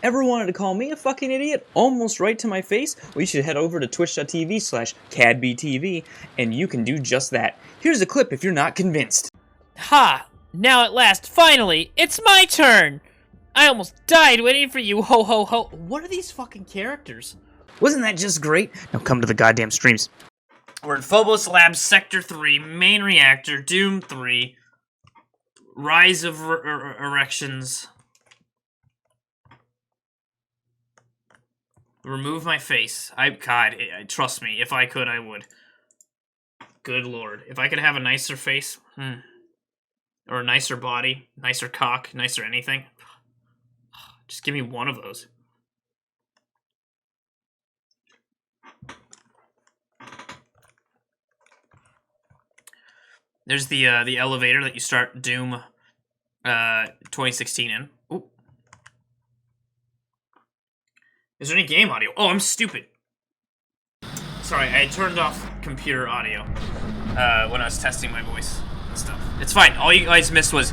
Ever wanted to call me a fucking idiot almost right to my face? Well, you should head over to twitch.tv/CadBTV and you can do just that. Here's a clip if you're not convinced. Ha! Now at last, finally, it's my turn! I almost died waiting for you, ho ho ho. What are these fucking characters? Wasn't that just great? Now come to the goddamn streams. We're in Phobos Labs, Sector 3, Main Reactor, Doom 3, Rise of Erections. Remove my face. God, trust me, if I could, I would. Good lord. If I could have a nicer face, or a nicer body, nicer cock, nicer anything, just give me one of those. There's the elevator that you start Doom 2016 in. Ooh. Is there any game audio? Oh, I'm stupid. Sorry, I turned off computer audio when I was testing my voice and stuff. It's fine. All you guys missed was...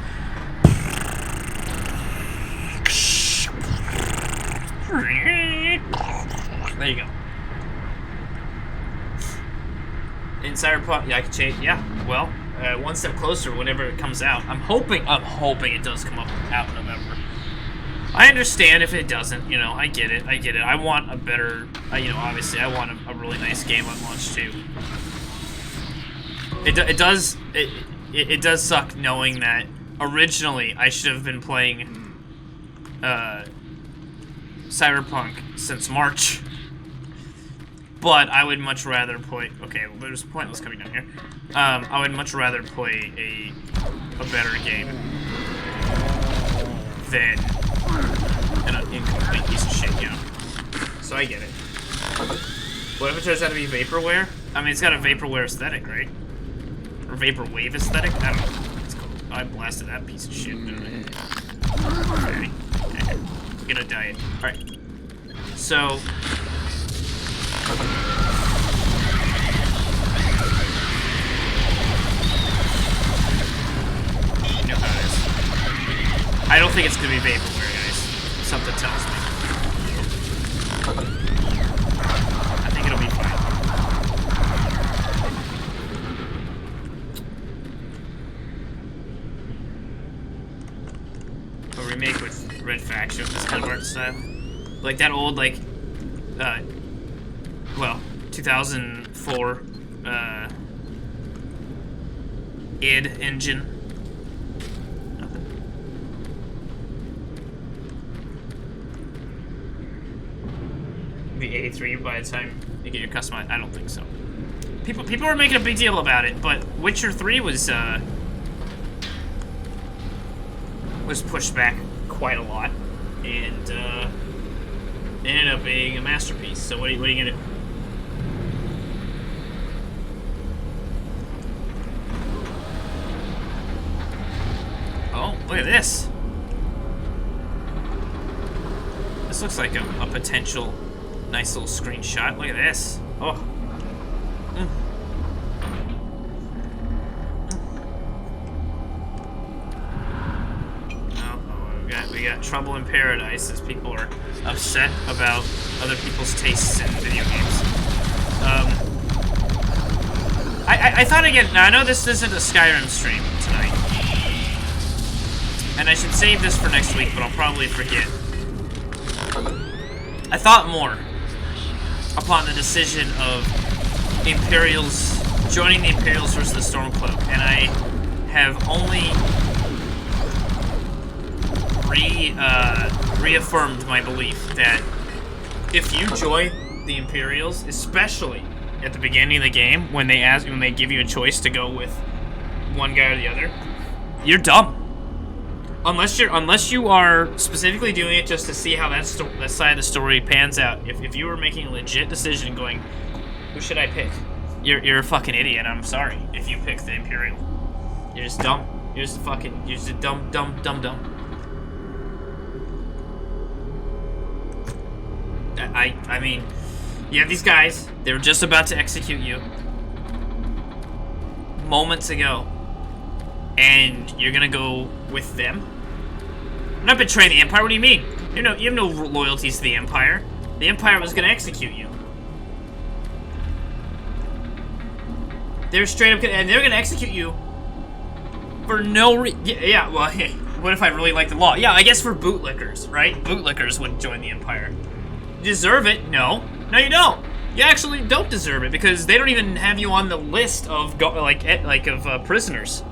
There you go. In Cyberpunk, yeah, I can change. Yeah, well, one step closer whenever it comes out. I'm hoping it does come out in November. I understand if it doesn't, you know, I get it. I want a better, you know, obviously I want a really nice game on launch too. It does suck knowing that originally I should have been playing Cyberpunk since March. But I would much rather play, okay, well, there's pointless coming down here. I would much rather play a better game than an incomplete piece of shit, you know? So I get it. What if it turns out to be vaporware? I mean, it's got a vaporware aesthetic, right? Or vaporwave aesthetic? I don't know. It's cool. I blasted that piece of shit, didn't I? Okay. Get a diet. Alright. So... You know how it is. I don't think it's gonna be vaporware, guys. Something tells me. I think it'll be fine. A remake with Red Faction, this kind of art style. Like that old, like, well, 2004 id engine. Nothing. The A3 by the time you get your customized. I don't think so. People are making a big deal about it, but Witcher 3 was pushed back quite a lot, and ended up being a masterpiece. So what are you gonna do? Oh, look at this. This looks like a potential nice little screenshot. Look at this. Oh. We got trouble in paradise as people are upset about other people's tastes in video games. I thought again, now I know this isn't a Skyrim stream tonight, and I should save this for next week, but I'll probably forget. I thought more upon the decision of Imperials, joining the Imperials versus the Stormcloak, and I have only reaffirmed my belief that if you join the Imperials, especially at the beginning of the game, when they give you a choice to go with one guy or the other, you're dumb. Unless you are specifically doing it just to see how that side of the story pans out. If you were making a legit decision, going, who should I pick? You're a fucking idiot. I'm sorry if you pick the Imperial. You're just dumb. You're just a dumb. I mean, you have these guys, they were just about to execute you moments ago, and you're gonna go with them? I'm not betraying the Empire, what do you mean? You know, you have no loyalties to the Empire. The Empire was gonna execute you. They're straight up, and they're gonna execute you for no reason. Yeah, well, hey, what if I really like the law? Yeah, I guess for bootlickers, right? Bootlickers would join the Empire. Deserve it? No. No, you don't. You actually don't deserve it because they don't even have you on the list of prisoners.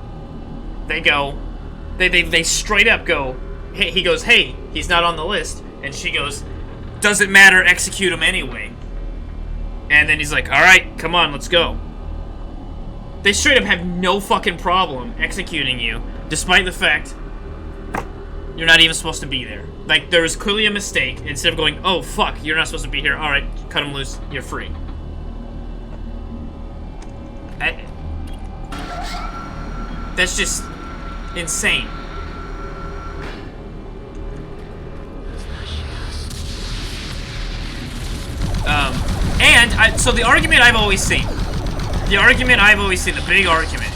They go, they straight up go. Hey, he goes, hey, he's not on the list, and she goes, doesn't matter, execute him anyway. And then he's like, all right, come on, let's go. They straight up have no fucking problem executing you, despite the fact you're not even supposed to be there. Like, there was clearly a mistake. Instead of going, oh, fuck, you're not supposed to be here. All right, cut him loose. You're free. That's just insane. So the argument I've always seen, the big argument,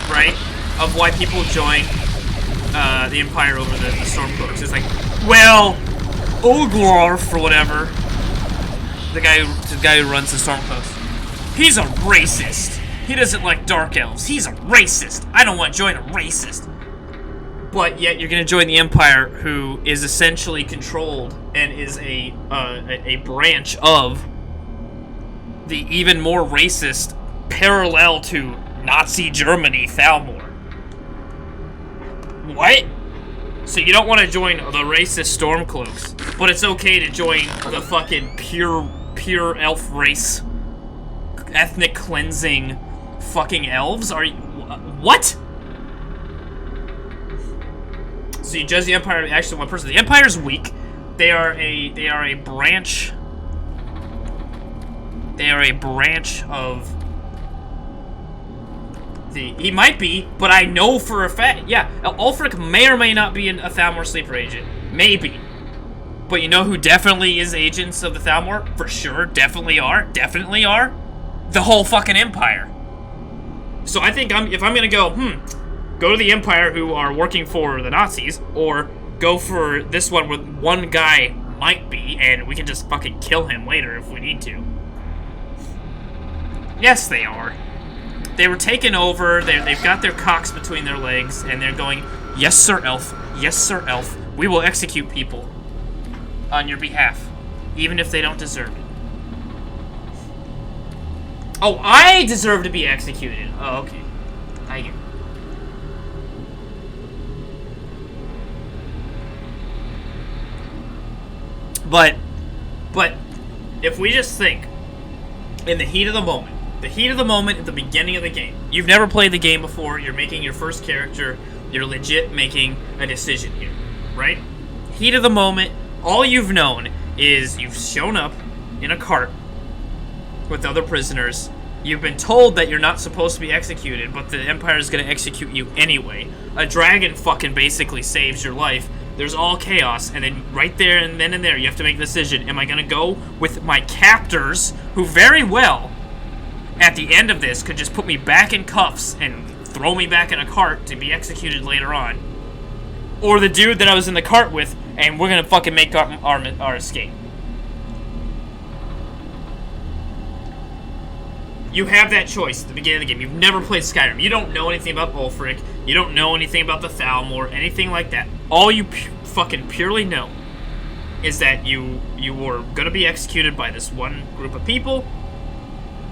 right, of why people join the Empire over the Stormcloaks is like, well, Oglarf or whatever, the guy who runs the Stormcloaks, he's a racist. He doesn't like dark elves. He's a racist. I don't want to join a racist. But yet you're gonna join the Empire, who is essentially controlled and is a branch of the even more racist, parallel to Nazi Germany, Thalmor. What? So you don't want to join the racist Stormcloaks, but it's okay to join the fucking pure elf race, ethnic cleansing, fucking elves? Are you what? So you judge the Empire actually one person. The Empire's weak. They are a branch. They are a branch of the. He might be, but I know for a fact. Yeah, Ulfric may or may not be a Thalmor sleeper agent. Maybe. But you know who definitely is agents of the Thalmor? For sure, definitely are. Definitely are. The whole fucking Empire. So I think if I'm gonna go, go to the Empire who are working for the Nazis, or go for this one where one guy might be, and we can just fucking kill him later if we need to. Yes, they are. They were taken over, they've got their cocks between their legs, and they're going, yes, Sir Elf, yes, Sir Elf, we will execute people on your behalf, even if they don't deserve it. Oh, I deserve to be executed. Oh, okay. I get it. But if we just think in the heat of the moment at the beginning of the game, you've never played the game before, you're making your first character, you're legit making a decision here, right? Heat of the moment, all you've known is you've shown up in a cart with other prisoners. You've been told that you're not supposed to be executed, but the Empire is going to execute you anyway. A dragon fucking basically saves your life. There's all chaos, and then right there and then and there, you have to make a decision. Am I going to go with my captors, who very well, at the end of this, could just put me back in cuffs and throw me back in a cart to be executed later on? Or the dude that I was in the cart with, and we're going to fucking make our escape. You have that choice at the beginning of the game. You've never played Skyrim. You don't know anything about Ulfric. You don't know anything about the Thalmor, anything like that. All you fucking purely know is that you were going to be executed by this one group of people,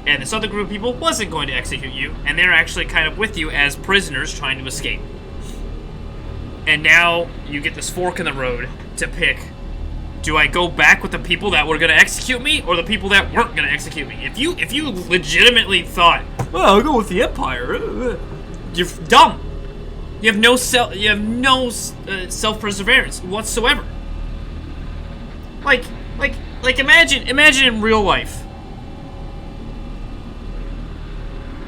and this other group of people wasn't going to execute you, and they're actually kind of with you as prisoners trying to escape. And now you get this fork in the road to pick. Do I go back with the people that were going to execute me, or the people that weren't going to execute me? If you legitimately thought, well, I'll go with the Empire, you're dumb. You have no self-perseverance whatsoever. Like imagine in real life.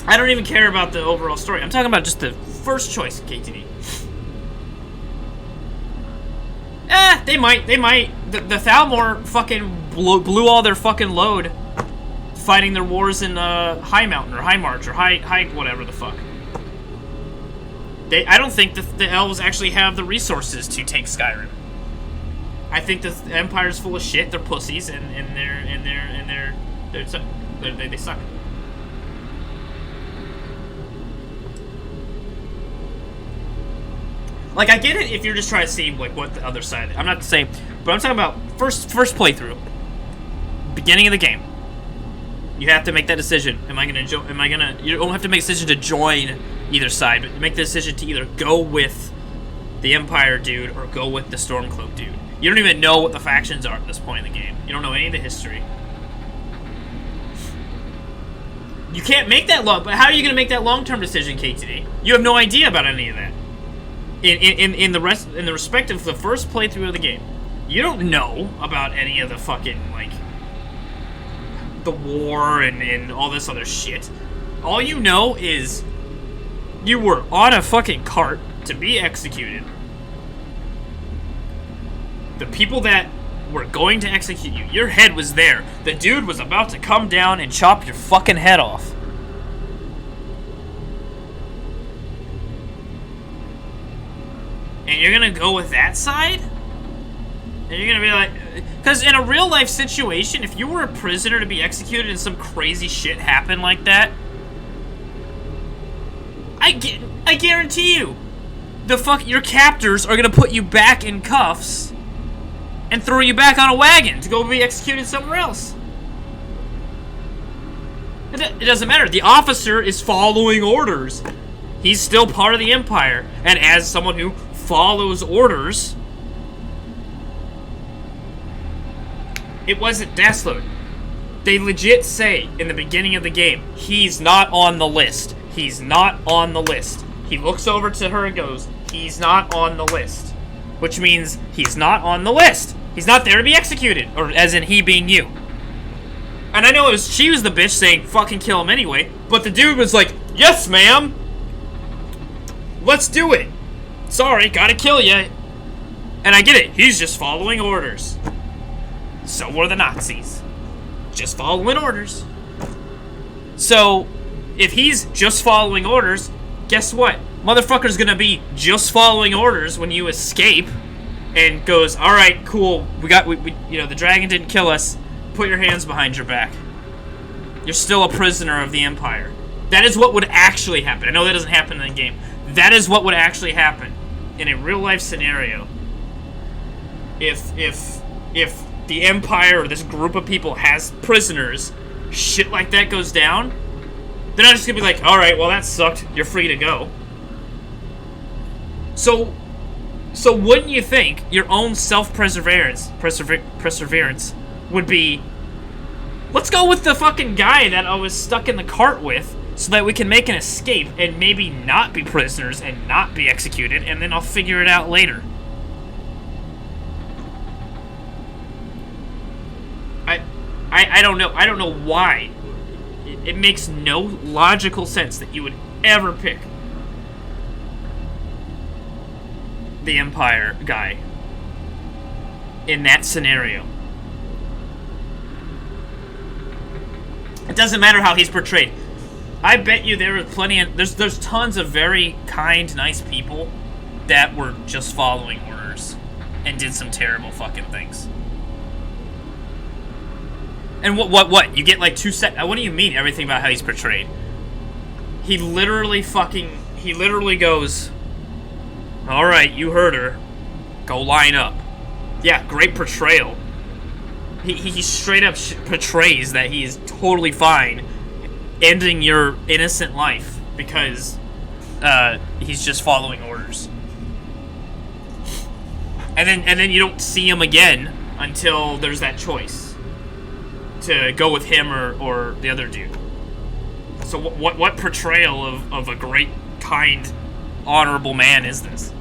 I don't even care about the overall story. I'm talking about just the first choice, KTV. They might. The Thalmor fucking blew all their fucking load fighting their wars in High Mountain or High March or High whatever the fuck. I don't think the elves actually have the resources to take Skyrim. I think the Empire's full of shit. They're pussies, and they suck. Like, I get it if you're just trying to see like what the other side. I'm not saying, but I'm talking about first playthrough, beginning of the game. You have to make that decision. Am I gonna? You don't have to make a decision to join either side, but you make the decision to either go with the Empire dude or go with the Stormcloak dude. You don't even know what the factions are at this point in the game. You don't know any of the history. You can't make that long. But how are you gonna make that long-term decision, KTD? You have no idea about any of that. In the respect of the first playthrough of the game, you don't know about any of the fucking like the war and all this other shit. All you know is you were on a fucking cart to be executed. The people that were going to execute you, your head was there. The dude was about to come down and chop your fucking head off. And you're gonna go with that side? And you're gonna be like... Because in a real life situation, if you were a prisoner to be executed and some crazy shit happened like that, I guarantee you, your captors are gonna put you back in cuffs and throw you back on a wagon to go be executed somewhere else. It doesn't matter. The officer is following orders. He's still part of the Empire. And as someone who follows orders, it wasn't Deathload. They legit say in the beginning of the game, he's not on the list. He's not on the list. He looks over to her and goes, he's not on the list. Which means he's not on the list. He's not there to be executed. Or as in he being you. And I know she was the bitch saying, fucking kill him anyway. But the dude was like, yes, ma'am. Let's do it. Sorry, gotta kill ya. And I get it. He's just following orders. So were the Nazis. Just following orders. So, if he's just following orders, guess what? Motherfucker's gonna be just following orders when you escape and goes, alright, cool, we the dragon didn't kill us. Put your hands behind your back. You're still a prisoner of the Empire. That is what would actually happen. I know that doesn't happen in the game. That is what would actually happen in a real life scenario. If the Empire or this group of people has prisoners, shit like that goes down, they're not just gonna be like, alright, well that sucked, you're free to go. So wouldn't you think your own self-perseverance would be, let's go with the fucking guy that I was stuck in the cart with so that we can make an escape and maybe not be prisoners and not be executed, and then I'll figure it out later. I don't know. I don't know why. It makes no logical sense that you would ever pick the Empire guy in that scenario. It doesn't matter how he's portrayed. I bet you there are plenty of... There's tons of very kind, nice people that were just following orders and did some terrible fucking things. And what? You get like 2 seconds... What do you mean everything about how he's portrayed? He literally goes, alright, you heard her. Go line up. Yeah, great portrayal. He straight up portrays that he is totally fine ending your innocent life because he's just following orders. And then you don't see him again until there's that choice to go with him or the other dude. So what portrayal of a great, kind, honorable man is this?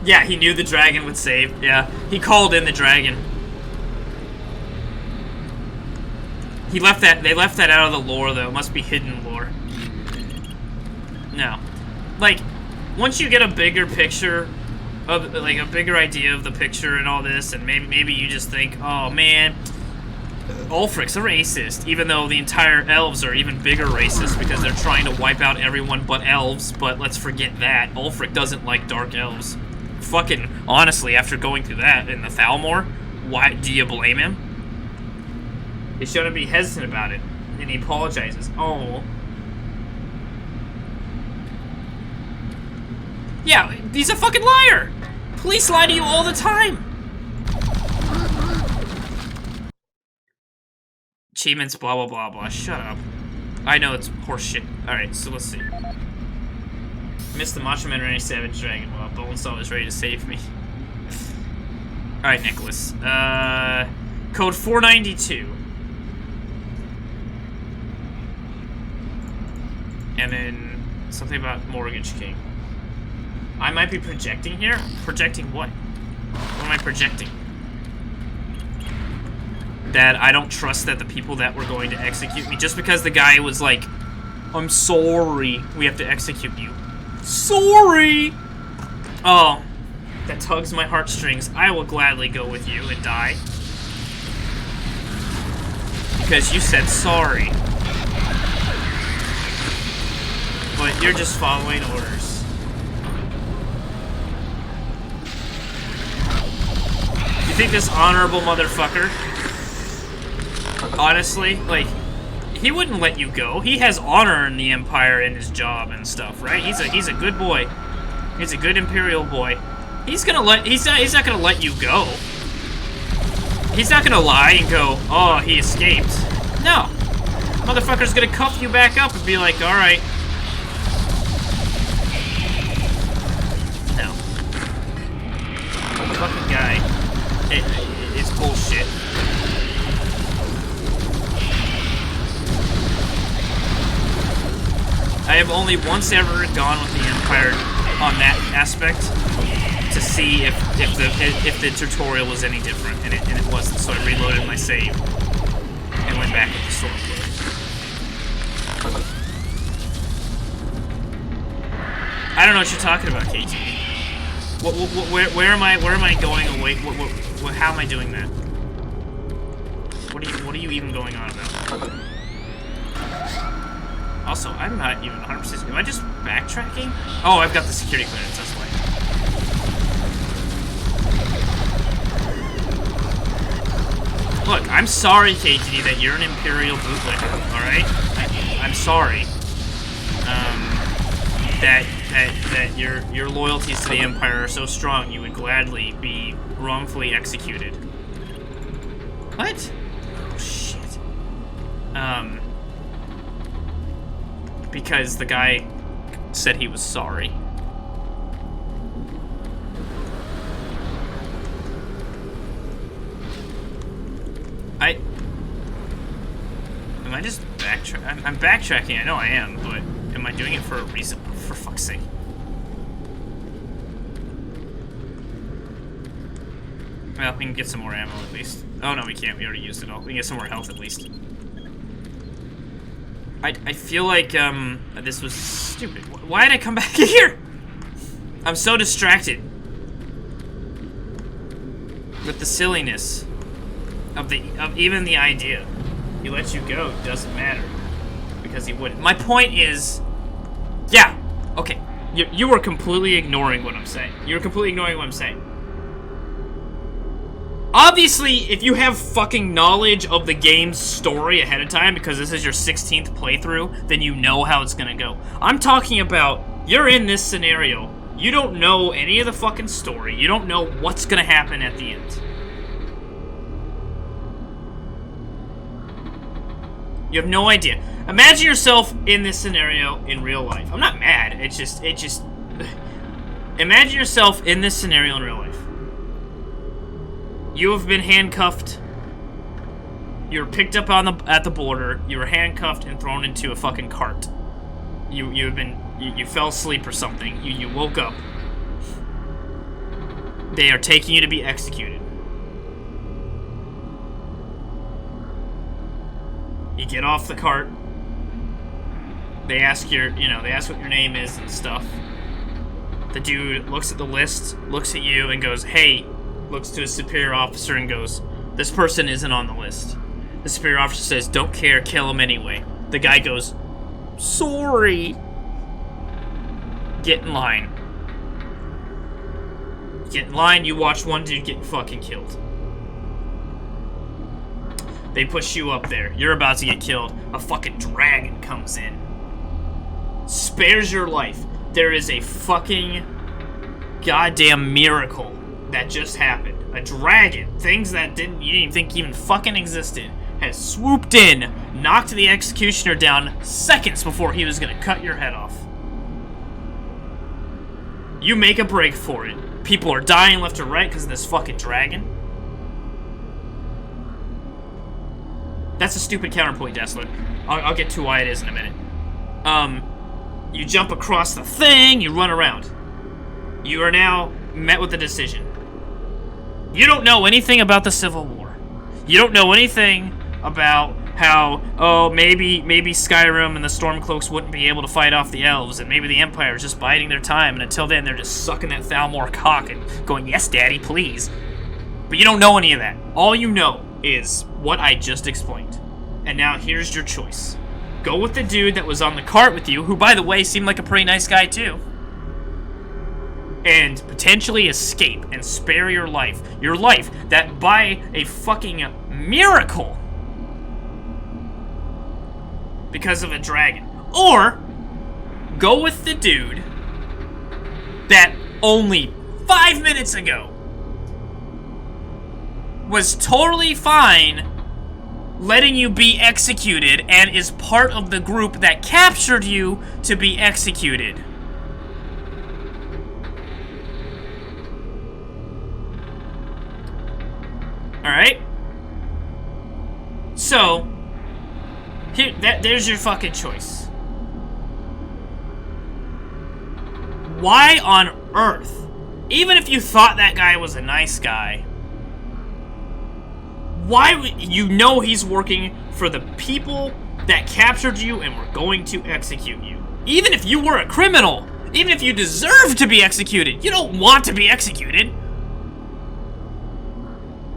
Yeah, he knew the dragon would save. Yeah, he called in the dragon. They left that out of the lore, though. It must be hidden lore. No. Like, once you get a bigger picture of, like, a bigger idea of the picture and all this, and maybe you just think, oh, man, Ulfric's a racist, even though the entire elves are even bigger racists because they're trying to wipe out everyone but elves, but let's forget that. Ulfric doesn't like dark elves. Fucking, honestly, after going through that in the Thalmor, why do you blame him? He shouldn't be hesitant about it, and he apologizes. Oh. Yeah, he's a fucking liar! Police lie to you all the time! Achievements, blah, blah, blah, blah. Shut up. I know it's horseshit. Alright, so let's see. Missed the Macho Man Randy Savage Dragon. Well, Bonesaw is ready to save me. Alright, Nicholas. Code 492. And then something about Mortgage King. I might be projecting here? Projecting what? What am I projecting? That I don't trust that the people that were going to execute me, just because the guy was like, I'm sorry, we have to execute you. Sorry! Oh, that tugs my heartstrings. I will gladly go with you and die. Because you said sorry. But you're just following orders. You think this honorable motherfucker, honestly, like, he wouldn't let you go. He has honor in the Empire in his job and stuff, right? He's a good boy. He's a good Imperial boy. He's not gonna let you go. He's not gonna lie and go, oh, he escaped. No. Motherfucker's gonna cuff you back up and be like, alright. No. The fucking guy. It's bullshit. I have only once ever gone with the Empire on that aspect to see if the tutorial was any different, and it wasn't. So I reloaded my save and went back with the Stormcloak. I don't know what you're talking about, KT. Where am I going away? How am I doing that? What are you even going on about? Also, I'm not even 100%. Am I just backtracking? Oh, I've got the security clearance, that's why. Look, I'm sorry, KT, that you're an Imperial bootlegger, alright? I'm sorry. That your loyalties to the Empire are so strong you would gladly be wrongfully executed. What? Oh, shit. Because the guy said he was sorry. Am I just backtracking? I'm backtracking, I know I am, but am I doing it for a reason? For fuck's sake. Well, we can get some more ammo at least. Oh no, we can't, we already used it all. We can get some more health at least. I feel like, this was stupid. Why did I come back here? I'm so distracted with the silliness of even the idea. He lets you go, doesn't matter. Because he wouldn't. My point is, yeah, okay. You were completely ignoring what I'm saying. You were completely ignoring what I'm saying. Obviously, if you have fucking knowledge of the game's story ahead of time, because this is your 16th playthrough, then you know how it's gonna go. I'm talking about, you're in this scenario. You don't know any of the fucking story. You don't know what's gonna happen at the end. You have no idea. Imagine yourself in this scenario in real life. I'm not mad. It just... Imagine yourself in this scenario in real life. You have been handcuffed. You were picked up at the border. You were handcuffed and thrown into a fucking cart. You fell asleep or something. You woke up. They are taking you to be executed. You get off the cart. They ask they ask what your name is and stuff. The dude looks at the list, looks at you, and goes, hey, looks to his superior officer and goes, this person isn't on the list. The superior officer says, don't care, kill him anyway. The guy goes, sorry. Get in line. Get in line, you watch one dude get fucking killed. They push you up there. You're about to get killed. A fucking dragon comes in. Spares your life. There is a fucking goddamn miracle that just happened. A dragon, things that you didn't even think even fucking existed, has swooped in, knocked the executioner down seconds before he was gonna cut your head off. You make a break for it. People are dying left or right because of this fucking dragon. That's a stupid counterpoint, Dessler. I'll get to why it is in a minute. You jump across the thing, you run around. You are now met with a decision. You don't know anything about the Civil War. You don't know anything about how, oh, maybe Skyrim and the Stormcloaks wouldn't be able to fight off the elves, and maybe the Empire is just biding their time, and until then they're just sucking that Thalmor cock and going, yes, daddy, please. But you don't know any of that. All you know is what I just explained. And now here's your choice. Go with the dude that was on the cart with you, who, by the way, seemed like a pretty nice guy, too. And potentially escape and spare your life. Your life that, by a fucking miracle, because of a dragon. Or, go with the dude that only 5 minutes ago was totally fine letting you be executed and is part of the group that captured you to be executed. Alright? So, there's your fucking choice. Why on earth, even if you thought that guy was a nice guy, why would you know he's working for the people that captured you and were going to execute you? Even if you were a criminal, even if you deserve to be executed, you don't want to be executed.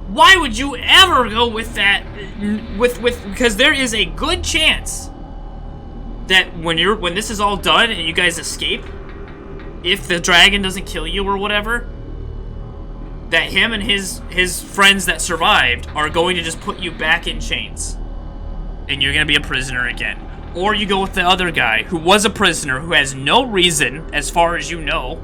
Why would you ever go with that? Because there is a good chance that when this is all done and you guys escape, if the dragon doesn't kill you or whatever, that him and his friends that survived are going to just put you back in chains. And you're going to be a prisoner again. Or you go with the other guy who was a prisoner, who has no reason, as far as you know,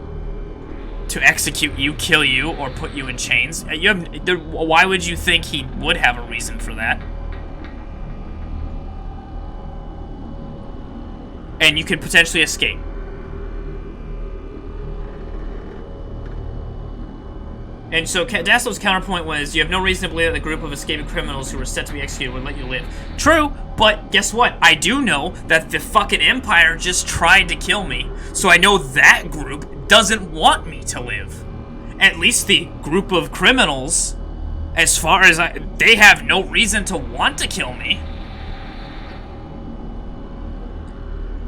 to execute you, kill you, or put you in chains. Why would you think he would have a reason for that? And you could potentially escape. And so Daslo's counterpoint was, you have no reason to believe that the group of escaping criminals who were set to be executed would let you live. True, but guess what? I do know that the fucking Empire just tried to kill me, so I know that group doesn't want me to live. At least the group of criminals, as far as they have no reason to want to kill me.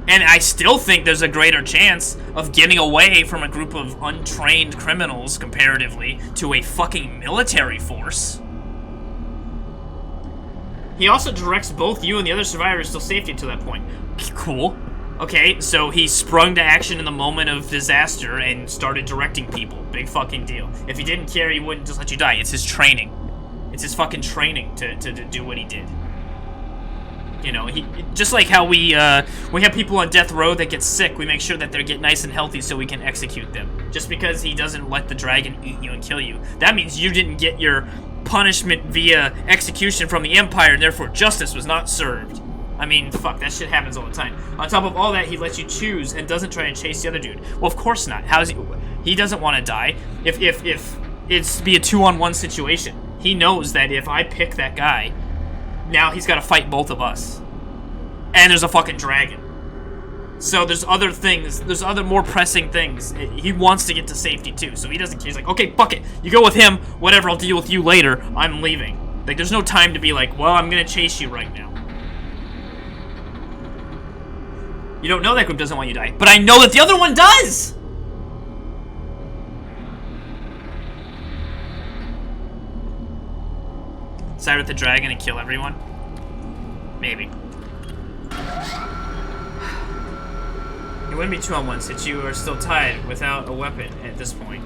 And I still think there's a greater chance of getting away from a group of untrained criminals, comparatively, to a fucking military force. He also directs both you and the other survivors to safety to that point. Cool. Okay, so he sprung to action in the moment of disaster and started directing people. Big fucking deal. If he didn't care, he wouldn't just let you die. It's his training. It's his fucking training to do what he did. You know, just like how we have people on death row that get sick, we make sure that they get nice and healthy so we can execute them. Just because he doesn't let the dragon eat you and kill you, that means you didn't get your punishment via execution from the Empire, and therefore justice was not served. I mean, fuck, that shit happens all the time. On top of all that, he lets you choose and doesn't try and chase the other dude. Well, of course not. How's he doesn't want to die. If it's be a 2-on-1 situation, he knows that if I pick that guy, now he's got to fight both of us. And there's a fucking dragon. So there's other things, there's other more pressing things. He wants to get to safety too, so he doesn't care. He's like, okay, fuck it. You go with him, whatever, I'll deal with you later. I'm leaving. Like, there's no time to be like, well, I'm gonna chase you right now. You don't know that group doesn't want you to die, but I know that the other one does! Side with the dragon and kill everyone. Maybe. It wouldn't be 2-on-1 since you are still tied without a weapon at this point.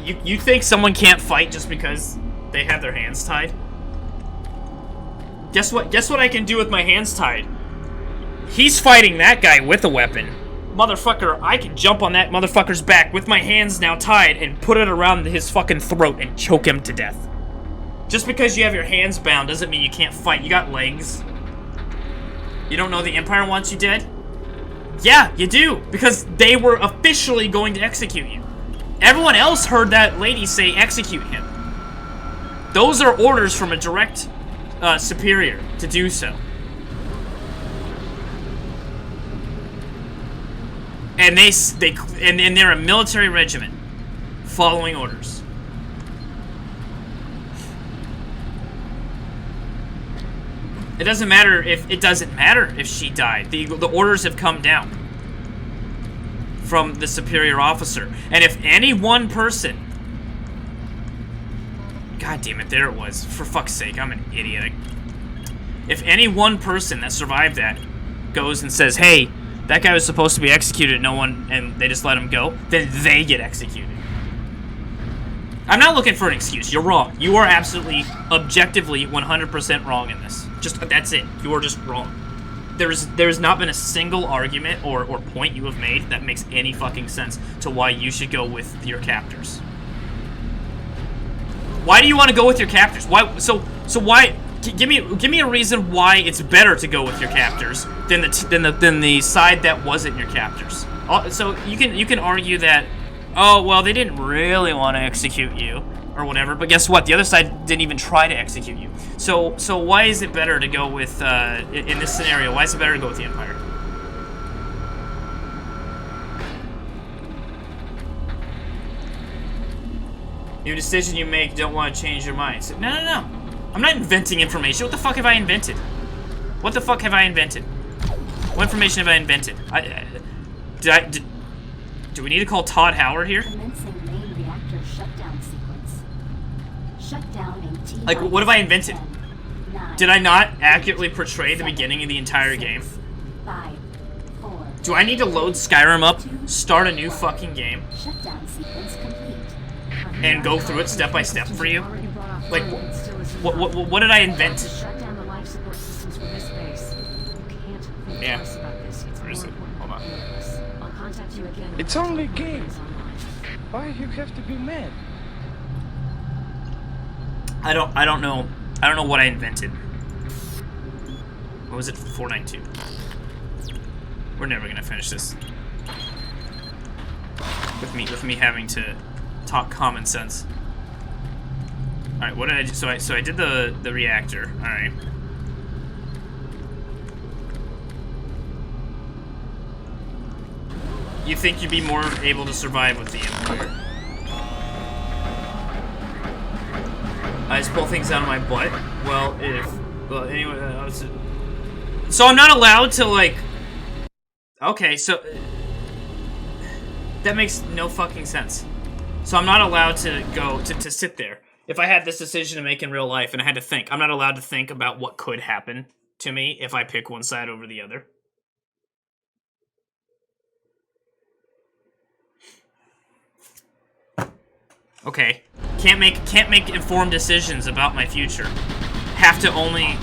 You think someone can't fight just because they have their hands tied? Guess what? Guess what I can do with my hands tied? He's fighting that guy with a weapon. Motherfucker, I can jump on that motherfucker's back with my hands now tied and put it around his fucking throat and choke him to death. Just because you have your hands bound doesn't mean you can't fight. You got legs. You don't know the Empire wants you dead? Yeah, you do, because they were officially going to execute you. Everyone else heard that lady say execute him. Those are orders from a direct superior to do so. And they're a military regiment following orders. It doesn't matter if she died. The orders have come down from the superior officer. And if any one person, God damn it, there it was. For fuck's sake, I'm an idiot. If any one person that survived that goes and says, hey, that guy was supposed to be executed, and they just let him go, then they get executed. I'm not looking for an excuse. You're wrong. You are absolutely, objectively, 100% wrong in this. That's it. You are just wrong. There's not been a single argument or point you have made that makes any fucking sense to why you should go with your captors. Why do you want to go with your captors? Why? So why? Give me a reason why it's better to go with your captors than the side that wasn't your captors. So you can argue that, oh well, they didn't really want to execute you or whatever, but guess what? The other side didn't even try to execute you. So why is it better to go with in this scenario? Why is it better to go with the Empire? Your decision you make, don't want to change your mind. So, no. I'm not inventing information. What the fuck have I invented? What the fuck have I invented? What information have I invented? Do we need to call Todd Howard here? Commencing main reactor shutdown sequence. Shutdown in T. Like, what have I invented? 10, 9, Did I not accurately portray the beginning of the entire game? 5, 4, Do I need to load Skyrim up, start a new fucking game, shutdown sequence complete. and go through it step by step for you? Like, what did I invent? Shut down the life support systems for this base. You can't think Yeah. twice about this. It's Where is more it? important Hold on. than any of us. I'll contact you again. when It's the only a program game. is online. Why you have to be mad? I don't know what I invented. What was it? 492. We're never gonna finish this. With me having to talk common sense. All right, what did I do? So I did the reactor. All right. You think you'd be more able to survive with the Empire? I just pull things out of my butt. Well, anyway, so I'm not allowed to like. Okay, so that makes no fucking sense. So I'm not allowed to go to sit there. If I had this decision to make in real life and I had to think, I'm not allowed to think about what could happen to me if I pick one side over the other. Okay. Can't make informed decisions about my future. Have to only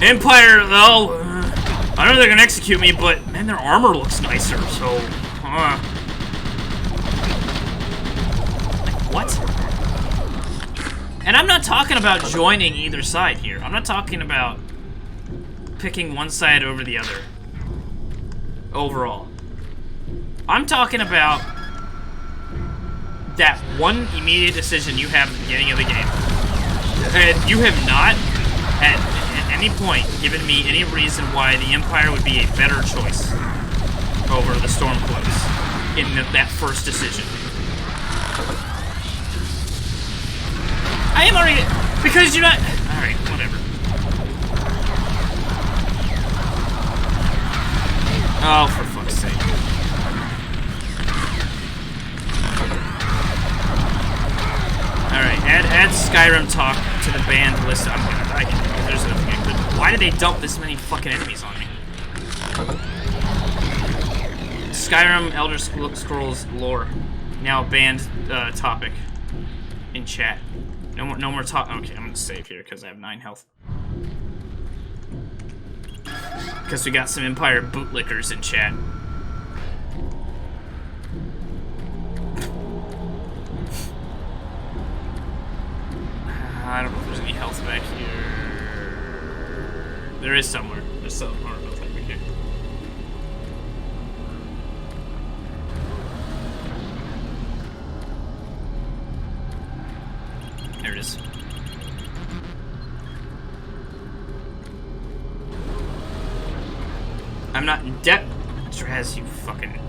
Empire though. I know they're gonna execute me, but man, their armor looks nicer, so What? And I'm not talking about joining either side here. I'm not talking about picking one side over the other. Overall. I'm talking about that one immediate decision you have at the beginning of the game. And you have not, at any point, given me any reason why the Empire would be a better choice over the Stormcloaks in that first decision. I am already... Because you're not... Alright, whatever. Oh, for fuck's sake. Alright, add Skyrim talk to the banned list. I can... There's nothing I Why did they dump this many fucking enemies on me? Skyrim Elder Scrolls lore. Now banned topic in chat. No more talk. Okay, I'm gonna save here because I have 9 health. Because we got some Empire bootlickers in chat. I don't know if there's any health back here. There is somewhere. There's some more health back here. There it is. I'm not in debt. Draz, you fucking...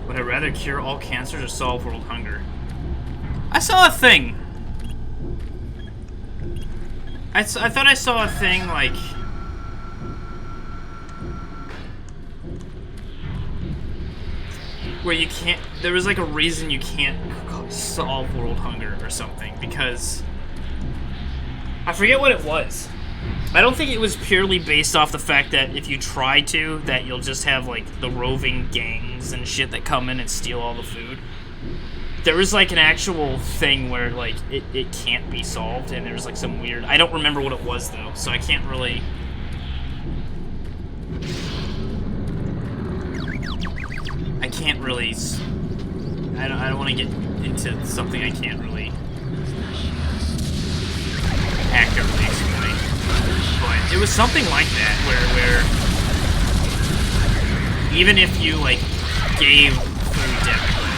Would I rather cure all cancers or solve world hunger? I saw a thing. I thought I saw a thing like... where you can't... There was like a reason you can't solve world hunger or something, because... I forget what it was. I don't think it was purely based off the fact that if you try to, that you'll just have like the roving gangs and shit that come in and steal all the food. There was like an actual thing where like it can't be solved, and there's like some weird... I don't remember what it was though, so I can't really... I can't really... I don't want to get into something I can't really accurately explain. But it was something like that, where even if you like gave food to everybody,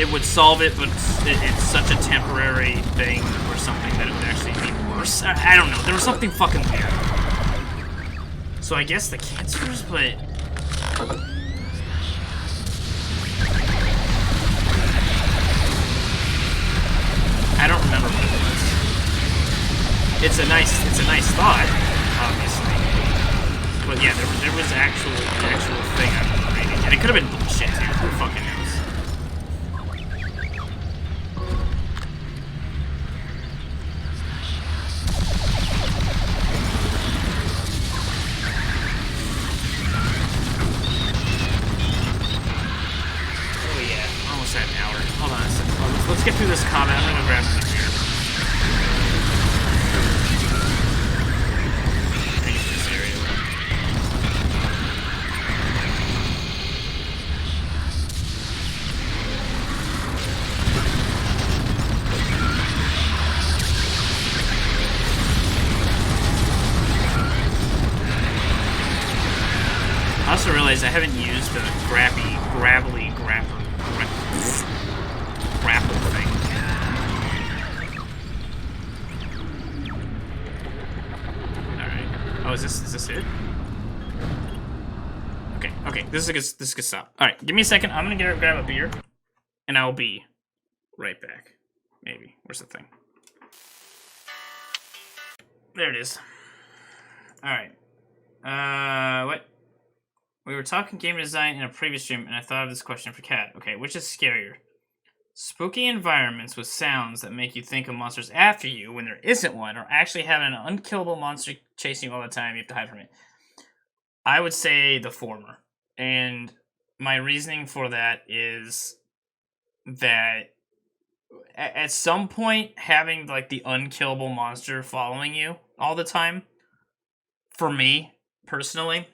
it would solve it, but it's such a temporary thing or something that it would actually be worse. I don't know. There was something fucking weird. So I guess the cancers, but. I don't remember what it was. It's a nice thought, obviously. But yeah, there was an actual thing I was reading, and it could have been bullshit too. Who fucking knows? Oh yeah, almost at an hour. Hold on a second. Let's get through this comment. I'm gonna grab some beer. I also realized I haven't used the grappling grapple thing. Alright. Oh, is this it? Okay, this is a good stop. Alright, give me a second. I'm gonna grab a beer, and I'll be right back. Maybe. Where's the thing? There it is. Alright. What? We were talking game design in a previous stream, and I thought of this question for Khad. Okay, which is scarier? Spooky environments with sounds that make you think of monsters after you when there isn't one, or actually having an unkillable monster chasing you all the time, you have to hide from it? I would say the former. And my reasoning for that is that at some point, having like the unkillable monster following you all the time, for me, personally,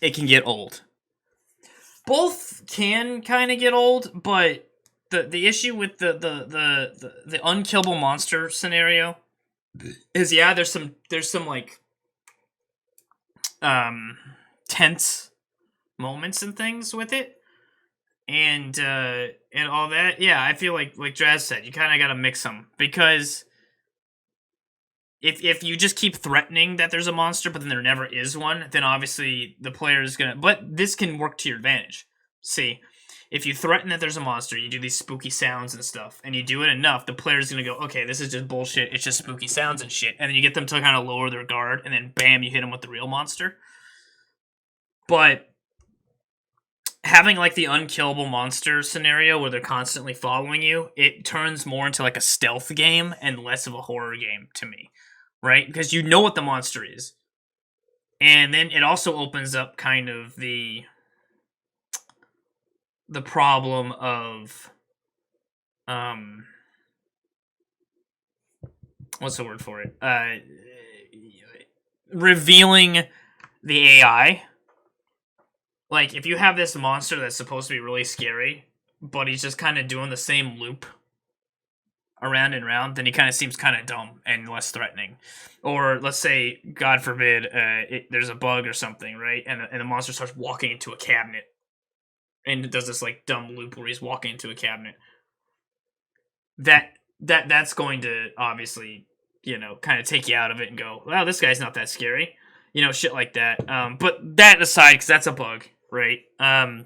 it can get old. Both can kind of get old, but the issue with the unkillable monster scenario is, yeah, there's some like tense moments and things with it, and all that. Yeah, I feel like Draz said, you kind of got to mix them, because if you just keep threatening that there's a monster, but then there never is one, then obviously the player is gonna... But this can work to your advantage. See, if you threaten that there's a monster, you do these spooky sounds and stuff, and you do it enough, the player's gonna go, okay, this is just bullshit, it's just spooky sounds and shit, and then you get them to kind of lower their guard, and then bam, you hit them with the real monster. But having like the unkillable monster scenario where they're constantly following you, it turns more into like a stealth game and less of a horror game to me, right? Because you know what the monster is. And then it also opens up kind of the problem of what's the word for it? Revealing the AI. Like, if you have this monster that's supposed to be really scary, but he's just kind of doing the same loop around and around, then he kind of seems kind of dumb and less threatening. Or, let's say, God forbid, there's a bug or something, right? And the monster starts walking into a cabinet. And it does this, like, dumb loop where he's walking into a cabinet. That's going to, obviously, you know, kind of take you out of it and go, well, this guy's not that scary. You know, shit like that. But that aside, because that's a bug, right? I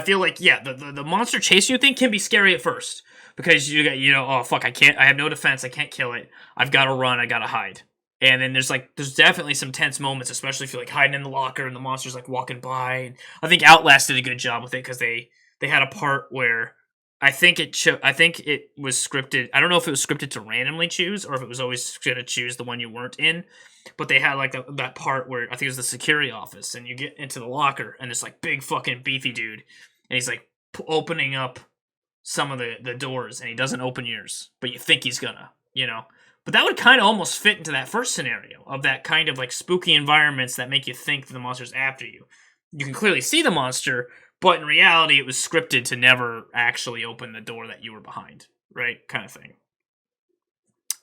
feel like, yeah, the monster chasing you thing can be scary at first. Because you got, you know, oh, fuck, I have no defense, I can't kill it. I've got to run, I got to hide. And then there's definitely some tense moments, especially if you're, like, hiding in the locker and the monster's, like, walking by. And I think Outlast did a good job with it, because they had a part where I think it was scripted. I don't know if it was scripted to randomly choose or if it was always going to choose the one you weren't in. But they had like that part where I think it was the security office, and you get into the locker, and this like big fucking beefy dude, and he's like opening up some of the doors, and he doesn't open yours, but you think he's gonna, you know. But that would kind of almost fit into that first scenario of that kind of like spooky environments that make you think the monster's after you. You can clearly see the monster, but in reality, it was scripted to never actually open the door that you were behind, right? Kind of thing.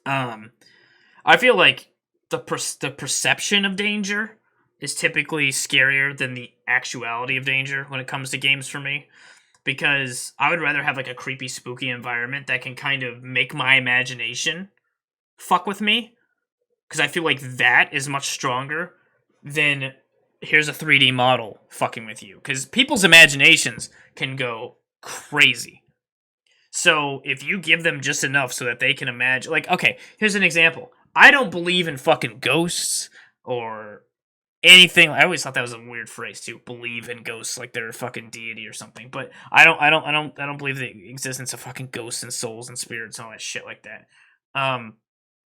I feel like the perception of danger is typically scarier than the actuality of danger when it comes to games for me. Because I would rather have like a creepy, spooky environment that can kind of make my imagination fuck with me. Because I feel like that is much stronger than here's a 3D model fucking with you. Because people's imaginations can go crazy. So if you give them just enough so that they can imagine... Like, okay, here's an example. I don't believe in fucking ghosts or anything. I always thought that was a weird phrase too. Believe in ghosts like they're a fucking deity or something. But I don't believe the existence of fucking ghosts and souls and spirits and all that shit like that.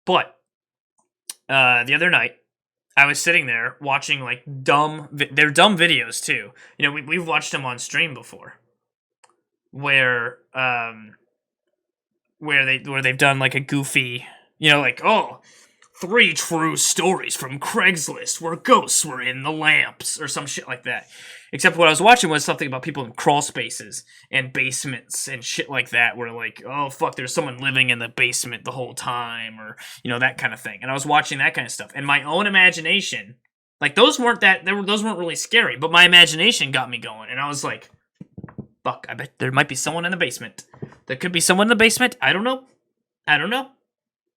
But the other night I was sitting there watching like they're dumb videos too. You know, we've watched them on stream before, where they've done like a goofy. You know, like, 3 true stories from Craigslist where ghosts were in the lamps, or some shit like that. Except what I was watching was something about people in crawl spaces and basements and shit like that, where like, oh fuck, there's someone living in the basement the whole time, or, you know, that kind of thing. And I was watching that kind of stuff. And my own imagination, like, those weren't really scary, but my imagination got me going. And I was like, fuck, I bet there might be someone in the basement. There could be someone in the basement. I don't know.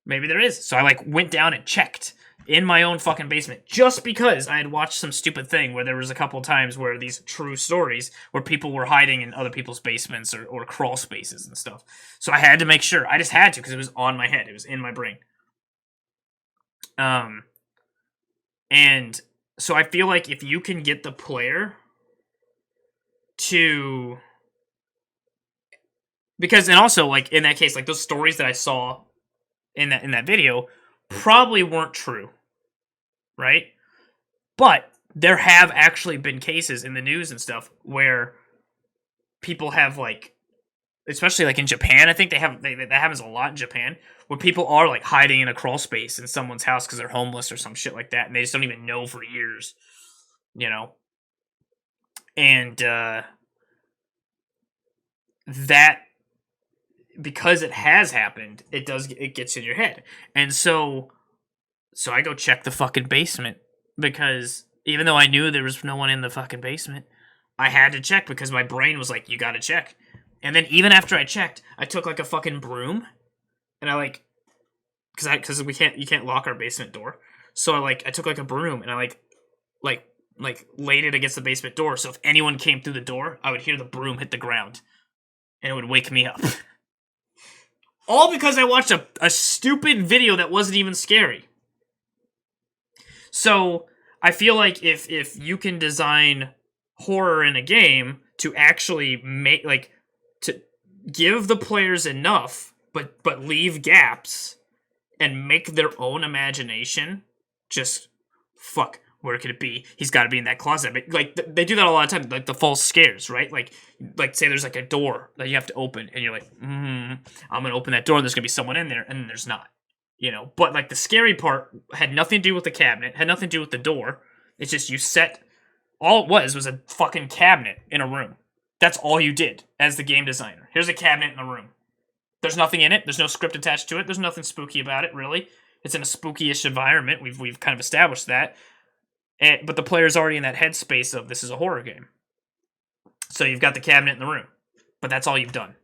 Maybe there is. So I like went down and checked in my own fucking basement just because I had watched some stupid thing where there was a couple times where these true stories where people were hiding in other people's basements or crawl spaces and stuff. So I had to make sure. I just had to because it was on my head. It was in my brain. And so I feel like if you can get the player to... Because, and also, like, in that case, like, those stories that I saw in that video probably weren't true, right? But there have actually been cases in the news and stuff where people have, like, especially like in Japan, I think that happens a lot in Japan, where people are like hiding in a crawl space in someone's house because they're homeless or some shit like that, and they just don't even know for years, you know. And that, because it has happened, it gets in your head. And so I go check the fucking basement, because even though I knew there was no one in the fucking basement, I had to check because my brain was like, you gotta check. And then even after I checked, I took like a fucking broom, and I like, because you can't lock our basement door. So I took like a broom and I like laid it against the basement door. So if anyone came through the door, I would hear the broom hit the ground, and it would wake me up. All because I watched a stupid video that wasn't even scary. So I feel like if you can design horror in a game to actually make, like, to give the players enough, but leave gaps and make their own imagination just, fuck, where could it be? He's got to be in that closet. But, like, they do that a lot of times, like the false scares, right? Like say there's like a door that you have to open, and you're like, I'm gonna open that door, and there's gonna be someone in there, and then there's not, you know. But like the scary part had nothing to do with the cabinet, had nothing to do with the door. It's just you set. All it was a fucking cabinet in a room. That's all you did as the game designer. Here's a cabinet in a room. There's nothing in it. There's no script attached to it. There's nothing spooky about it, really. It's in a spooky-ish environment. We've kind of established that. But the player's already in that headspace of this is a horror game. So you've got the cabinet in the room. But that's all you've done.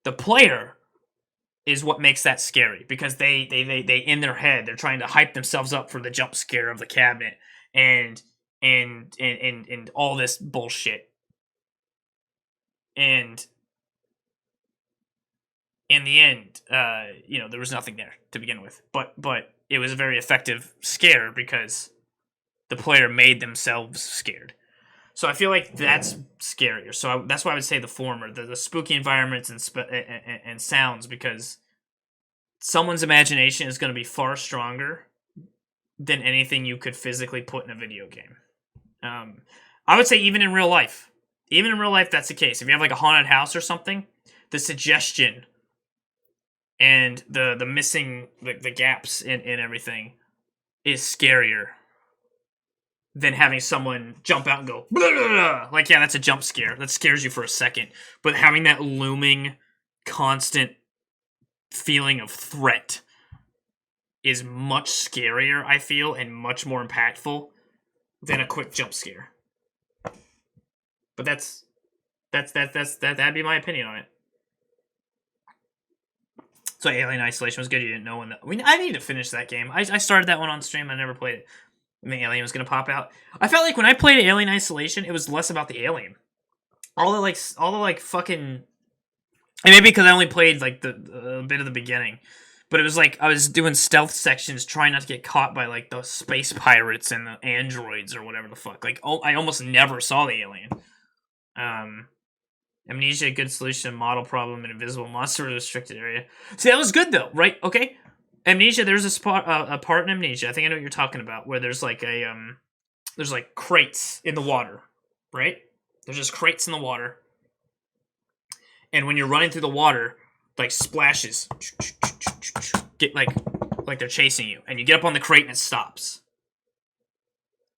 The player is what makes that scary. Because they in their head, they're trying to hype themselves up for the jump scare of the cabinet. And all this bullshit. And in the end, there was nothing there to begin with. But it was a very effective scare because the player made themselves scared. So I feel like that's scarier. So that's why I would say the former, the spooky environments and sounds, because someone's imagination is going to be far stronger than anything you could physically put in a video game. I would say even in real life. Even in real life, that's the case. If you have like a haunted house or something, the suggestion and the missing, the gaps in everything is scarier than having someone jump out and go, blah, blah, blah. Like, yeah, that's a jump scare. That scares you for a second. But having that looming, constant feeling of threat is much scarier, I feel, and much more impactful than a quick jump scare. But that'd be my opinion on it. So Alien Isolation was good. You didn't know when I need to finish that game. I started that one on stream. I never played it. And the alien was gonna pop out. I felt like when I played Alien Isolation, it was less about the alien. All the fucking. And maybe because I only played like the bit of the beginning, but it was like I was doing stealth sections, trying not to get caught by like the space pirates and the androids or whatever the fuck. Like I almost never saw the alien. Amnesia, a good solution, model problem, and invisible monster restricted area. See, that was good though, right? Okay. Amnesia, there's a part in Amnesia, I think I know what you're talking about, where there's like there's like crates in the water, right? There's just crates in the water. And when you're running through the water, like splashes get like they're chasing you, and you get up on the crate and it stops.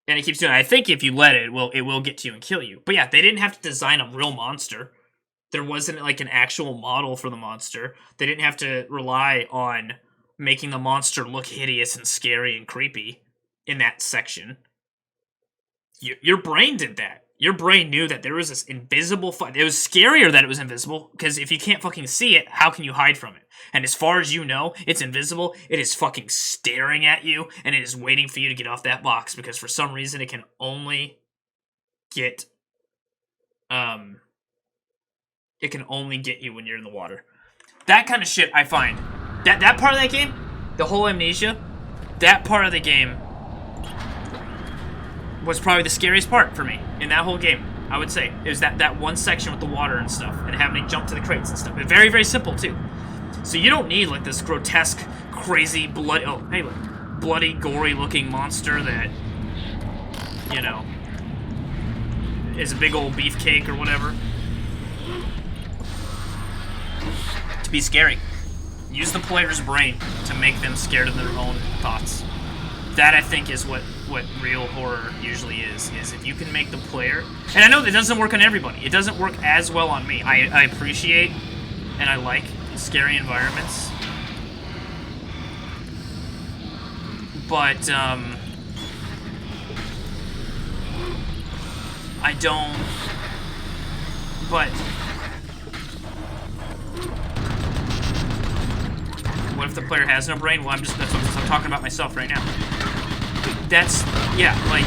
And it keeps doing it. I think if you let it, it will get to you and kill you. But yeah, they didn't have to design a real monster. There wasn't like an actual model for the monster. They didn't have to rely on making the monster look hideous and scary and creepy in that section. Your brain did that. Your brain knew that there was this invisible it was scarier that it was invisible, because if you can't fucking see it, how can you hide from it? And as far as you know, it's invisible. It is fucking staring at you, and it is waiting for you to get off that box, because for some reason it can only get you when you're in the water. That kind of shit, I find. That part of that game, the whole Amnesia, that part of the game was probably the scariest part for me in that whole game, I would say. It was that one section with the water and stuff, and having to jump to the crates and stuff. Very, very simple, too. So you don't need, like, this grotesque, crazy, bloody, gory-looking monster that, you know, is a big old beefcake or whatever. To be scary. Use the player's brain to make them scared of their own thoughts. That, I think, is what real horror usually is if you can make the player... And I know that doesn't work on everybody. It doesn't work as well on me. I appreciate and I like scary environments. But, I don't... But... What if the player has no brain? Well, I'm talking about myself right now. That's, yeah, like,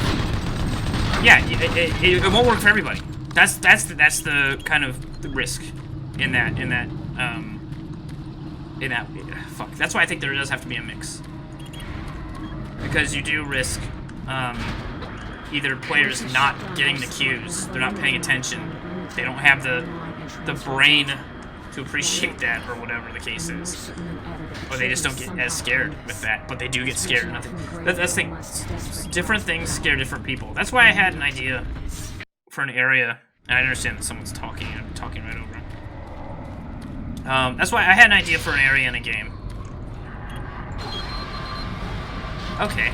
yeah, it won't work for everybody. That's the kind of the risk in that, fuck. That's why I think there does have to be a mix. Because you do risk, either players not getting the cues, they're not paying attention, they don't have the brain to appreciate that, or whatever the case is, or they just don't get as scared with that, but they do get scared. That's the thing. Different things scare different people. That's why I had an idea for an area, and I understand that someone's talking, and I'm talking right over him. That's why I had an idea for an area in a game. Okay.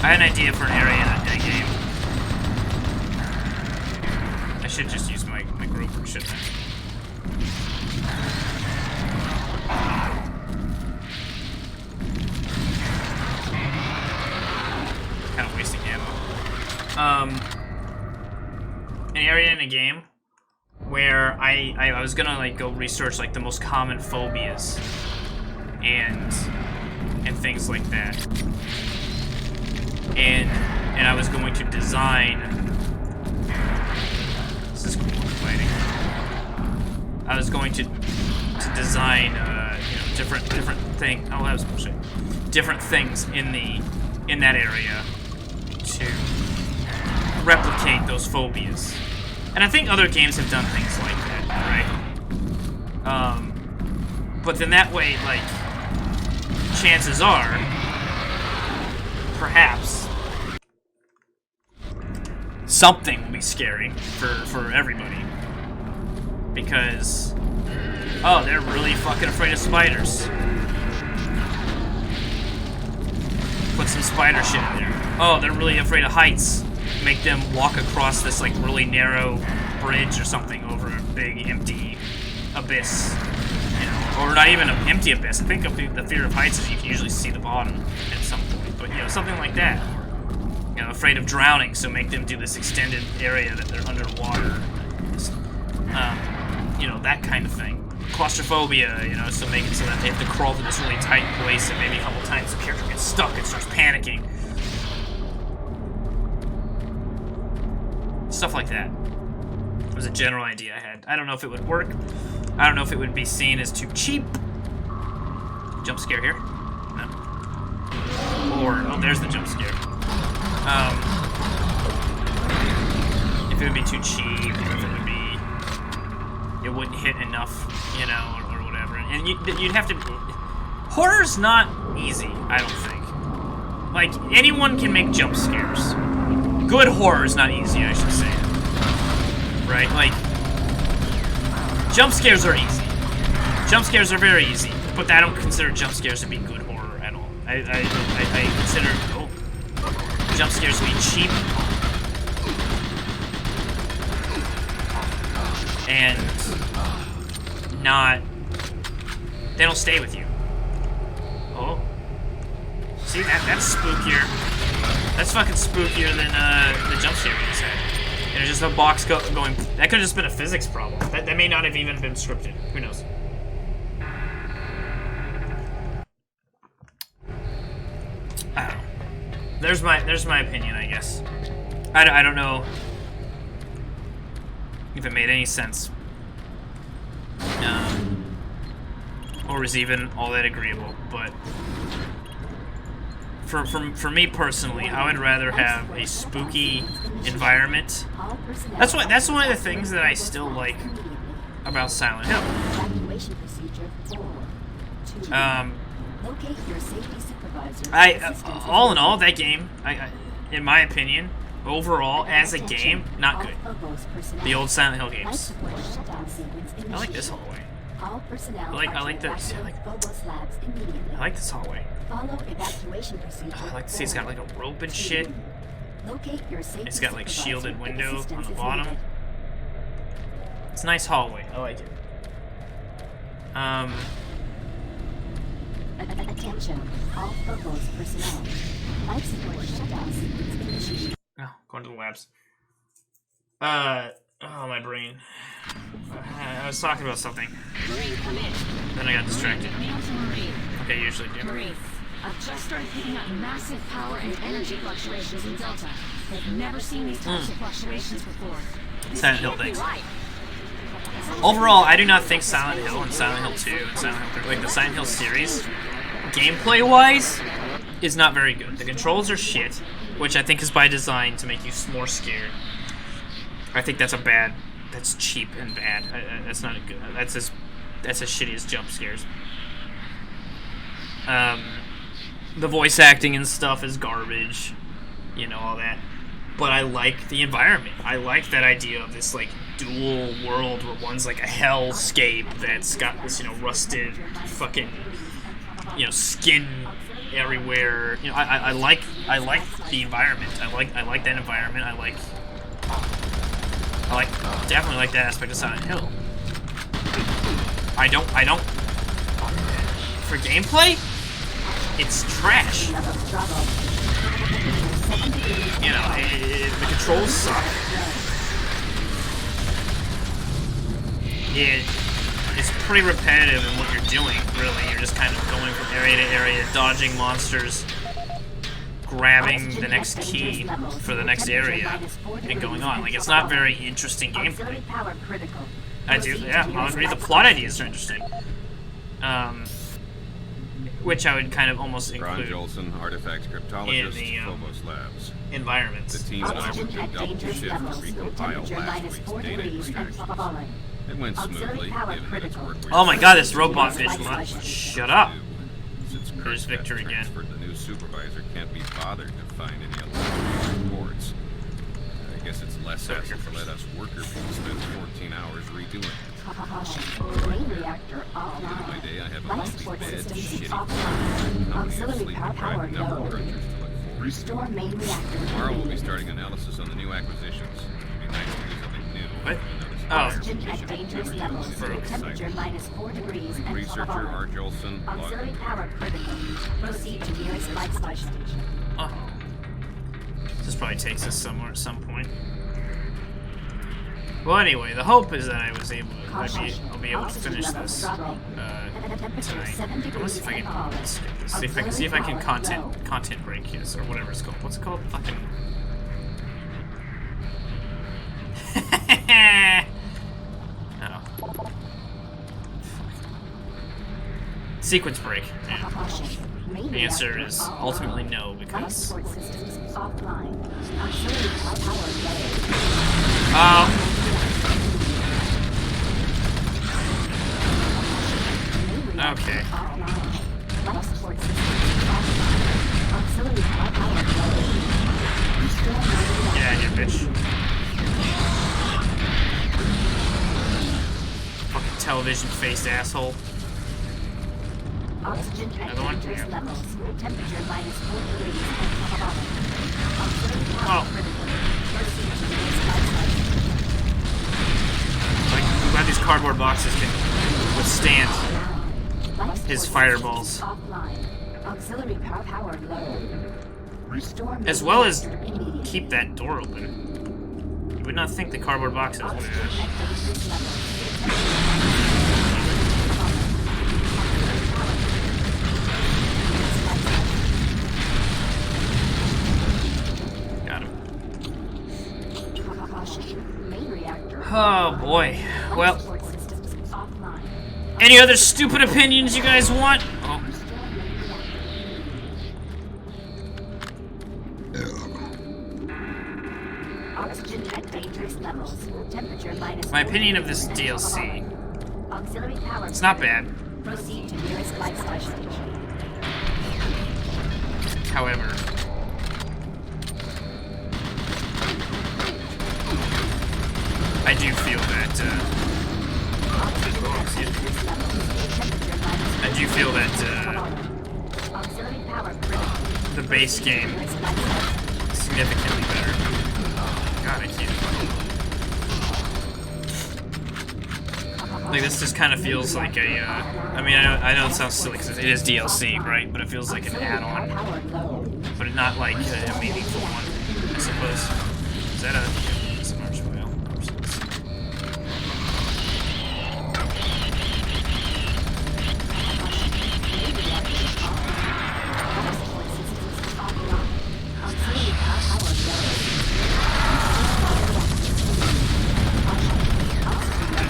I had an idea for an area in a game. I should just use my grouper, shouldn't I? Kind of wasting ammo. An area in a game where I was gonna like go research like the most common phobias and things like that. And I was going to design. This is cool lighting. I was going to design, you know, different thing. Oh, that was bullshit. Different things in that area to replicate those phobias. And I think other games have done things like that, right? But then that way, like, chances are, perhaps, something will be scary for everybody. Because, oh, they're really fucking afraid of spiders. Put some spider shit in there. Oh, they're really afraid of heights. Make them walk across this, like, really narrow bridge or something over a big, empty abyss. You know, or not even an empty abyss. I think the fear of heights is you can usually see the bottom at some point. But, you know, something like that. You know, afraid of drowning, so make them do this extended area that they're underwater. Just, you know, that kind of thing. Claustrophobia, you know, so make it so that they have to crawl through this really tight place, and maybe a couple times the character gets stuck and starts panicking. Stuff like that. It was a general idea I had. I don't know if it would work. I don't know if it would be seen as too cheap. Jump scare here. No. Or, oh, there's the jump scare. If it would be too cheap, or if it would be, it wouldn't hit enough, you know, or whatever. And you'd have to. Horror's not easy, I don't think. Like, anyone can make jump scares. Good horror is not easy, I should say. Right? Like, jump scares are easy. Jump scares are very easy, but I don't consider jump scares to be good horror at all. I consider jump scares to be cheap and not. They don't stay with you. Oh, see that's spookier. That's fucking spookier than the jump scare we just had. And it's just a box going. That could have just been a physics problem. That may not have even been scripted. Who knows? I don't know. There's my opinion, I guess. I don't know if it made any sense, or was even all that agreeable. But for me personally, I would rather have a spooky environment. That's one of the things that I still like about Silent Hill. All in all, that game, in my opinion, overall, as a game, not good. The old Silent Hill games. I like this hallway. I like this hallway. Oh, I like to see it's got like a rope and shit. It's got like shielded window on the bottom. It's a nice hallway. I like it. Attention, all Phobos personnel. Life support shutdown sequence initiated. Oh, going to the labs. Oh, my brain. I was talking about something. Marine, come in. Then I got distracted. Mail to Marine. Okay, usually do. Marine, I've just started picking up massive power and energy fluctuations in Delta. I've never seen these types of fluctuations before. Silent Hill Can't be things. right. Overall, I do not think Silent Hill and Silent Hill 2 and Silent Hill 3, like the Silent Hill series, gameplay-wise, is not very good. The controls are shit, which I think is by design to make you more scared. I think that's that's cheap and bad. That's not a good. That's as shitty as jump scares. The voice acting and stuff is garbage, you know, all that. But I like the environment. I like that idea of this, like, dual world where one's like a hellscape that's got this, you know, rusted fucking, you know, skin everywhere. You know, I like the environment. I like that environment. I definitely like that aspect of Silent Hill. I don't for gameplay, it's trash. You know, the controls suck. It's pretty repetitive in what you're doing, really. You're just kind of going from area to area, dodging monsters, grabbing the next key for the next area, and going on. Like, it's not very interesting gameplay. I'll agree. The plot ideas are interesting. Which I would kind of almost include Jolson, artifact cryptologist, in the Phobos Labs. environments. The team and I worked a double shift to recompile last week's data extraction. It went smoothly, given that its work. Oh my god, this robot fish much. Shut up. Since There's Victor again. The new supervisor can't be bothered to find any other reports. I guess it's less hassle to let us worker bees spend 14 hours redoing it. Main reactor offline. My day, I have a Life monthly support bed, systems shitty offline. company of Auxiliary sleep power deprived number low. crunchers to look for. Restore main reactor. Tomorrow we'll be starting analysis on the new acquisitions. It'd be nice to do something new. What? Another Oh. Oxygen at station dangerous never levels. used in this Temperature site. -4 degrees and Researcher R. Jolson, Auxiliary power critical. Proceed to nearest light station. Oh. This probably takes us somewhere at some point. Well, anyway, the hope is that I was able to, I'll be able to finish this tonight. I want to see if I can skip this. See if I can content break this or whatever it's called. What's it called? Fucking. Oh. Sequence break. Yeah. The answer is ultimately no because. Okay. Get out of here, bitch. Fucking television-faced asshole. Oxygen at Another one? dangerous Yeah. levels. Temperature -4 degrees. Oh. Like, I'm glad these cardboard boxes can withstand his fireballs. Auxiliary power low. Restore As well as keep that door open. You would not think the cardboard boxes would. Got him. Oh boy. Well, any other stupid opinions you guys want? Oh. Oxygen at dangerous levels. Temperature My opinion of this DLC. Auxiliary power. It's not bad. Proceed to nearest light station. However, I do feel that Auxiliary power critical. the base game is significantly better. God, I can't. Like, this just kind of feels like a, I mean, I know it sounds silly because it is DLC, right? But it feels like an add-on, but not like a meaningful one, I suppose. Is that a marshmallow?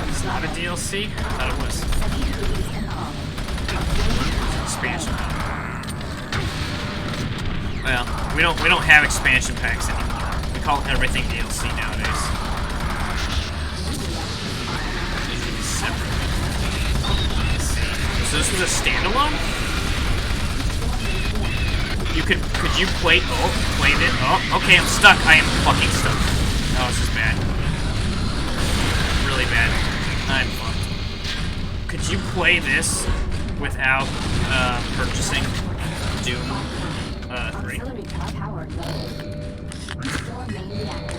It's not a DLC? I thought it was. Expansion. Well, we don't have expansion packs anymore. We call everything DLC nowadays. Usually separate. So this was a standalone? Could you play this? Oh, okay, I'm stuck. I am fucking stuck. Oh, this is bad. Really bad. I'm fucked. Could you play this without purchasing Doom 3? Auxiliary power low. Restore main reactor.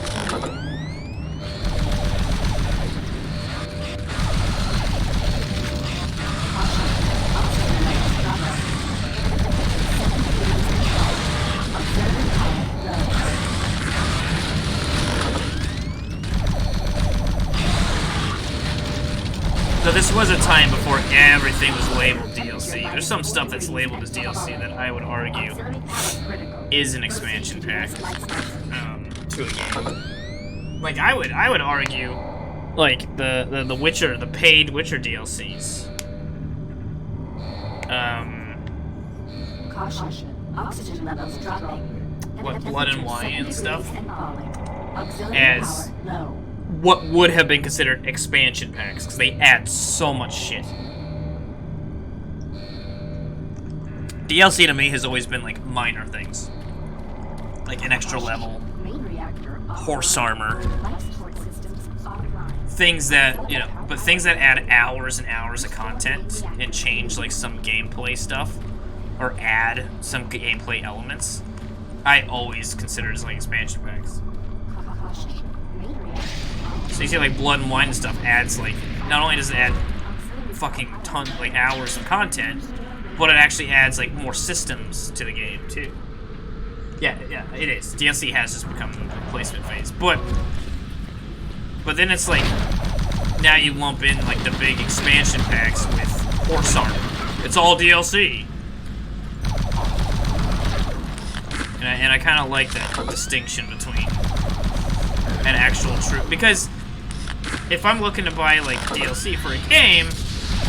So this was a time before everything was labeled DLC. There's some stuff that's labeled as DLC that I would argue is an expansion pack to a game. Like I would argue, like the Witcher, the paid Witcher DLCs. Caution. Oxygen levels dropping. What, Blood and Wine and stuff? Auxiliary As power low. what would have been considered expansion packs, because they add so much shit. DLC to me has always been like minor things. Like an extra level, Main reactor horse armor, life support systems offline. things that, you know, but things that add hours and hours of content and change like some gameplay stuff, or add some gameplay elements, I always consider as like expansion packs. Caution. Main reactor. So you see like Blood and Wine and stuff adds like, not only does it add fucking ton, like hours of content, but it actually adds like more systems to the game too. Yeah, it is. DLC has just become the replacement phase, but then it's like now you lump in like the big expansion packs with horse armor. It's all DLC, and I kind of like that distinction between an actual true, because if I'm looking to buy like DLC for a game,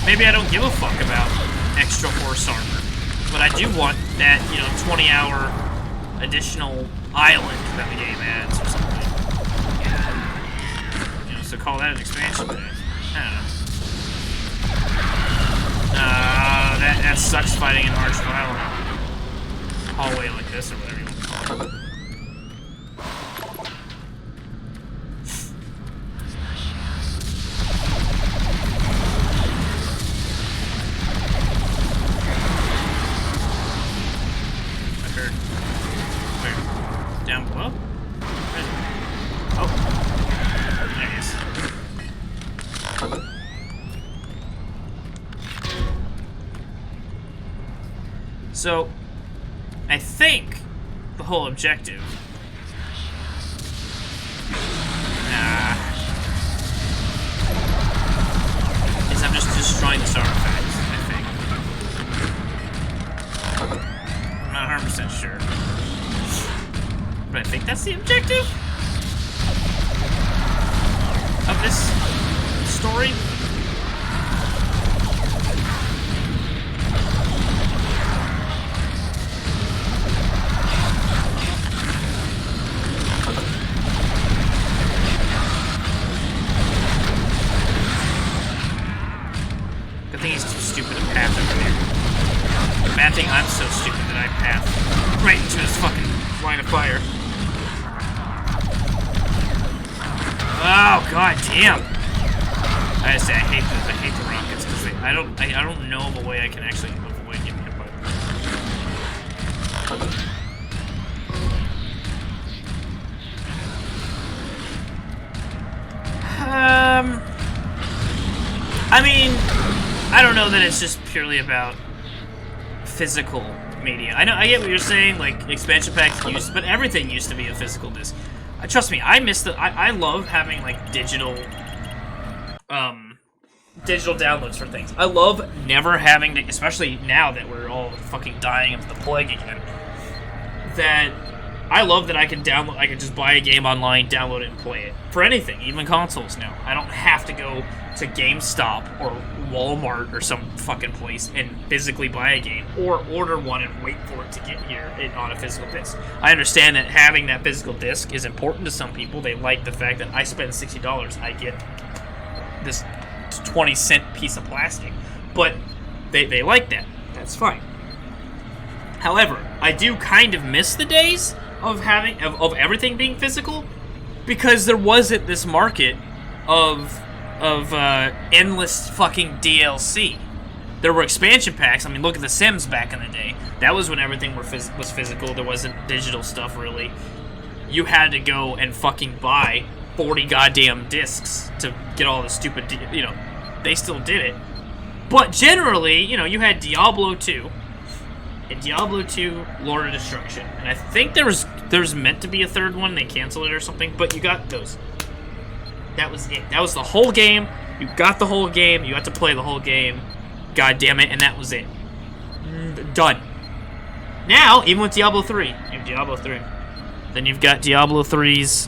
maybe I don't give a fuck about extra horse armor, but I do want that, you know, 20-hour additional island that the game adds or something. You know, so call that an expansion pack. I don't know. That sucks fighting an arch-vile hallway like this or whatever you want to call it. Down below? Where is it? Oh. There he is. So, I think the whole objective... is I'm just destroying this artifact, I think. I'm not 100% sure. But I think that's the objective of this story. Good thing he's too stupid to path over there. Bad thing I'm so stupid that I path right into his fucking line of fire. Oh god damn! I gotta say I hate the rockets because I don't know of a way I can actually avoid getting hit by them. I mean, I don't know that it's just purely about physical media. I get what you're saying, like expansion packs used, but everything used to be a physical disc. Trust me, I miss I love having like digital downloads for things. I love never having to, especially now that we're all fucking dying of the plague again, that I love that I can just buy a game online, download it, and play it. For anything, even consoles now. I don't have to go to GameStop or Walmart or some fucking place and physically buy a game, or order one and wait for it to get here on a physical disc. I understand that having that physical disc is important to some people. They like the fact that I spend $60, I get this 20-cent piece of plastic. But they like that. That's fine. However, I do kind of miss the days of everything being physical, because there wasn't this market of endless fucking DLC. There were expansion packs. I mean, look at The Sims back in the day. That was when everything was physical. There wasn't digital stuff, really. You had to go and fucking buy 40 goddamn discs to get all the stupid, they still did it. But generally, you had Diablo 2, and Diablo 2 Lord of Destruction. And I think there's meant to be a third one. They canceled it or something, but you got those. That was it. That was the whole game. You got the whole game. You got to play the whole game. God damn it, and that was it. Done. Now, even with Diablo 3, you have Diablo 3. Then you've got Diablo 3's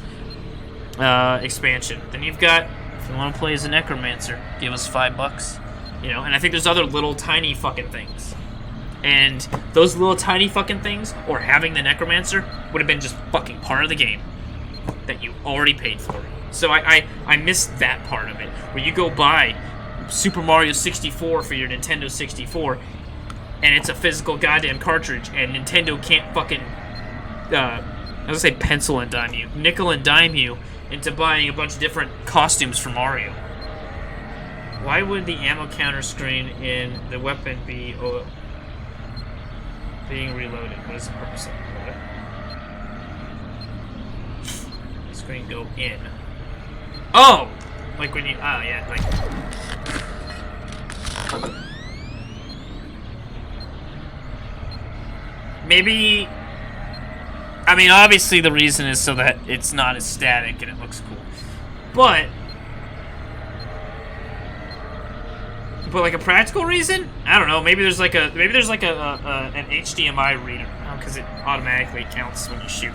expansion. Then you've got, if you want to play as a necromancer, give us $5. And I think there's other little tiny fucking things. And those little tiny fucking things, or having the necromancer, would have been just fucking part of the game that you already paid for. So I missed that part of it, where you go buy Super Mario 64 for your Nintendo 64, and it's a physical goddamn cartridge, and Nintendo can't fucking, I was gonna say pencil and dime you, nickel and dime you into buying a bunch of different costumes for Mario. Why would the ammo counter screen in the weapon be being reloaded? What is the purpose of it? The screen go in. Oh! Like when you, yeah, like... Maybe... I mean, obviously the reason is so that it's not as static and it looks cool. But like a practical reason? I don't know. Maybe there's like an HDMI reader, because it automatically counts when you shoot.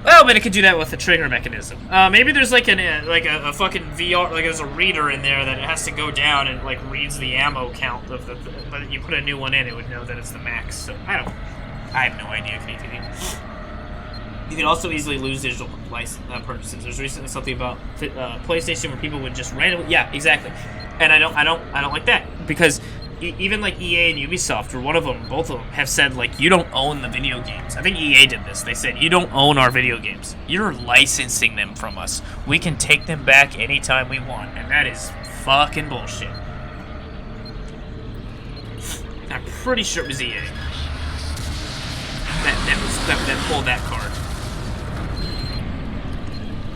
Well, but it could do that with the trigger mechanism. Maybe there's like a fucking VR, like there's a reader in there that it has to go down and like reads the ammo count of the. But you put a new one in, it would know that it's the max. So I have no idea. You can also easily lose digital purchases. There's recently something about PlayStation where people would just randomly. Yeah, exactly. And I don't like that, because even like EA and Ubisoft, or both of them have said, like, you don't own the video games. I think EA did this. They said, you don't own our video games. You're licensing them from us. We can take them back anytime we want, and that is fucking bullshit. I'm pretty sure it was EA that pulled that card.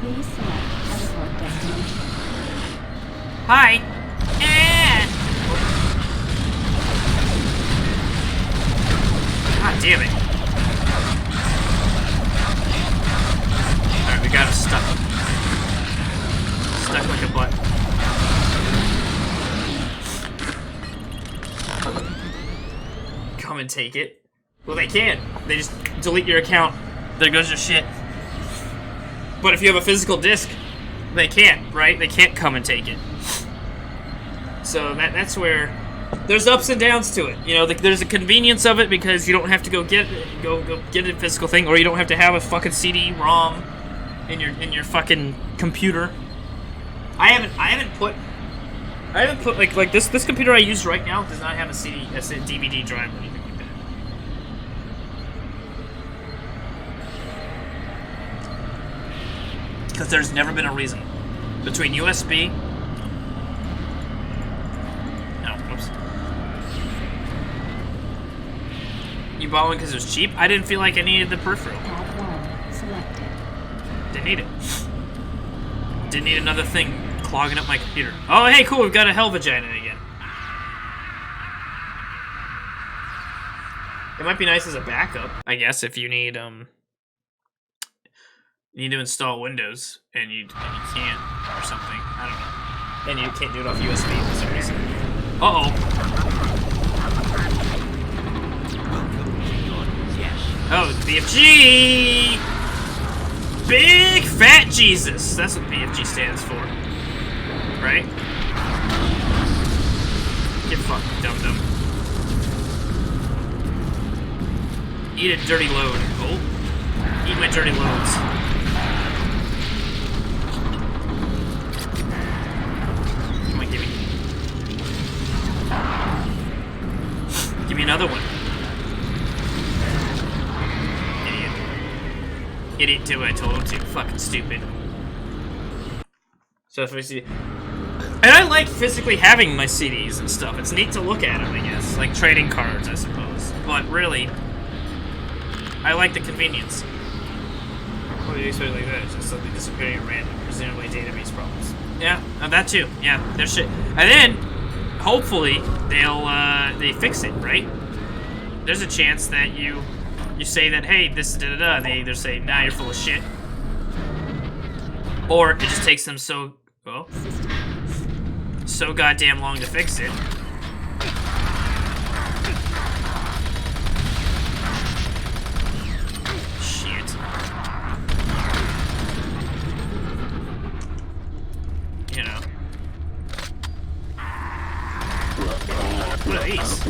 Please select teleport destination. Hi. God damn it. Alright, we got him stuck. Stuck like a butt. Come and take it. Well, they can. They just delete your account. There goes your shit. But if you have a physical disc, they can't, right? They can't come and take it. So that's where there's ups and downs to it. There's a convenience of it, because you don't have to go get a physical thing, or you don't have to have a fucking CD-ROM in your fucking computer. I haven't put like this computer I use right now does not have a DVD drive or anything like that. Because there's never been a reason between USB. You bought one because it was cheap? I didn't feel like I needed the peripheral. Tab 1 selected. Didn't need it. Didn't need another thing clogging up my computer. Oh, hey, cool, we've got a hell vagina again. It might be nice as a backup, I guess, if you need to install Windows and you can't, or something. I don't know. And you can't do it off USB for some reason. Uh-oh. Oh, BFG! Big Fat Jesus! That's what BFG stands for. Right? Get fucked, dum-dum. Eat a dirty load. Oh. Eat my dirty loads. Come on, give me another one. Idiot too, I told him to. Fucking stupid. So if we see... And I like physically having my CDs and stuff. It's neat to look at them, I guess. Like trading cards, I suppose. But really, I like the convenience. What do you expect like that? It's just something disappearing at random. Presumably database problems. Yeah, that too. Yeah, there's shit. And then, hopefully, they fix it, right? There's a chance that you say that, hey, this is da-da-da, and they either say, nah, you're full of shit. Or it just takes them so goddamn long to fix it. Shit. You know. What are these?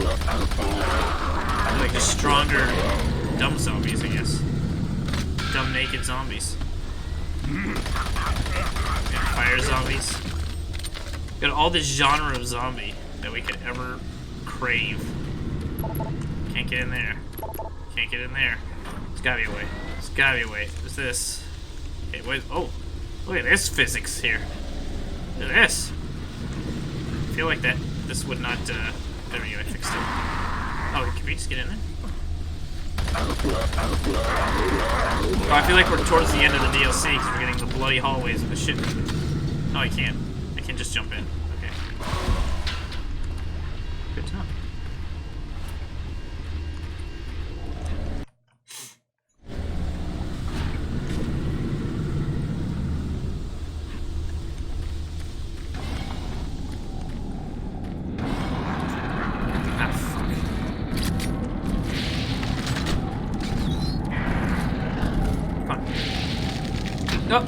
Like the stronger dumb zombies, I guess. Dumb naked zombies. And fire zombies. Got all this genre of zombie that we could ever crave. Can't get in there. Can't get in there. There's gotta be a way. There's gotta be a way. What's this? Okay, wait. Oh, look at this physics here. Look at this. I feel like this would not. There we go. I fixed it. Oh, can we just get in there? Oh, I feel like we're towards the end of the DLC because we're getting the bloody hallways of the shit. Oh, I can't. I can just jump in. Okay. Good to know. Ah, fuck. Come on. Oh!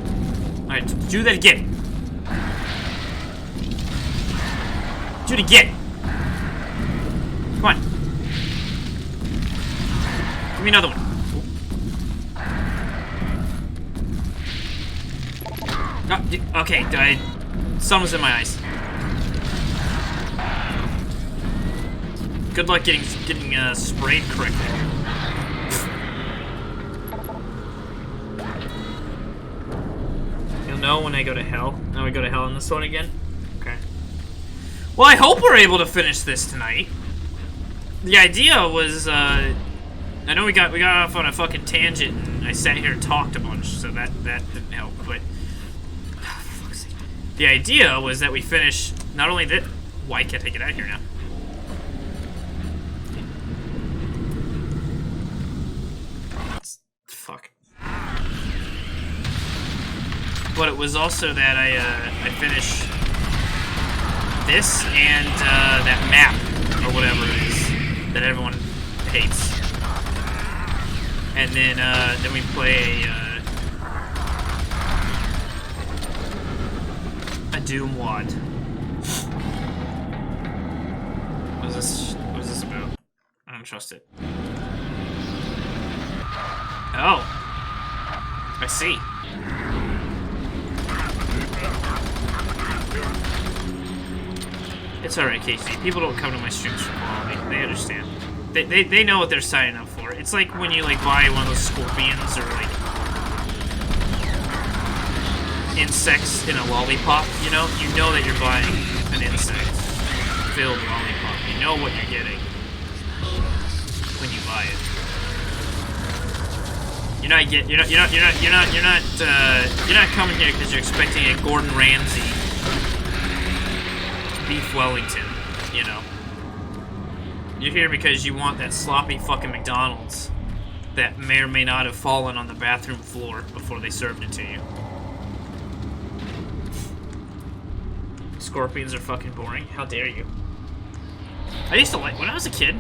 Alright, do that again. Do it again. Come on. Give me another one. Oh, okay, sun was in my eyes. Good luck getting sprayed correctly. You'll know when I go to hell. Now we go to hell in this one again. Okay. Well, I hope we're able to finish this tonight. The idea was, I know we got off on a fucking tangent, and I sat here and talked a bunch, so that didn't help. But for fuck's sake. The idea was that we finish not only that. Why can't I get out of here now? Fuck. But it was also that I finished this and that map or whatever it is that everyone hates, and then we play a Doom wad. What is this about? I don't trust it. Oh, I see. It's alright, Casey. People don't come to my streams for quality. They understand. They know what they're signing up for. It's like when you buy one of those scorpions or insects in a lollipop. You know that you're buying an insect-filled lollipop. You know what you're getting when you buy it. You're not coming here because you're expecting a Gordon Ramsay beef Wellington, you know. You're here because you want that sloppy fucking McDonald's that may or may not have fallen on the bathroom floor before they served it to you. Scorpions are fucking boring. How dare you? I used to like, when I was a kid,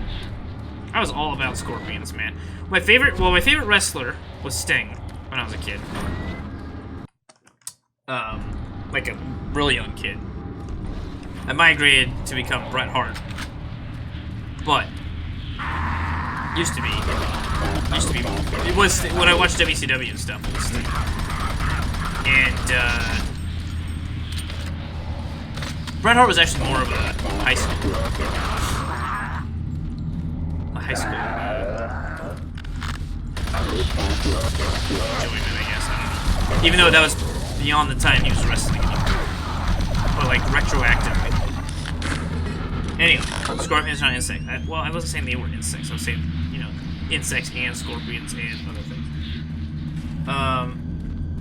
I was all about scorpions, man. My favorite wrestler was Sting when I was a kid. Like a really young kid. I migrated to become Bret Hart. But used to be. It was when I watched WCW and stuff. It was Sting. And Bret Hart was actually more of a high school. Enjoyment, I guess. I don't know. Even though that was beyond the time he was wrestling, but like retroactively. Anyway, scorpions are not insects. Well, I wasn't saying they were insects. I was saying, you know, insects and scorpions and other things.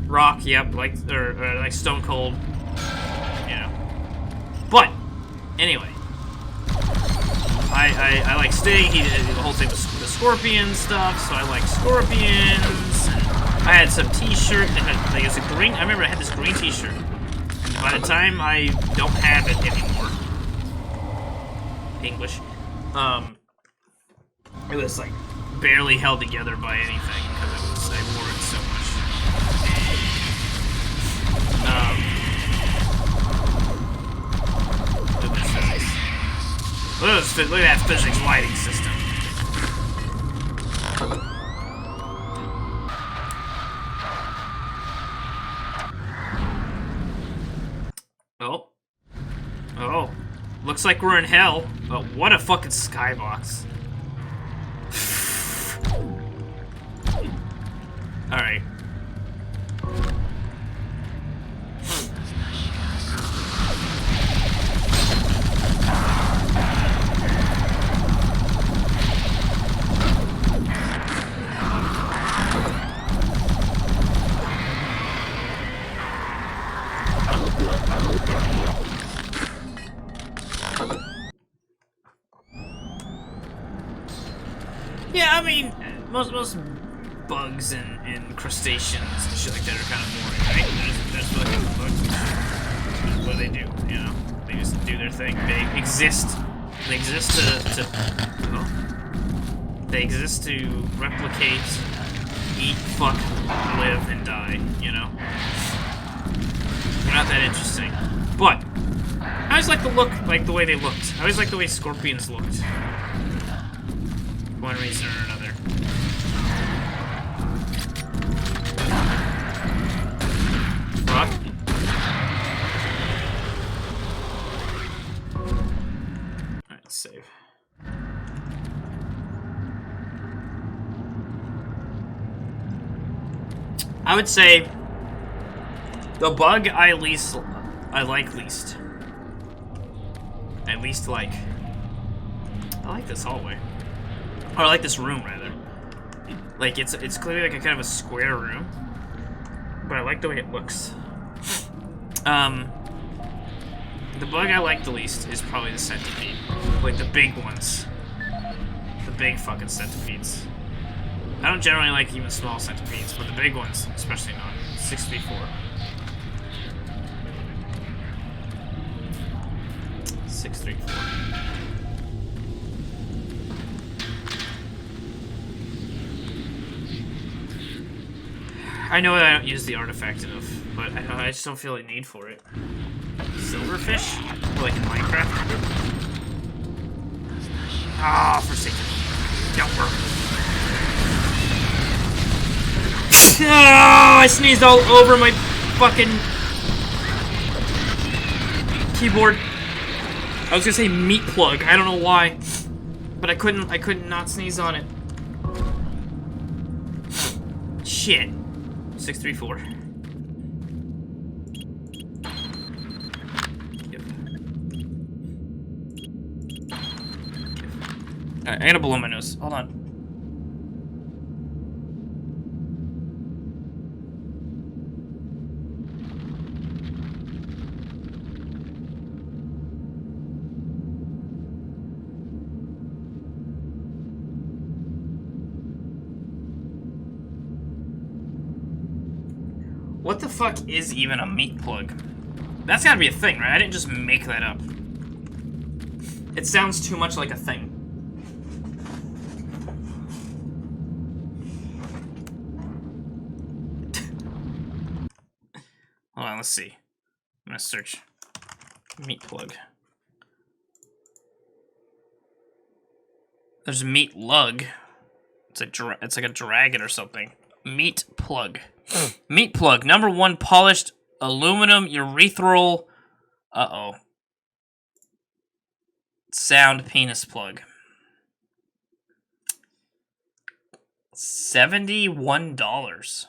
Rock, yep, like like Stone Cold, you know. But anyway, I like Sting. He did the whole thing with the scorpion stuff, so I like scorpions. I had some T-shirt that had, like, it's a green. I remember I had this green T-shirt. And by the time I don't have it anymore, English, it was like barely held together by anything because I wore it so much. Look at that physics lighting system. Oh. Looks like we're in hell. Oh, what a fucking skybox. Alright. Yeah, I mean, most bugs and crustaceans and shit like that are kind of boring, right? There's fucking bugs. What do they do? You know, they just do their thing. They exist. They exist to they exist to replicate, eat, fuck, live, and die. You know, they're not that interesting. But I always like the look, like the way they looked. I always like the way scorpions looked. One reason or another. Fuck. Alright, let's save. I would say the bug I like least. I like this hallway. Or I like this room, rather. Like, it's clearly like a kind of a square room. But I like the way it looks. The bug I like the least is probably the centipede. Like, the big ones. The big fucking centipedes. I don't generally like even small centipedes, but the big ones, especially not. 634. 634. I know that I don't use the artifact enough, but I just don't feel a need for it. Silverfish? Like in Minecraft? Ah, forsaken. Don't work. Oh, I sneezed all over my fucking keyboard. I was gonna say meat plug. I don't know why, but I couldn't not sneeze on it. Shit. 634. Yep. Alright, I gotta blow my nose. Hold on. What the fuck is even a meat plug? That's gotta be a thing, right? I didn't just make that up. It sounds too much like a thing. let's see. I'm gonna search meat plug. There's meat lug. It's like a dragon or something. Meat plug. Meat plug. Number 1 polished aluminum urethral. Sound penis plug. $71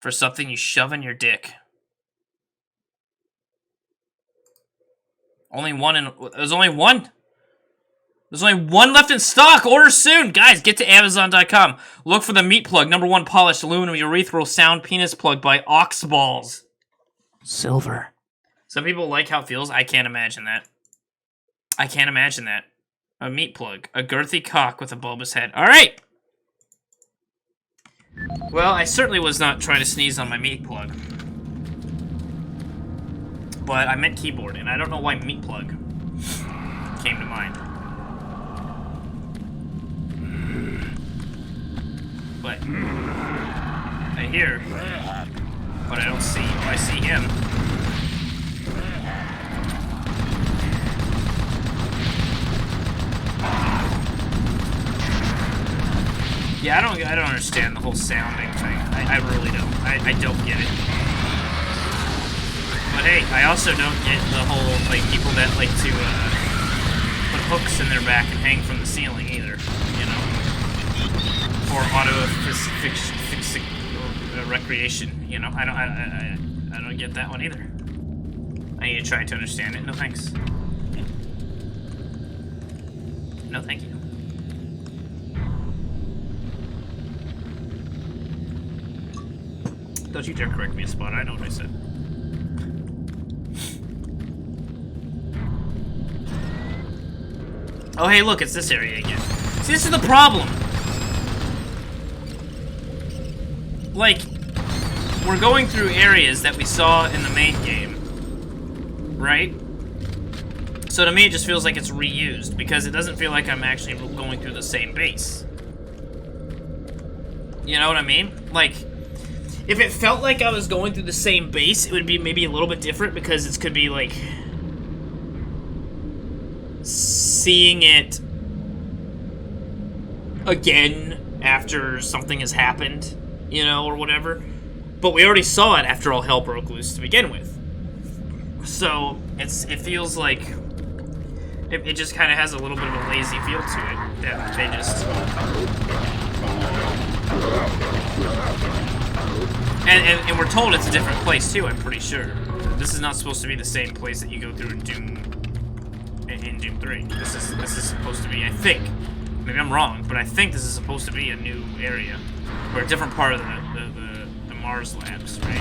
for something you shove in your dick. There's only one. There's only one left in stock. Order soon. Guys, get to Amazon.com. Look for the meat plug. Number 1 polished aluminum urethral sound penis plug by Oxballs. Silver. Some people like how it feels. I can't imagine that. I can't imagine that. A meat plug. A girthy cock with a bulbous head. Alright! Well, I certainly was not trying to sneeze on my meat plug. But I meant keyboard, and I don't know why meat plug came to mind. But I hear, but I don't see. Oh, I see him. Yeah, I don't understand the whole sounding thing. I really don't. I don't get it. But hey, I also don't get the whole, like, people that like to put hooks in their back and hang from the ceiling either, you know? Or recreation, you know? I don't get that one either. I need to try to understand it. No thanks. No thank you. Don't you dare correct me, Spot. I know what I said. Oh, hey, look, it's this area again. See, this is the problem. Like, we're going through areas that we saw in the main game, right? So to me, it just feels like it's reused, because it doesn't feel like I'm actually going through the same base. You know what I mean? Like, if it felt like I was going through the same base, it would be maybe a little bit different, because it could be, like, seeing it again after something has happened, you know, or whatever. But we already saw it after all hell broke loose to begin with. So, it feels like it just kind of has a little bit of a lazy feel to it, that they just... And we're told it's a different place too, I'm pretty sure. This is not supposed to be the same place that you go through in Doom 3. This is supposed to be, I think, maybe I'm wrong, but I think this is supposed to be a new area, or a different part of the Mars labs, right?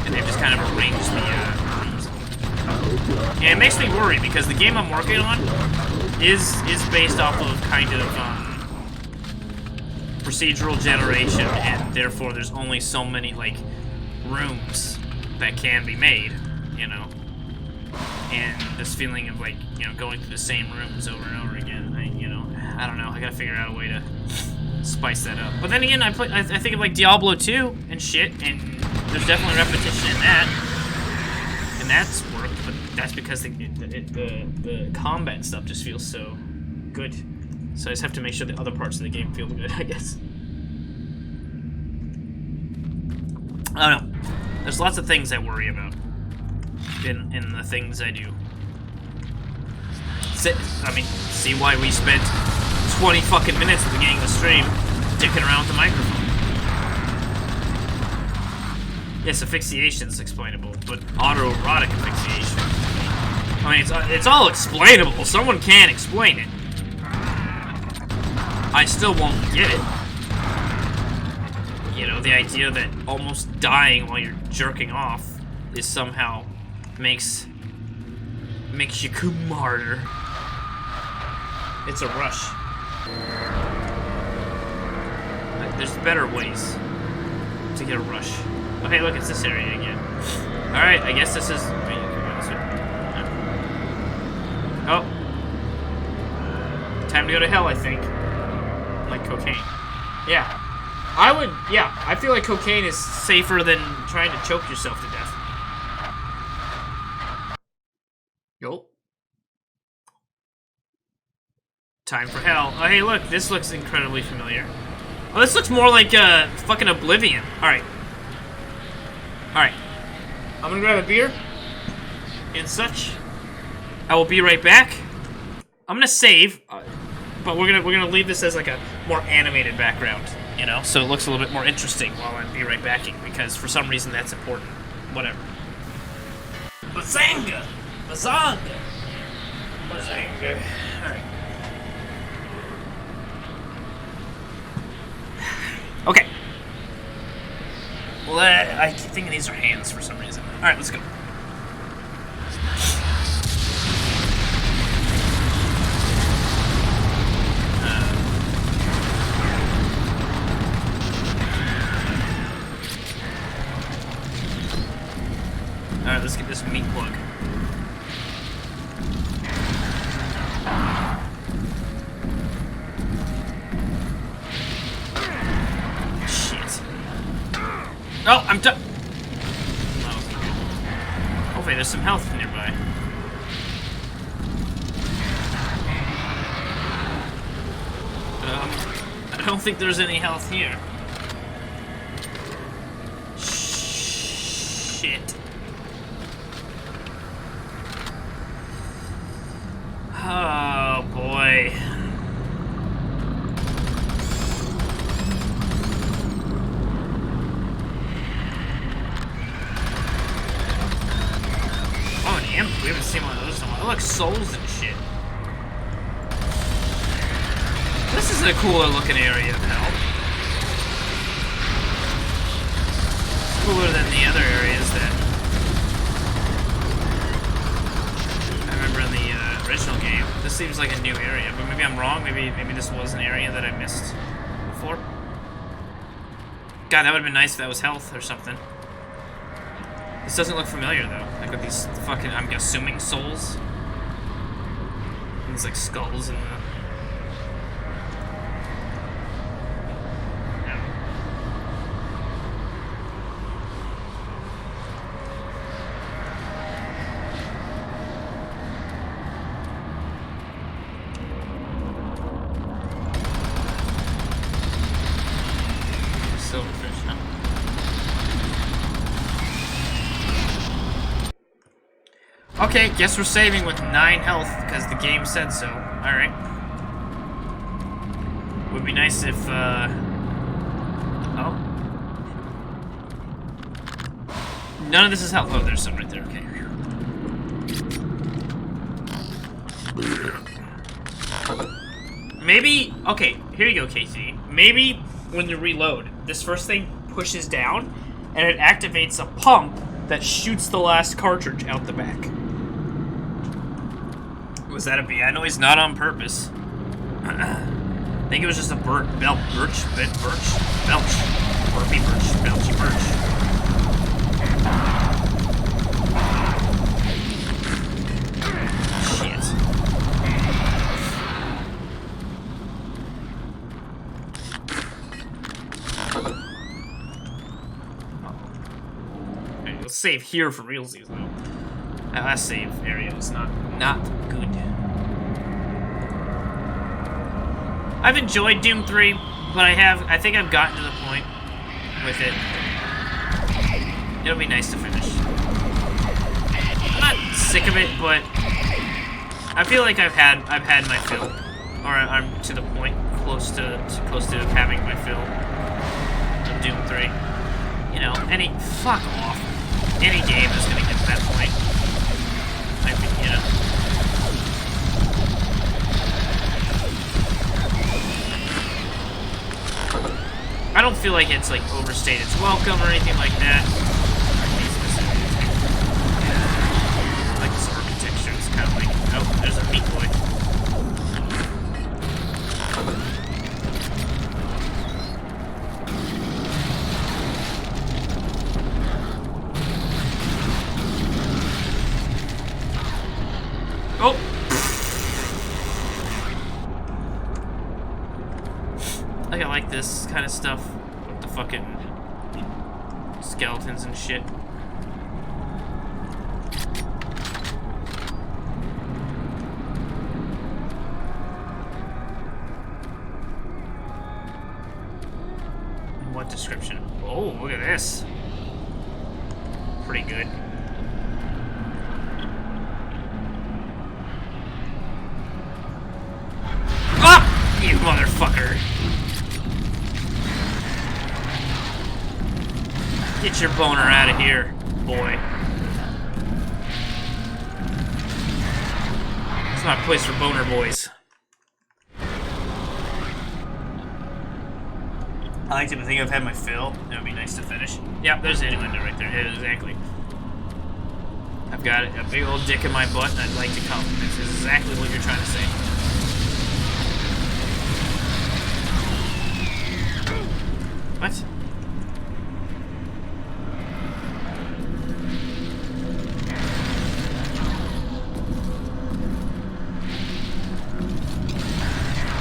And they've just kind of arranged the rooms. And it makes me worry, because the game I'm working on is based off of kind of procedural generation, and therefore there's only so many, like, rooms that can be made, you know? And this feeling of, like, you know, going through the same rooms over and over again, I don't know, I gotta figure out a way to spice that up. But then again, I think of, like, Diablo 2 and shit, and there's definitely repetition in that. And that's worked, but that's because the combat stuff just feels so good. So I just have to make sure the other parts of the game feel good, I guess. I don't know. There's lots of things I worry about in the things I do. See why we spent 20 fucking minutes at the beginning of the stream dicking around with the microphone. Yes, asphyxiation's explainable, but autoerotic asphyxiation. I mean, it's all explainable. Someone can explain it. I still won't get it. You know, the idea that almost dying while you're jerking off is somehow makes you come harder. It's a rush. There's better ways to get a rush. Oh, hey, look, it's this area again. Alright, I guess this is... Oh. Time to go to hell, I think. Like cocaine. Yeah. I would, yeah, I feel like cocaine is safer than trying to choke yourself to death. Yo. Time for hell. Oh, hey, look, this looks incredibly familiar. Oh, this looks more like fucking Oblivion. Alright. Alright. I'm gonna grab a beer and such. I will be right back. I'm gonna save, but we're gonna leave this as like a more animated background, you know, so it looks a little bit more interesting while I'm be right backing, because for some reason that's important. Whatever. Bazanga! Bazanga! Bazanga. Alright. Okay. Well, I keep thinking these are hands for some reason. Alright, let's go. Alright, let's get this meat plug. Shit. Oh, I'm done. Oh. Hopefully there's some health nearby. I don't think there's any health here. Shit. Oh boy. Oh, an amp. We haven't seen one of those in a while. Look, souls and shit. This is a cooler looking area of hell. Cooler than the other areas that I remember in the original game. This seems like a new area, but maybe I'm wrong. Maybe this was an area that I missed before. God, that would have been nice if that was health or something. This doesn't look familiar though. Like with these fucking, I'm assuming souls. These like skulls and the. Silverfish, huh? Okay, guess we're saving with 9 health because the game said so. Alright. Would be nice if, oh. None of this is health. Oh, there's some right there. Okay. Maybe, okay, here you go, Casey. Maybe when you reload, this first thing pushes down, and it activates a pump that shoots the last cartridge out the back. Was that a B? I know he's not on purpose. I think it was just a burpy birch. Belchy birch. Shit. Okay, let's save here for realsies though. That last save area was not good. I've enjoyed Doom 3, but I think I've gotten to the point with it. It'll be nice to finish. I'm not sick of it, but I feel like I've had my fill, or I'm to the point close to having my fill of Doom 3. You know, fuck off. Any game is gonna get to that point. I mean, you know. I don't feel like it's like overstayed its welcome or anything like that. I like this architecture. It's kind of like, oh, there's a meat boy. Oh. Like I like this kind of stuff fucking skeletons and shit. What description? Oh, look at this. Pretty good. Ah! You motherfucker. Get your boner out of here, boy. It's not a place for boner boys. I like to think I've had my fill. That would be nice to finish. Yep, there's the innuendo right there. Yeah, exactly. I've got a big old dick in my butt and I'd like to come. That's exactly what you're trying to say. What?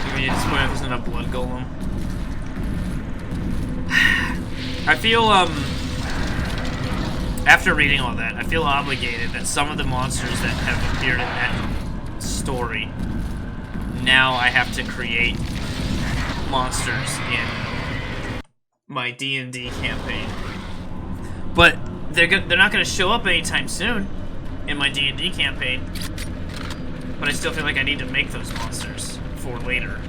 Give me a disappointment there's not a blood golem. I feel, after reading all that, I feel obligated that some of the monsters that have appeared in that story, now I have to create monsters in my D&D campaign. But they're not going to show up anytime soon in my D&D campaign. But I still feel like I need to make those monsters for later.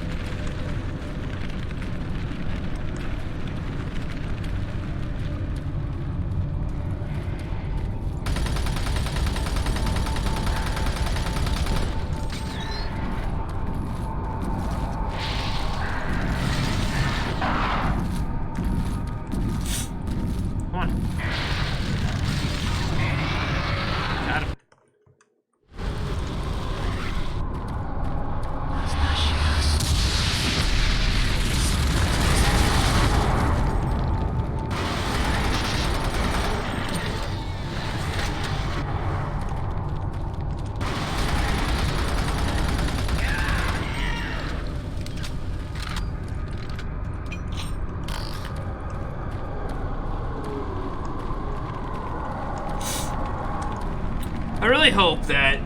I really hope that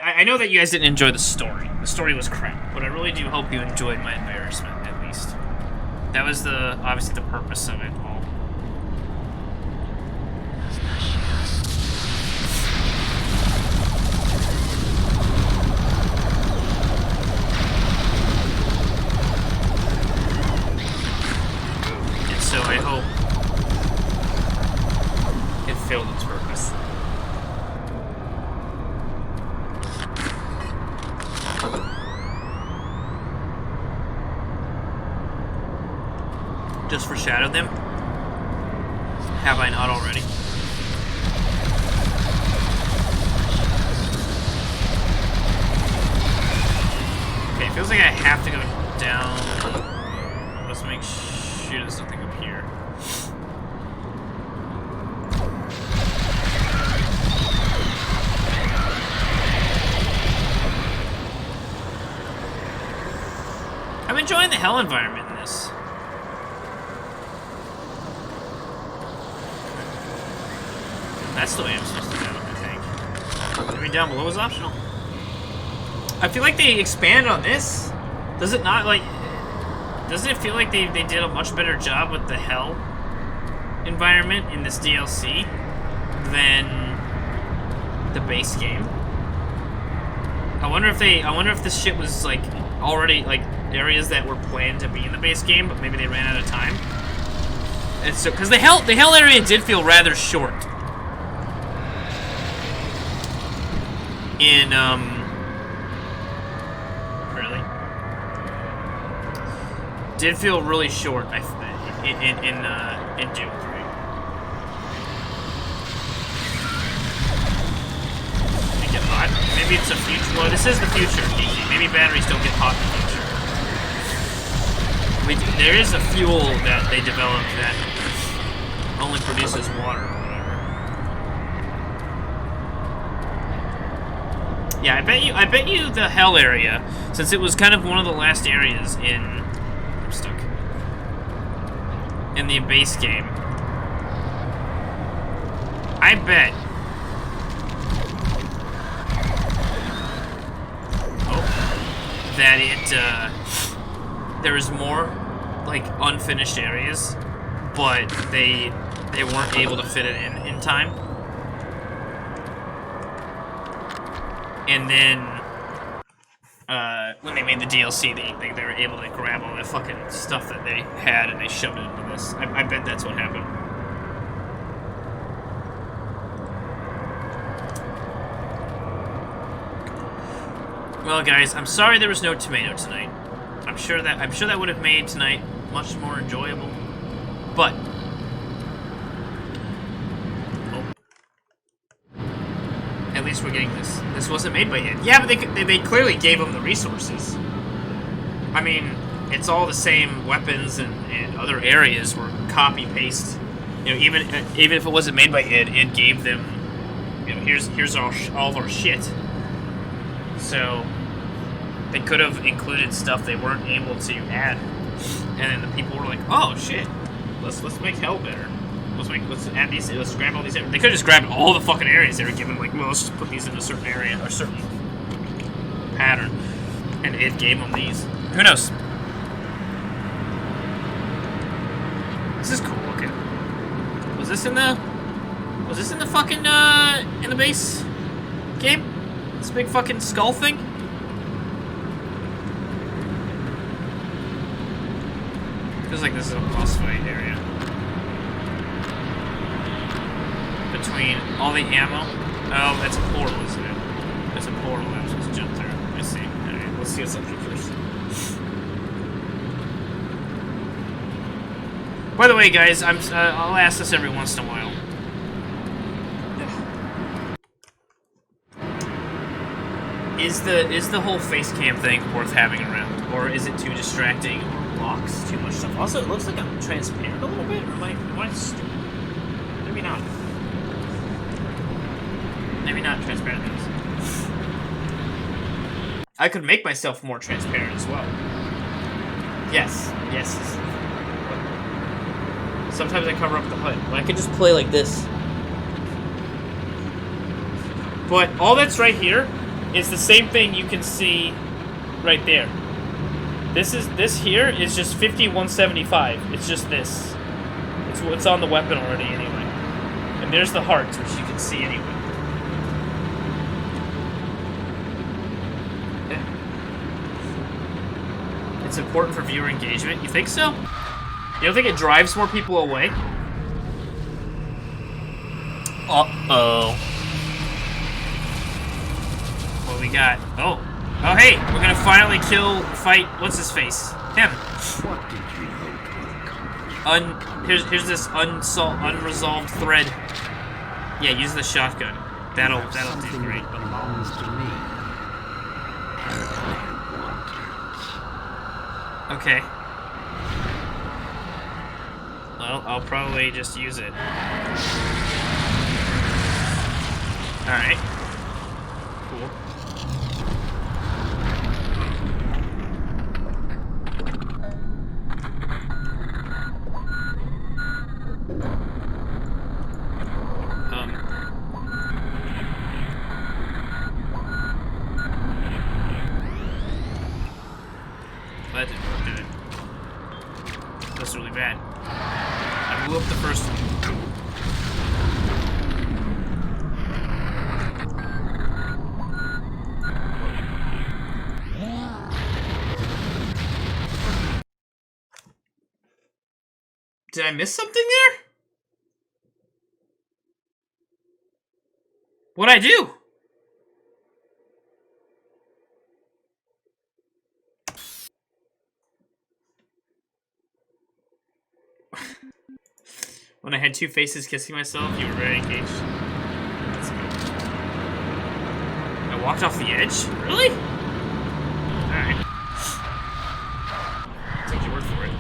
I know that you guys didn't enjoy the story. The story was crap, but I really do hope you enjoyed my embarrassment at least. That was obviously the purpose of it all. And so I hope it filled its purpose. Just foreshadowed them? Have I not already? Okay, it feels like I have to go down. Let's make sure there's something up here. I'm enjoying the hell environment in this. That's the way I'm supposed to do it, I think. Maybe down below is optional? I feel like they expand on this. Does it not, like... Doesn't it feel like they did a much better job with the hell environment in this DLC than the base game? I wonder if this shit was, like, already, like, areas that were planned to be in the base game, but maybe they ran out of time. And so, because the hell area did feel rather short. In, really? Did feel really short, in Doom 3. They get hot? Maybe it's a future, well, this is the future, maybe batteries don't get hot in the future. There is a fuel that they developed that only produces water. Yeah, I bet you the hell area, since it was kind of one of the last areas in... I'm stuck. in the base game, I bet. That there was more like unfinished areas, but they weren't able to fit it in time. And then when they made the DLC, they were able to grab all that fucking stuff that they had and they shoved it into this. I bet that's what happened. Well, guys, I'm sorry there was no tomato tonight. I'm sure that would have made tonight much more enjoyable. But at least we're getting this. This wasn't made by it. Yeah, but they clearly gave them the resources. I mean, it's all the same weapons and other areas were copy paste. You know, even if it wasn't made by it gave them. You know, here's all of our shit. So they could have included stuff they weren't able to add, and then the people were like, "Oh shit, let's make hell better. Let's add these. Let's grab all these." They could have just grabbed all the fucking areas they were given. Like, well, let's just put these in a certain area or certain pattern, and it gave them these. Who knows? This is cool looking. Was this in the fucking in the base game? This big fucking skull thing? Feels like this is a boss fight area. Between all the ammo. Oh, that's a portal, isn't it? That's a portal I'm supposed to jump through. I see. Alright, let's see what's up here first. By the way, guys, I'll ask this every once in a while. Is the whole face cam thing worth having around, or is it too distracting, or blocks too much stuff? Also, it looks like I'm transparent a little bit, or am I stupid? Maybe not. Maybe not transparent. I could make myself more transparent as well. Yes. Sometimes I cover up the HUD. Well, I could just play like this. But all that's right here is the same thing you can see right there. This here is just 5175. It's just this. It's what's on the weapon already anyway. And there's the hearts, which you can see anyway. Yeah. It's important for viewer engagement. You think so? You don't think it drives more people away? Uh-oh. What we got? Oh, hey, we're gonna finally fight, what's his face? Him. What did you hope to accomplish? Here's this unresolved thread. Yeah, use the shotgun. That'll do Something great. that belongs to me. Okay. Well, I'll probably just use it. Alright. Cool. That didn't work, did it? That's really bad. I blew up the first one. Did I miss something there? What'd I do? When I had two faces kissing myself, you were very engaged. That's good. I walked off the edge? Really? Alright. Take your word for it.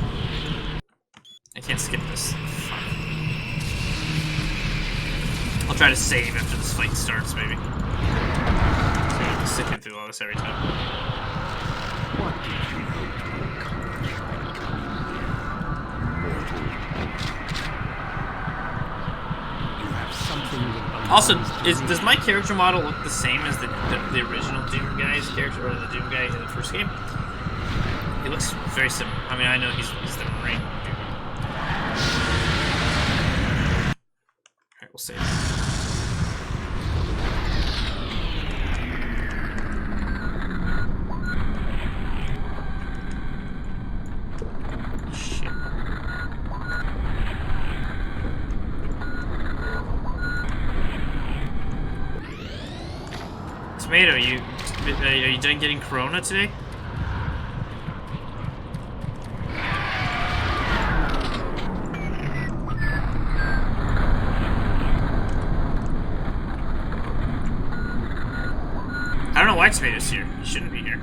I can't skip this. Fuck. I'll try to save after this fight starts, maybe. So I have to sit through all this every time. What did you hope to accomplish? Mortal Also, does my character model look the same as the original Doom guy's character, or the Doom guy in the first game? He looks very similar. I mean, I know he's the Marine Doom. Alright, we'll save it. Shit. Tomato, are you done getting Corona today? I don't know why Tomato's here. He shouldn't be here.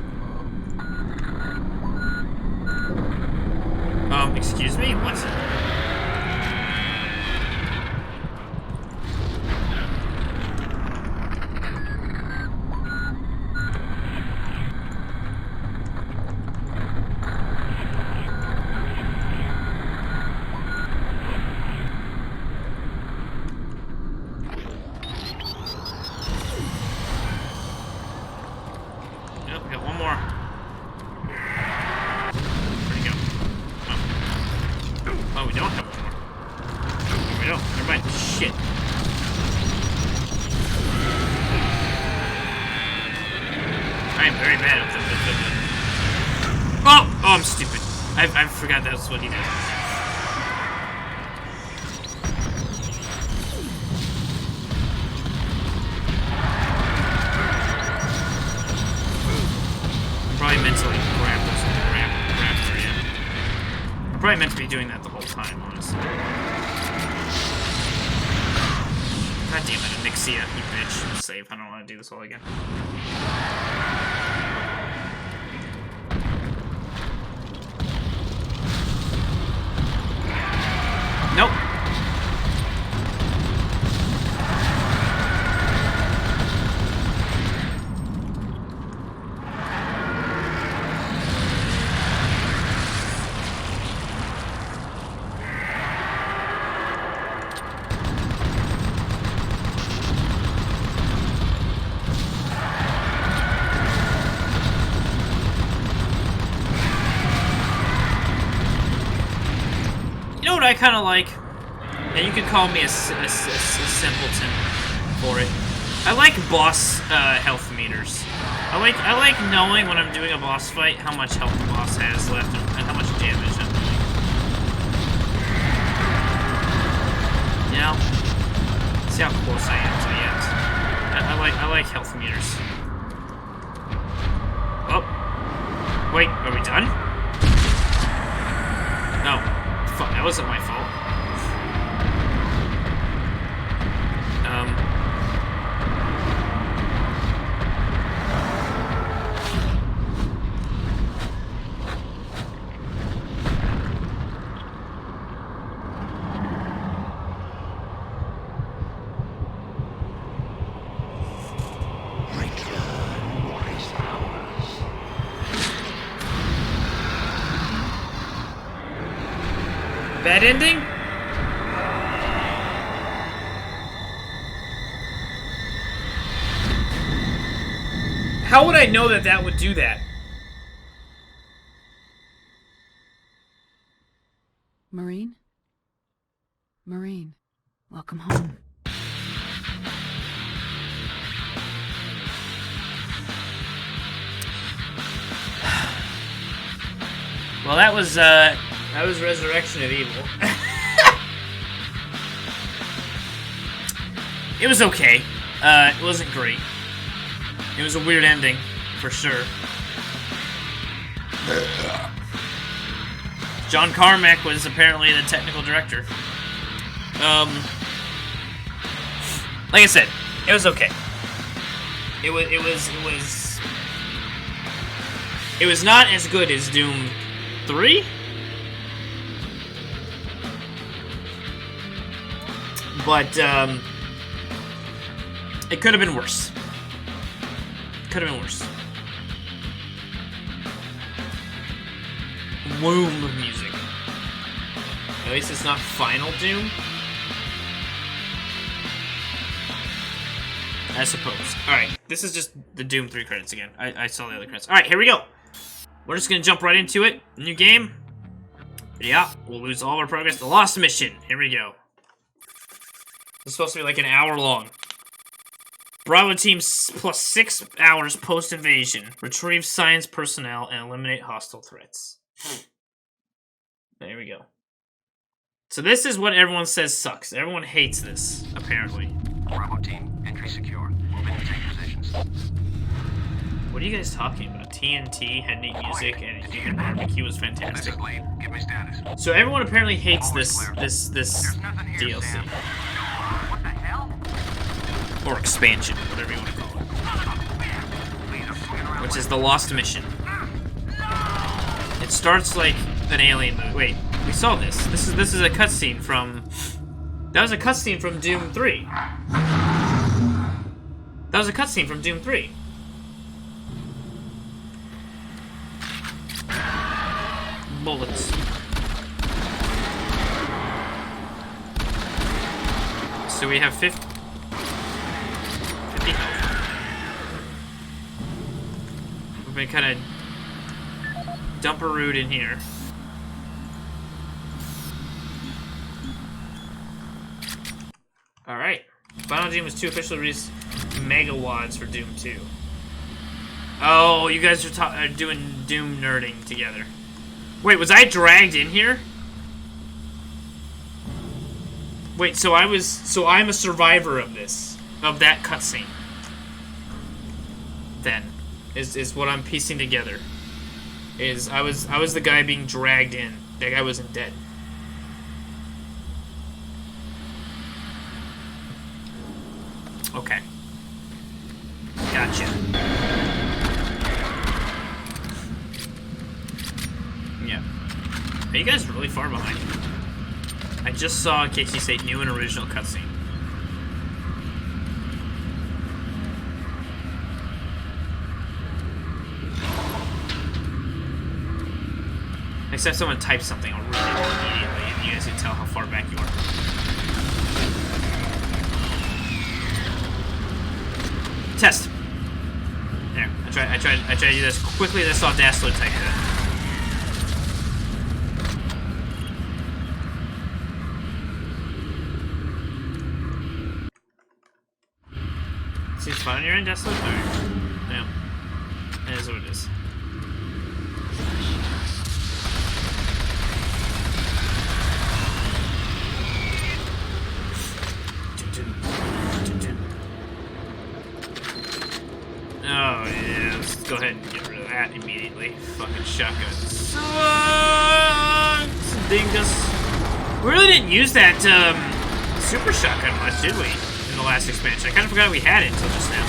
Excuse me? What? Nope, we got one more. Where'd he go? Oh, we don't have one more. We don't. Never mind. Shit. I am very bad at this. Oh! Oh, I'm stupid. I forgot that's what he did. Probably meant to like grab this and grab her, yeah. I'm probably meant to be doing that the whole time, honestly. God damn it, Nixia, you bitch. Save. I don't want to do this all again. Nope. You know what I kind of like? And you could call me a simpleton for it. I like boss health meters. I like knowing when I'm doing a boss fight how much health the boss has left and how much damage I'm doing. You know? See how close I am to the end. I like health meters. Oh. Wait, are we done? No. Fuck, that wasn't my fault. Bad ending? How would I know that that would do that? Marine? Marine, welcome home. Well, that was Resurrection of Evil. It was okay. It wasn't great. It was a weird ending, for sure. John Carmack was apparently the technical director. Like I said, it was okay. It was not as good as Doom 3. But it could have been worse. Could have been worse. Womb music. At least it's not Final Doom. I suppose. Alright, this is just the Doom 3 credits again. I saw the other credits. Alright, here we go. We're just gonna jump right into it. New game. Yeah, we'll lose all our progress. The Lost Mission. Here we go. It's supposed to be like an hour long. Bravo team plus 6 hours post-invasion. Retrieve science personnel and eliminate hostile threats. There we go. So this is what everyone says sucks. Everyone hates this, apparently. Bravo team, entry secure. Move in and take positions. What are you guys talking about? TNT had neat music and human barbecue was This fantastic. is lead. Give me status. So everyone apparently hates this Nothing here, DLC. Sam. What the hell? Or expansion, whatever you want to call it. Lead, I'm swinging around. Which is the Lost Mission. It starts like an alien movie. Wait, we saw this. This is a cutscene from. That was a cutscene from Doom 3. That was a cutscene from Doom 3. Bullets. So we have 50 health. We're gonna kind of dump a root in here. Alright. Final Doom was 2 officially released megawatts for Doom 2. Oh, you guys are doing Doom nerding together. Wait, was I dragged in here? Wait, so I'm a survivor of this, of that cutscene. Then, is what I'm piecing together. Is I was the guy being dragged in. That guy wasn't dead. Okay. Gotcha. Yeah. Are you guys really far behind? I just saw Casey say new and original cutscene. Except someone types something, I'll read it immediately, and you guys can tell how far back you are. Test. There. I tried to do this quickly as I saw Dazzler type that. Seems fine on your end, Dazzler? Alright. Yeah. That is what it is. Oh, yeah, let's go ahead and get rid of that immediately. Fucking shotgun. Sucks! Dingus. We really didn't use that, super shotgun much, did we? In the last expansion. I kind of forgot we had it until just now.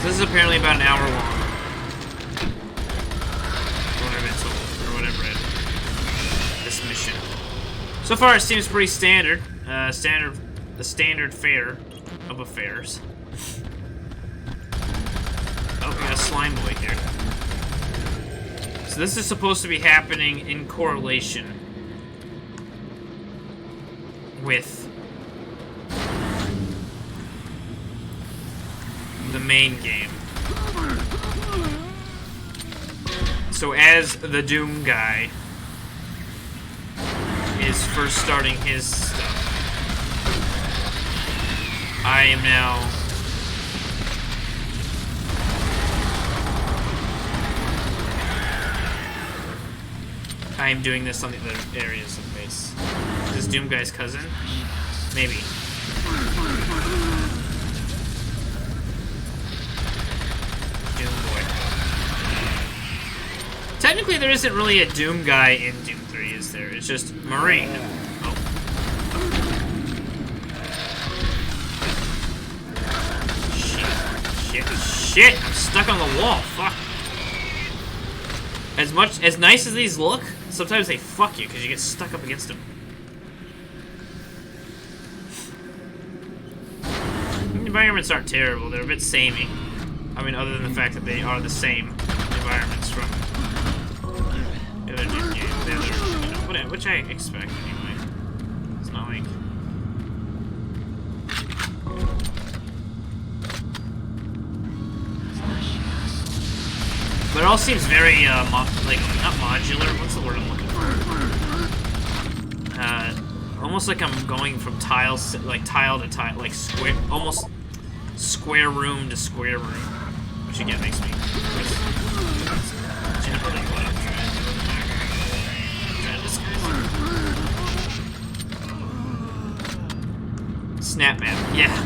This is apparently about an hour long. This mission. So far, it seems pretty standard. The standard fare of affairs. Oh, we got a slime boy here. So this is supposed to be happening in correlation with the main game. So as the Doom guy is first starting his stuff, I am now doing this on the other areas of the base. Is this Doom guy's cousin? Maybe. Doom boy. Technically, there isn't really a Doom guy in Doom 3, is there? It's just Marine. Oh. Shit! I'm stuck on the wall. Fuck. As nice as these look, sometimes they fuck you because you get stuck up against them. The environments aren't terrible. They're a bit samey. I mean, other than the fact that they are the same environments from The other Doom game, the other, you know, whatever, which I expect anyway. It's not like. But it all seems very, like, not modular, what's the word I'm looking for? Almost like I'm going from tile to tile, like almost square room to square room. Which again makes me... generally what I'm trying to disguise. Snap map, yeah.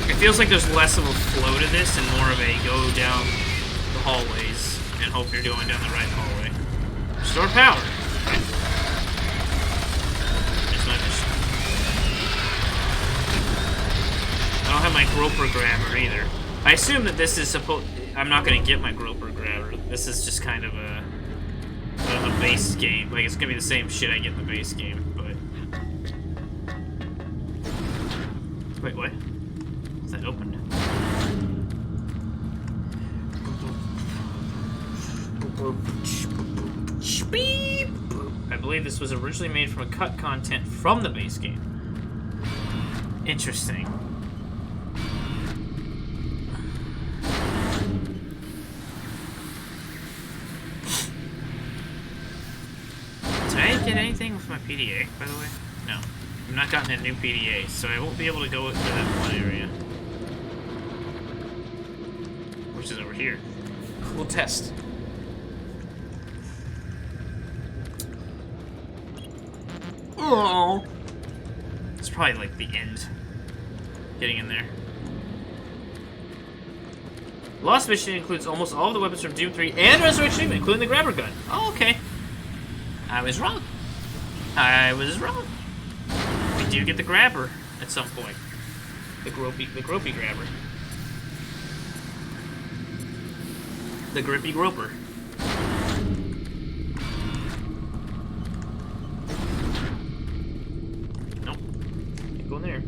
It feels like there's less of a flow to this and more of a go down the hallways and hope you're going down the right hallway. Restore power. There's my mission. I don't have my groper grabber either. I assume that this is supposed... I'm not going to get my groper grabber. This is just kind of a base game. Like, it's going to be the same shit I get in the base game, but... Wait, what? That opened. I believe this was originally made from a cut content from the base game. Interesting. Did I get anything with my PDA, by the way? No. I've not gotten a new PDA, so I won't be able to go into that one area. Which is over here. We'll test. Oh, it's probably like the end. Getting in there. Lost mission includes almost all of the weapons from Doom 3 and Resurrection, including the grabber gun. Oh, okay. I was wrong. I was wrong. We do get the grabber at some point. The gropey grabber. The grippy groper. Nope. Can't go in there.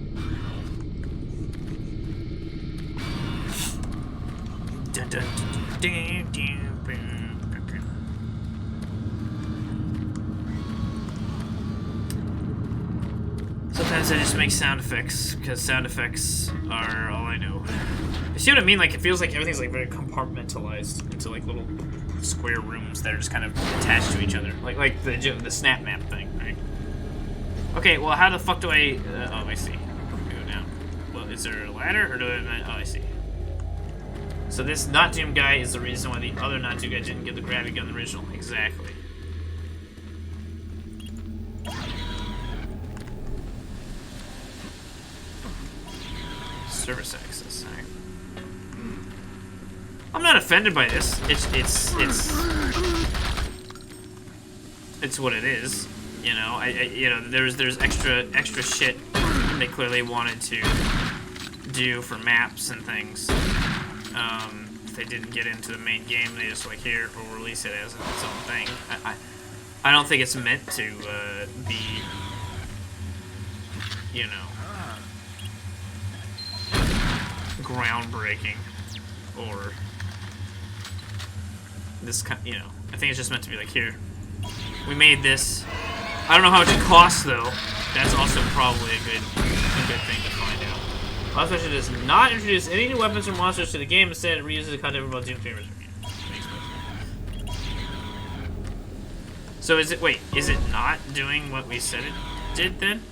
Dun, dun, dun, dun, dun, dun. Sometimes I just make sound effects, because sound effects are all I know. You see what I mean? Like, it feels like everything's like very compartmentalized into like little square rooms that are just kind of attached to each other. Like the snap map thing, right? Okay, well, how the fuck do I... oh, I see. Go down. Well, is there a ladder, or do I... Oh, I see. So this not Doom guy is the reason why the other not Doom guy didn't get the gravity gun in the original. Exactly. Service access. Alright. I'm not offended by this. It's what it is. You know, you know, there's extra shit they clearly wanted to do for maps and things. If they didn't get into the main game, they just like, here, we'll release it as its own thing. I don't think it's meant to be, you know, groundbreaking or this kind. You know, I think it's just meant to be like, here, we made this. I don't know how much it costs though. That's also probably a good thing to find out. Last Mission does not introduce any new weapons or monsters to the game. Instead, it reuses the content from Doom 3 and Resurrection. So is it? Wait, is it not doing what we said it did then?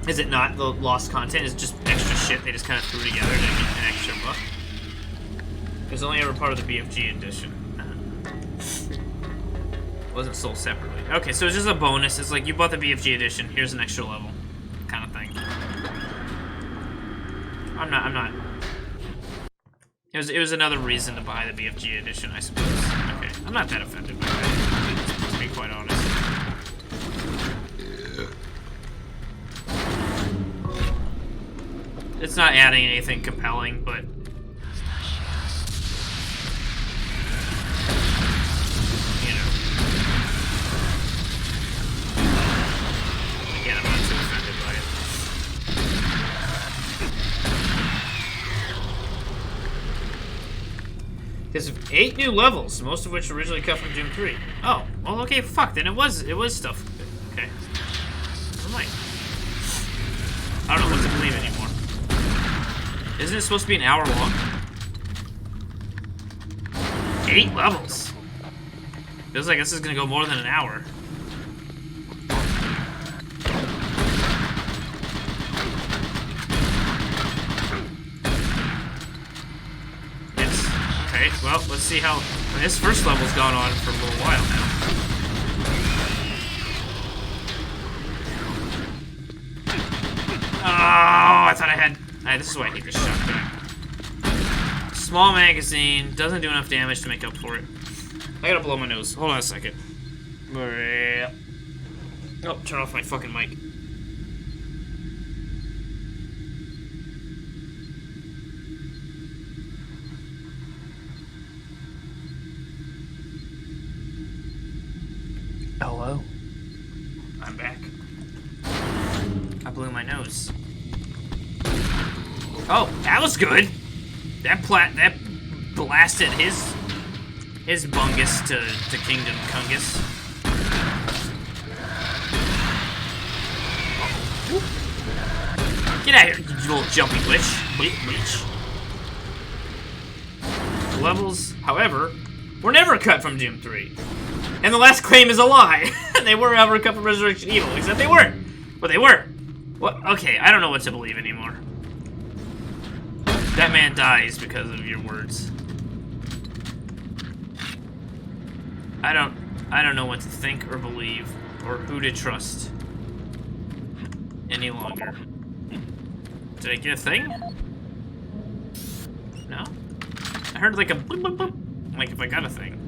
Is it not the lost content? Is it just extra shit they just kind of threw together to get an extra buck? It was only ever part of the BFG edition. Wasn't sold separately. Okay, so it's just a bonus. It's like you bought the BFG edition. Here's an extra level, kind of thing. I'm not. It was another reason to buy the BFG edition, I suppose. Okay, I'm not that offended by that, to be quite honest. It's not adding anything compelling, but you know. Again, I'm not too offended There's 8 new levels, most of which originally cut from Doom 3. Oh, well, okay, fuck. Then it was stuff. Okay. Never mind. I don't know what to believe anymore. Isn't it supposed to be an hour long? 8 levels. Feels like this is gonna go more than an hour. Okay, well, let's see how... this first level's gone on for a little while now. Oh, I thought I had... this is why I hate this shotgun. Small magazine, doesn't do enough damage to make up for it. I gotta blow my nose. Hold on a second. Oh, turn off my fucking mic. Hello? I'm back. I blew my nose. Oh, that was good. That blasted his bungus to Kingdom Kungus. Get out of here, you little jumpy witch. Witch. The levels, however, were never cut from Doom 3. And the last claim is a lie. They were ever cut from Resurrection Evil, except they weren't. Well, they were. What? Okay, I don't know what to believe anymore. That man dies because of your words. I don't know what to think or believe or who to trust any longer. Did I get a thing? No? I heard like a bloop, bloop, bloop. Like if I got a thing.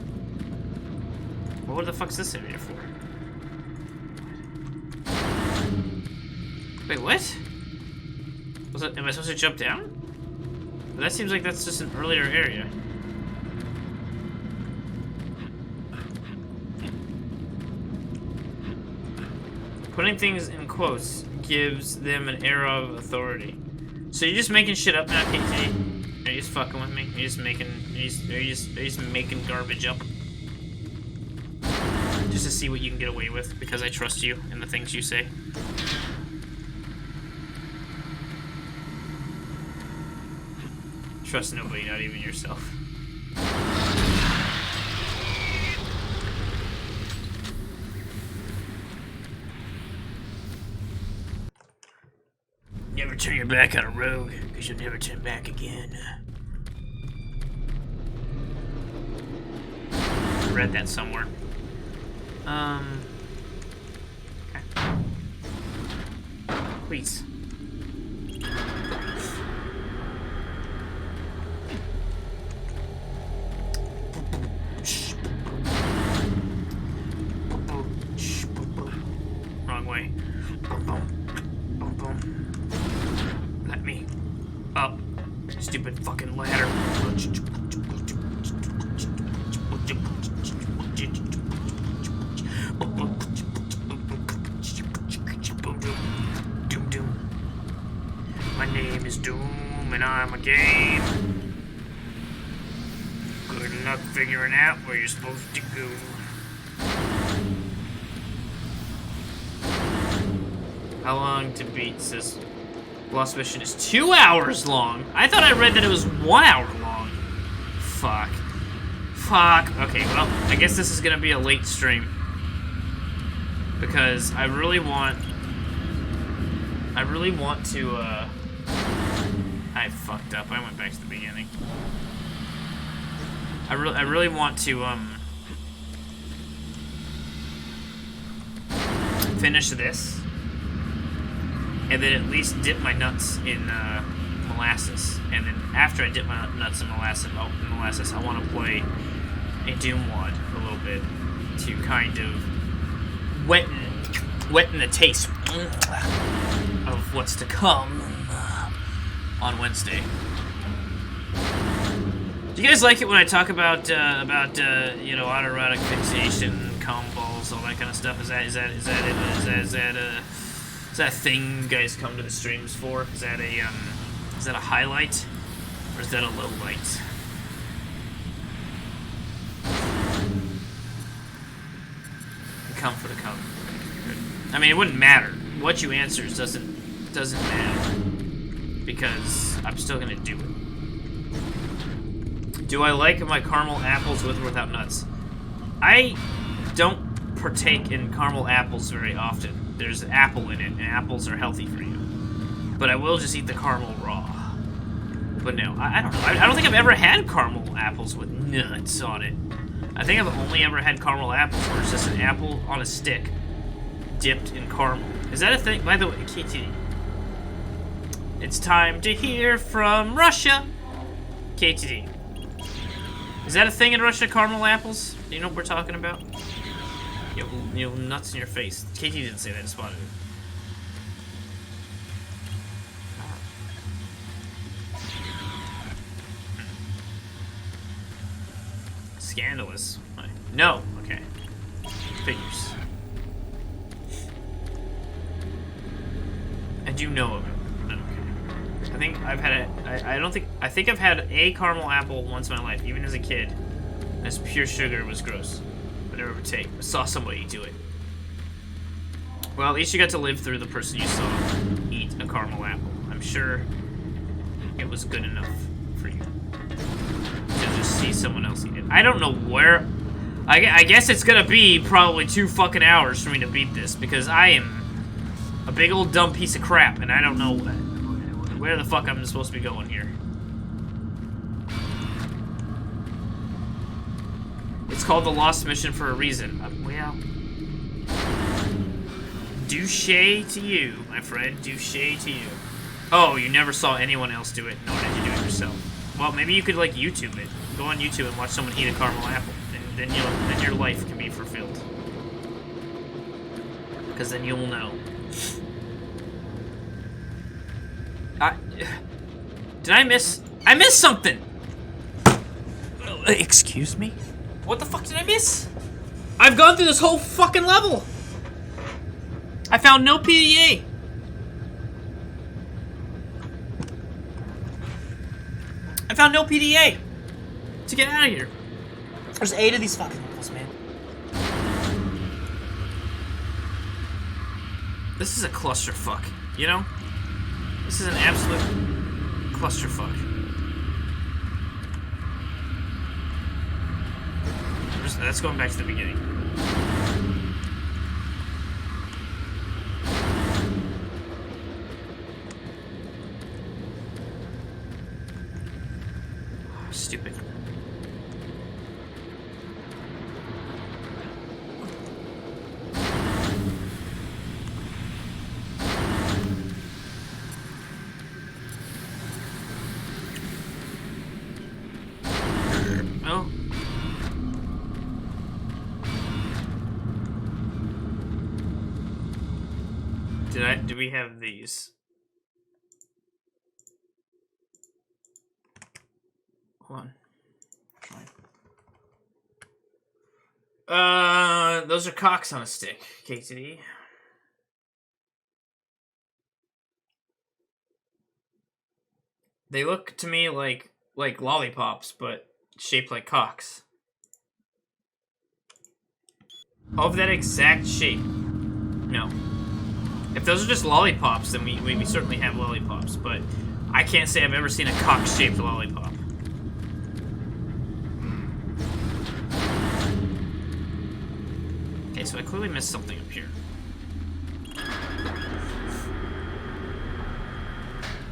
Well, what the fuck's this area for? Wait, what? Was that, am I supposed to jump down? But that seems like that's just an earlier area. Putting things in quotes gives them an air of authority. So you're just making shit up now, KT? Are you just fucking with me? Are you just making garbage up? Just to see what you can get away with, because I trust you and the things you say. Trust nobody, not even yourself. Never turn your back on a rogue, because you'll never turn back again. I read that somewhere. Okay. Please. Wrong way. Let me up. Stupid fucking ladder. My name is Doom, and I'm a game. Good luck figuring out where you're supposed to go. How long to beat this lost mission is 2 hours long. I thought I read that it was 1 hour long. Fuck. Fuck. Okay, well, I guess this is gonna be a late stream. Because I really want to, I fucked up. I went back to the beginning. I really want to, finish this. And then at least dip my nuts in, molasses. And then after I dip my nuts in molasses, I want to play a Doom WOD a little bit to kind of wetten the taste of what's to come on Wednesday. Do you guys like it when I talk about you know, autoerotic fixation, cum balls, all that kind of stuff? Is that a thing you guys come to the streams for? Is that a highlight, or is that a low light? come for the cone. I mean, it wouldn't matter. What you answers doesn't matter. Because I'm still gonna do it. Do I like my caramel apples with or without nuts? I don't partake in caramel apples very often. There's apple in it, and apples are healthy for you. But I will just eat the caramel raw. But no, I don't know. I don't think I've ever had caramel apples with nuts on it. I think I've only ever had caramel apples where it's just an apple on a stick dipped in caramel. Is that a thing? By the way, KTD. It's time to hear from Russia. KTD. Is that a thing in Russia, caramel apples? Do you know what we're talking about? You know, nuts in your face. KTD didn't say that, I spotted it. Scandalous. No. Okay. Figures. I do know of it. Okay. I think I've had a. I think I've had a caramel apple once in my life, even as a kid. As pure sugar was gross. I never would take. I saw somebody do it. Well, at least you got to live through the person you saw eat a caramel apple. I'm sure it was good enough for you to just see someone else eat it. I don't know where. I guess it's gonna be probably 2 fucking hours for me to beat this because I am a big old dumb piece of crap and I don't know where the fuck I'm supposed to be going here. It's called the Lost Mission for a reason. Well, douche to you, my friend. Douche to you. Oh, you never saw anyone else do it, nor did you do it yourself. Well, maybe you could like YouTube it. Go on YouTube and watch someone eat a caramel apple, and then your life can be fulfilled. Because then you'll know. Did I miss? I missed something. Excuse me? What the fuck did I miss? I've gone through this whole fucking level. I found no PDA. I found no PDA to get out of here. There's 8 of these fucking levels, man. This is a clusterfuck, you know? This is an absolute clusterfuck. That's going back to the beginning. Stupid. Oh. Do we have these? Hold on. Those are cocks on a stick, KTD. They look to me like lollipops, but shaped like cocks. Of that exact shape. No. If those are just lollipops, then we certainly have lollipops, but I can't say I've ever seen a cock-shaped lollipop. Okay, so I clearly missed something up here.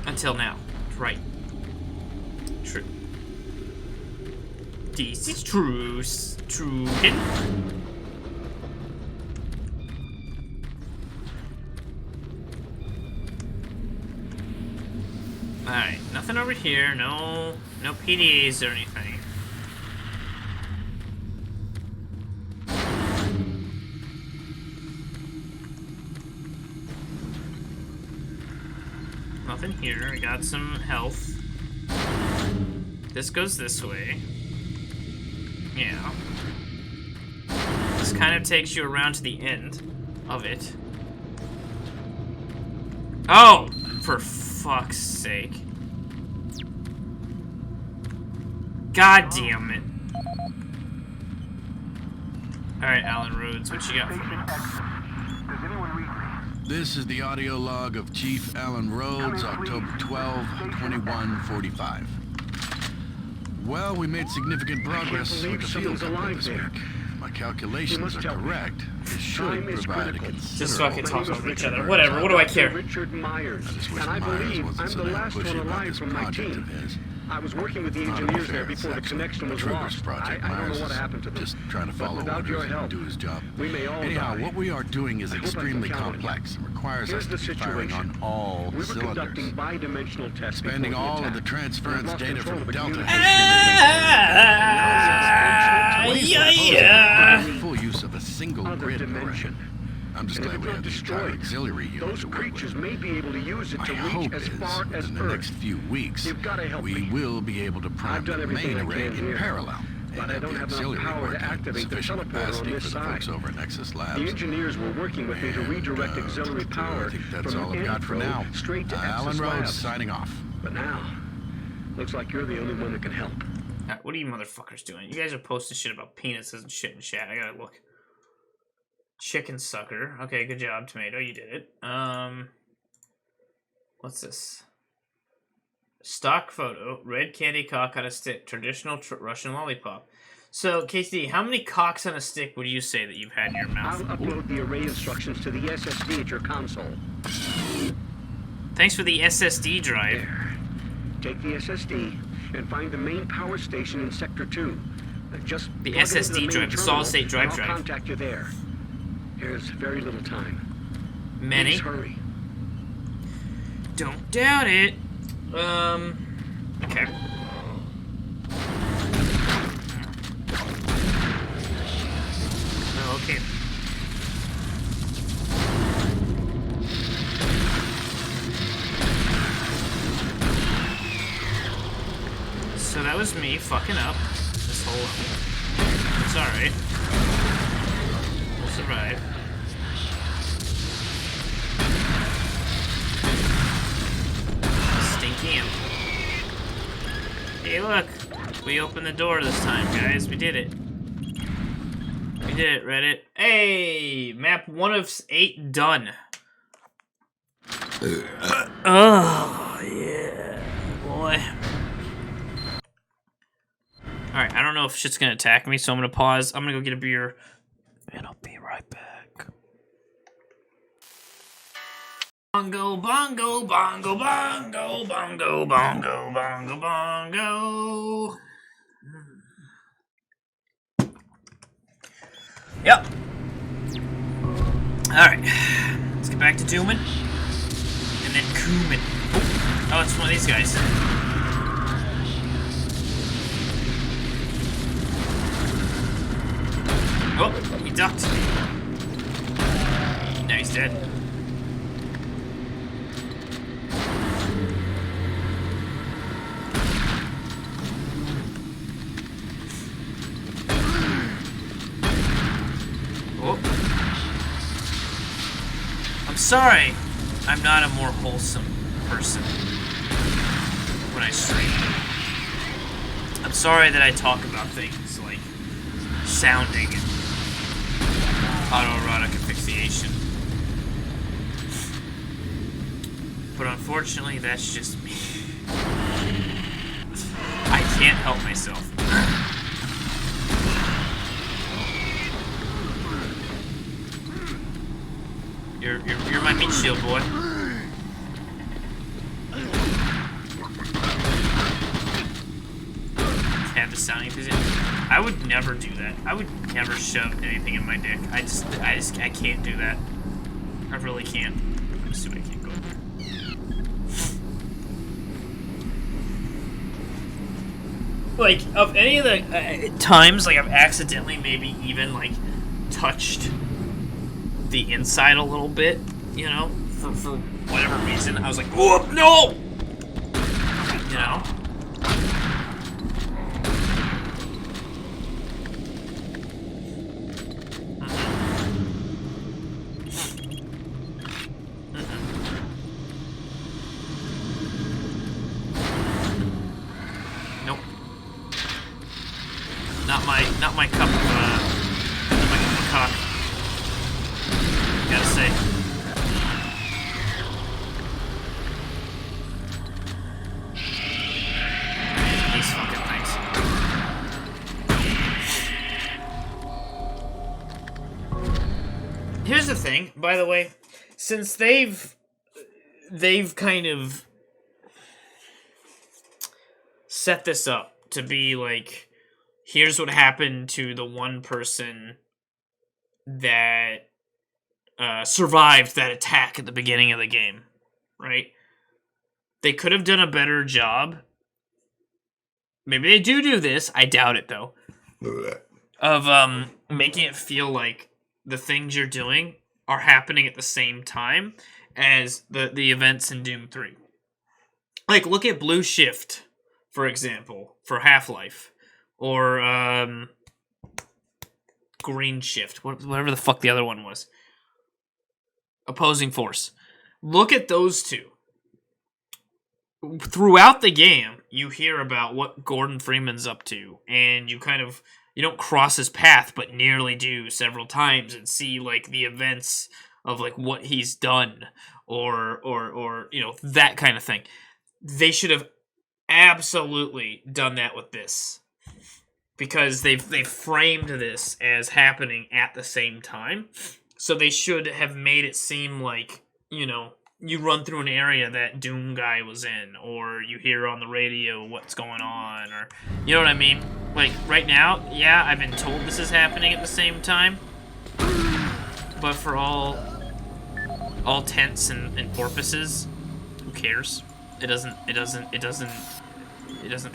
Until now. Right. True. This is true. True. Alright, nothing over here. No PDAs or anything. Nothing here. I got some health. This goes this way. Yeah. This kind of takes you around to the end of it. Oh! For fuck's sake. God damn it. Alright, Alan Rhodes, what you got for me? This is the audio log of Chief Alan Rhodes, October 12, 2145. Well, we made significant progress with the field upgrade this week. My calculations are correct. This should provide a Just fucking considerable... talk over each other. Whatever, what do I care? Richard Myers, I just wish and I Myers believe wasn't I'm so the damn last pushy one about alive this from my project team. of his. I was working with the Not engineers unfair, there before the it's connection was Trigger's lost. project. I don't Myers know what is happened to them. just trying to But follow without orders your and help, do his job. we may all Anyhow, die. what we are doing is I hope I can extremely count on complex and requires Here's us the to be firing situation. on all We were cylinders. conducting bi-dimensional tests Spending before the all of attack. the transference I've lost data control from of the Delta unit. Yeah. Full use of a single Other grid dimension. array. I'm just And if glad we it's have not the entire destroyed, auxiliary unit those to work creatures with. may be able to use it My to reach hope as is far as within the Earth. next few weeks, You've gotta help we me. will be able to prime I've done the everything main I array can in here, parallel. but And I have don't the have enough auxiliary power to working at activate the sufficient teleporter capacity on this for the folks side. over at Nexus The Labs. engineers were working with me to redirect auxiliary power I think that's from all I've got for Info now. straight to Alan Nexus Rhodes Labs. signing off. But now, looks like you're the only one that can help. What are you motherfuckers doing? You guys are posting shit about penises and shit in chat. I gotta look. Chicken sucker. Okay, good job, Tomato. You did it. What's this? Stock photo. Red candy cock on a stick. Traditional Russian lollipop. So, KCD, how many cocks on a stick would you say that you've had in your mouth? I'll upload the array instructions to the SSD at your console. Thanks for the SSD drive. There. Take the SSD and find the main power station in Sector 2. Just The plug it into SSD main drive, the terminal, solid-state drive and I'll drive. contact you there. There's very little time. Many. Please hurry. Don't doubt it. Okay. Oh, okay. So that was me fucking up this whole level. It's alright. We'll survive. Stinky imp. Hey, look. We opened the door this time, guys. We did it. We did it, Reddit. Hey! Map 1 of 8 done. Oh, yeah. Boy. Alright, I don't know if shit's gonna attack me, so I'm gonna pause. I'm gonna go get a beer. And I'll be right back. Bongo, bongo, bongo, bongo, bongo, bongo, bongo, bongo. Yep. Alright. Let's get back to dooming. And then cooming. Oh, it's one of these guys. Oh, he ducked. Now he's dead. Oh. I'm sorry. I'm not a more wholesome person when I stream. I'm sorry that I talk about things like sounding and autoerotic asphyxiation. But unfortunately, that's just me. I can't help myself. You're my meat shield, boy. Have the sounding position. I would never do that. I would never shove anything in my dick. I can't do that. I really can't. I'm assuming I can't go in there. Like, of any of the times, like, I've accidentally maybe even, like, touched the inside a little bit, you know, for whatever reason. I was like, whoop, no! You know? Nope. Not my cup of say. These fucking things. Here's the thing, by the way, since they've kind of set this up to be like, here's what happened to the one person that survived that attack at the beginning of the game, right? They could have done a better job. Maybe they do this. I doubt it, though. Of making it feel like the things you're doing are happening at the same time as the events in Doom 3. Like, look at Blue Shift, for example, for Half-Life. Or, Green Shift. Whatever the fuck the other one was. Opposing Force. Look at those two. Throughout the game, you hear about what Gordon Freeman's up to, and you don't cross his path, but nearly do several times, and see, like, the events of, like, what he's done, or you know, that kind of thing. They should have absolutely done that with this. Because they've framed this as happening at the same time. So they should have made it seem like, you know, you run through an area that Doom guy was in, or you hear on the radio what's going on, or, you know what I mean? Like, right now, yeah, I've been told this is happening at the same time, but for all intents and purposes, who cares? It doesn't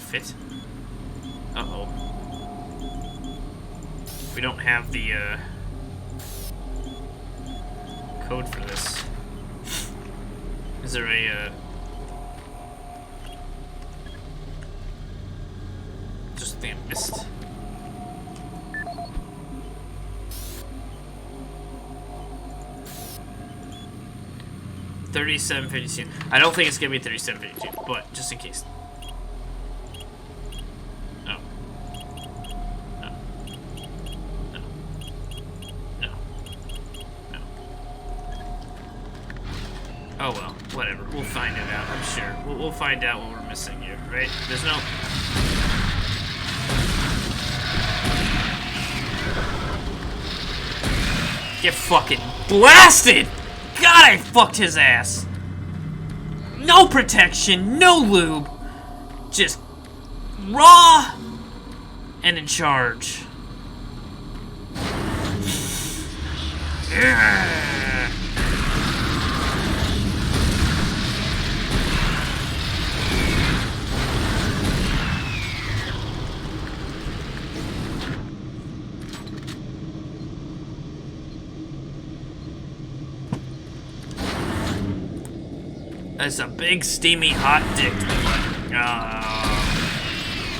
fit. Uh-oh. We don't have the, code for this. Is there a, just thing I missed? $37.52. I don't think it's gonna be $37.52, but just in case. No. No. No. No. No. Oh well, whatever. We'll find it out, I'm sure. We'll find out what we're missing here, right? There's no... Get fucking blasted! God, I fucked his ass! No protection, no lube. Just raw and in charge. Yeah. That's a big, steamy, hot dick.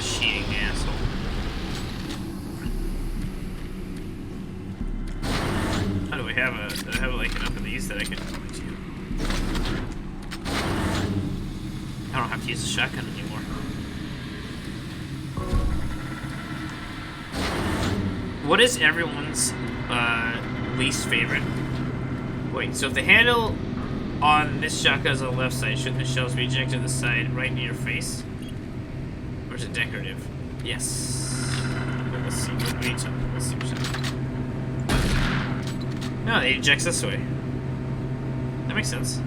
Cheating asshole. How do I have like enough of these that I can point to? I don't have to use a shotgun anymore. What is everyone's least favorite? Wait, so if the handle on this shotgun is on the left side, shouldn't the shells be ejected to the side right near your face? Or is it decorative? Yes. Well, let's see. Let's see what's happening. No, it ejects this way. That makes sense.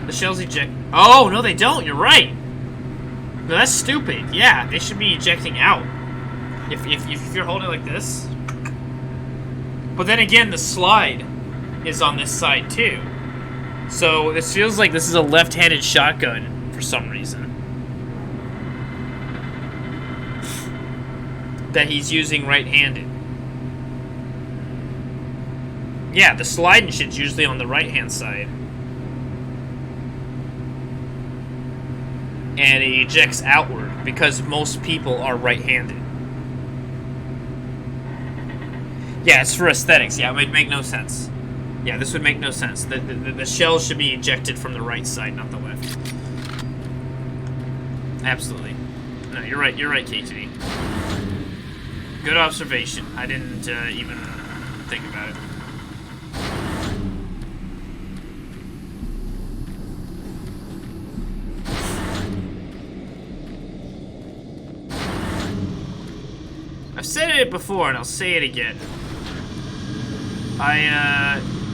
The shells eject. Oh, no, they don't. You're right. No, that's stupid. Yeah, they should be ejecting out. If you're holding it like this. But then again, the slide is on this side too. So this feels like this is a left-handed shotgun for some reason. That he's using right-handed. Yeah, the sliding shit's usually on the right-hand side. And it ejects outward because most people are right-handed. Yeah, it's for aesthetics. Yeah, it would make no sense. Yeah, this would make no sense. The shells should be ejected from the right side, not the left. Absolutely. No, you're right. You're right, KTD. Good observation. I didn't even think about it. I've said it before, and I'll say it again.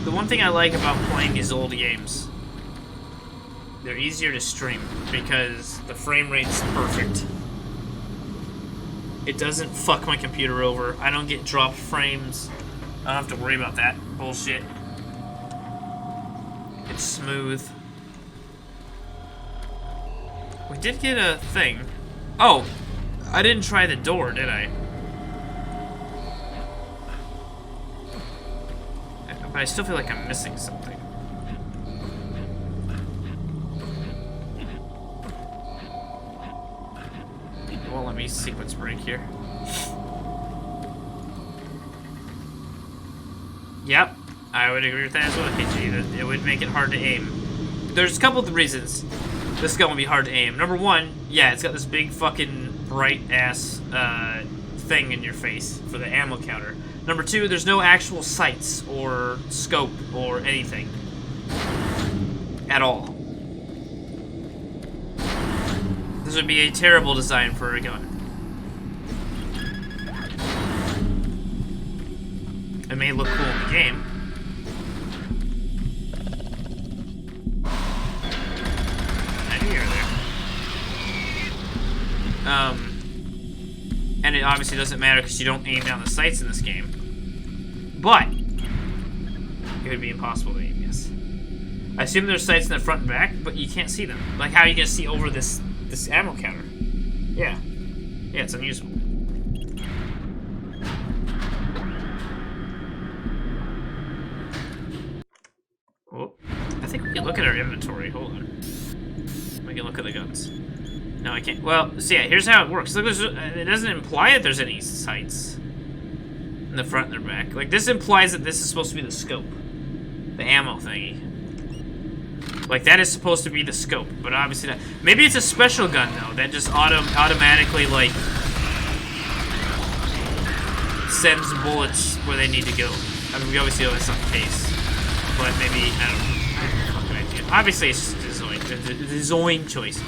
The one thing I like about playing these old games, they're easier to stream because the frame rate's perfect. It doesn't fuck my computer over. I don't get dropped frames. I don't have to worry about that bullshit. It's smooth. We did get a thing. Oh, I didn't try the door, did I? But I still feel like I'm missing something. It won't let me sequence break here. Yep, I would agree with that as well, KG. It would make it hard to aim. There's a couple of reasons this gun would be hard to aim. Number one, yeah, it's got this big fucking bright-ass thing in your face for the ammo counter. Number two, there's no actual sights or scope or anything. At all. This would be a terrible design for a gun. It may look cool in the game. I knew you were there. And it obviously doesn't matter because you don't aim down the sights in this game. But it would be impossible to aim, yes. I assume there's sights in the front and back, but you can't see them. Like, how are you gonna see over this ammo counter? Yeah. Yeah, it's unusable. Oh, I think we can look at our inventory. Hold on. We can look at the guns. No, I can't. Well, so yeah, here's how it works. Look, it doesn't imply that there's any sights in the front and the back. Like, this implies that this is supposed to be the scope. The ammo thingy. Like, that is supposed to be the scope, but obviously not. Maybe it's a special gun, though, that just automatically, like, sends bullets where they need to go. I mean, we obviously know that's not the case. But maybe, I don't know. What can I do? Obviously, it's just a design choice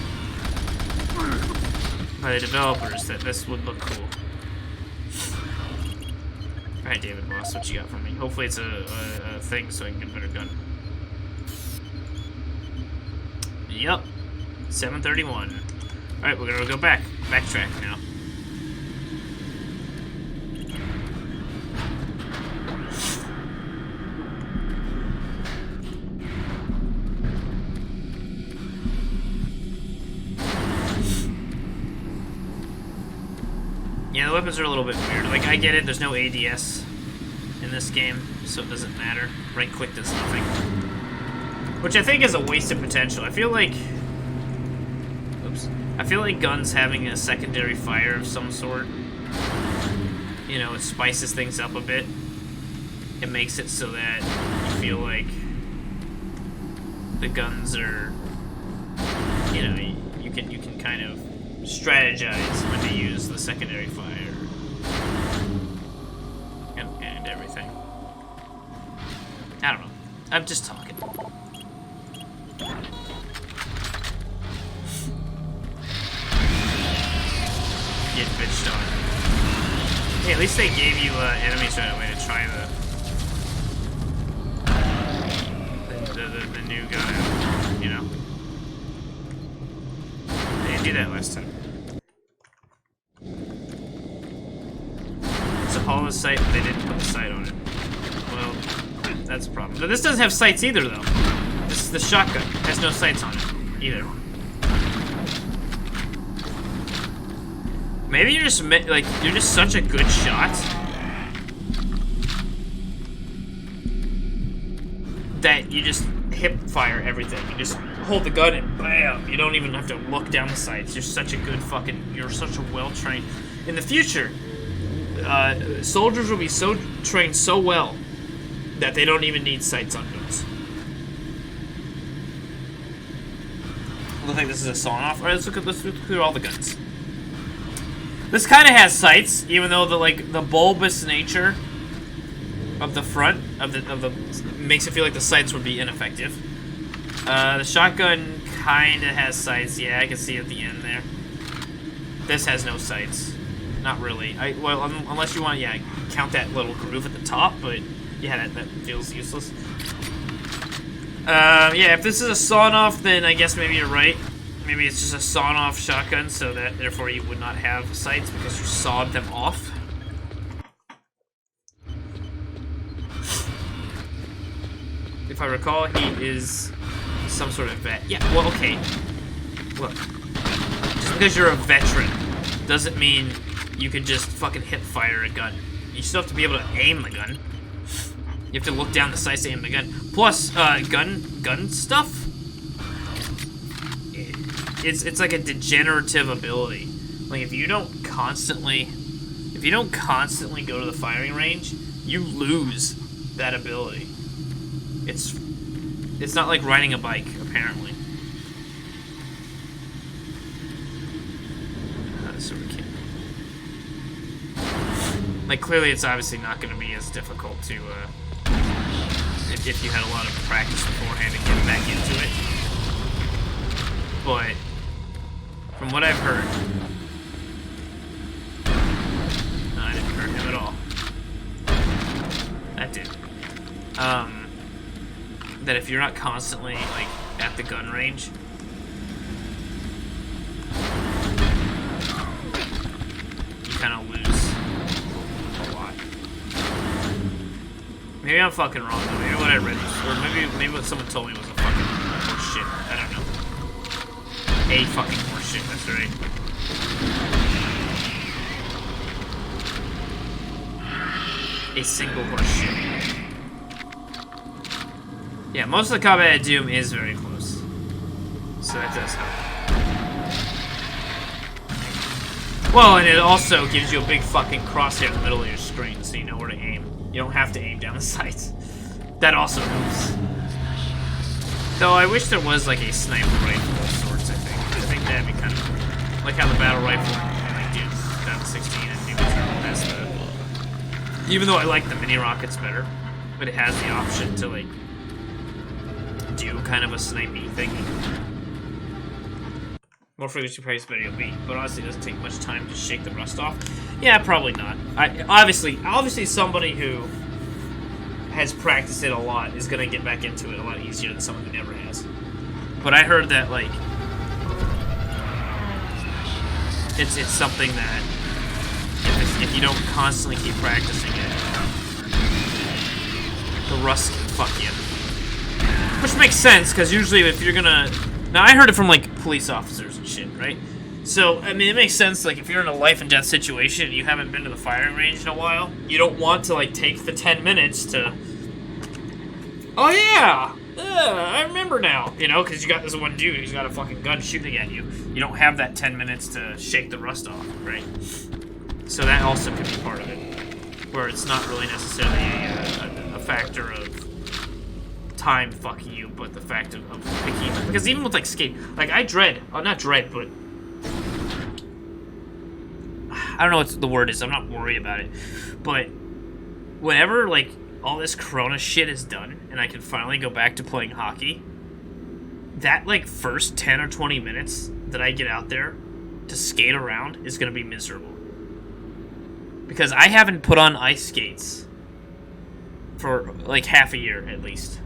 by the developers that this would look cool. Alright, David Boss, what you got for me? Hopefully it's a thing so I can get a better gun. Yep. 731. Alright, we're gonna go backtrack now. Yeah, the weapons are a little bit weird. Like, I get it, there's no ADS in this game, so it doesn't matter. Right click does nothing. Which I think is a waste of potential. I feel like... Oops. I feel like guns having a secondary fire of some sort, you know, it spices things up a bit. It makes it so that you feel like the guns are, you know, you can kind of strategize when to use the secondary fire and everything. I don't know. I'm just talking. Get bitched on. Hey, at least they gave you enemies right away to try the new gun, you know? They didn't do that last time. It's a hollow sight, but they didn't put the sight on it. Well, that's a problem. But this doesn't have sights either, though. This is the shotgun. It has no sights on it, either. Maybe you're just, like, you're just such a good shot that you just hip fire everything. You just hold the gun and bam! You don't even have to look down the sights. You're such a good you're such a well-trained... In the future, soldiers will be so trained so well that they don't even need sights on guns. Looks like this is a sawn-off. Alright, let's look through all the guns. This kind of has sights, even though the bulbous nature of the front of the makes it feel like the sights would be ineffective. The shotgun kind of has sights. Yeah, I can see at the end there. This has no sights. not really. Well, unless you want to, count that little groove at the top, but yeah, that feels useless. Yeah, if this is a sawn-off, then I guess maybe you're right. Maybe it's just a sawn-off shotgun, so that therefore you would not have sights because you sawed them off. If I recall, he is some sort of vet. Yeah, well, okay. Look, just because you're a veteran doesn't mean you can just fucking hip-fire a gun. You still have to be able to aim the gun. You have to look down the sights to aim the gun. Plus, gun stuff, it's like a degenerative ability. Like, if you don't constantly go to the firing range, you lose that ability. It's not like riding a bike, apparently. So we can't. Like, clearly it's obviously not going to be as difficult to, if you had a lot of practice beforehand to get back into it. But, from what I've heard, no, I didn't hurt him at all. That did. That if you're not constantly, like, at the gun range, you kind of lose a lot. Maybe I'm fucking wrong, though. Maybe what I read was, or maybe what someone told me was a fucking horse shit. I don't know. A fucking horse shit, that's right. A single horse shit. Yeah, most of the combat at Doom is very close. So that does help. Well, and it also gives you a big fucking crosshair in the middle of your screen so you know where to aim. You don't have to aim down the sights. That also helps. Though I wish there was like a sniper rifle of sorts, I think that'd be kind of like how the battle rifle in like Doom 2016 and Doom Eternal has the... Even though I like the mini rockets better, but it has the option to like do kind of a snipey thing. More frequency price better you'll be, but honestly it doesn't take much time to shake the rust off. Yeah, probably not. Obviously somebody who has practiced it a lot is gonna get back into it a lot easier than someone who never has. But I heard that like it's something that if you don't constantly keep practicing it, the rust can fuck you. Which makes sense, because usually if you're gonna... Now, I heard it from, like, police officers and shit, right? So, I mean, it makes sense, like, if you're in a life-and-death situation and you haven't been to the firing range in a while, you don't want to, like, take the 10 minutes to... Oh, yeah! I remember now. You know, because you got this one dude who's got a fucking gun shooting at you. You don't have that 10 minutes to shake the rust off, right? So that also could be part of it. Where it's not really necessarily a factor of time fucking you, but the fact of picking... Because even with, like, skate... Like, I dread... Oh, not dread, but... I don't know what the word is. I'm not worried about it. But whenever, like, all this Corona shit is done, and I can finally go back to playing hockey, that, like, first 10 or 20 minutes that I get out there to skate around is going to be miserable. Because I haven't put on ice skates for, like, half a year, at least.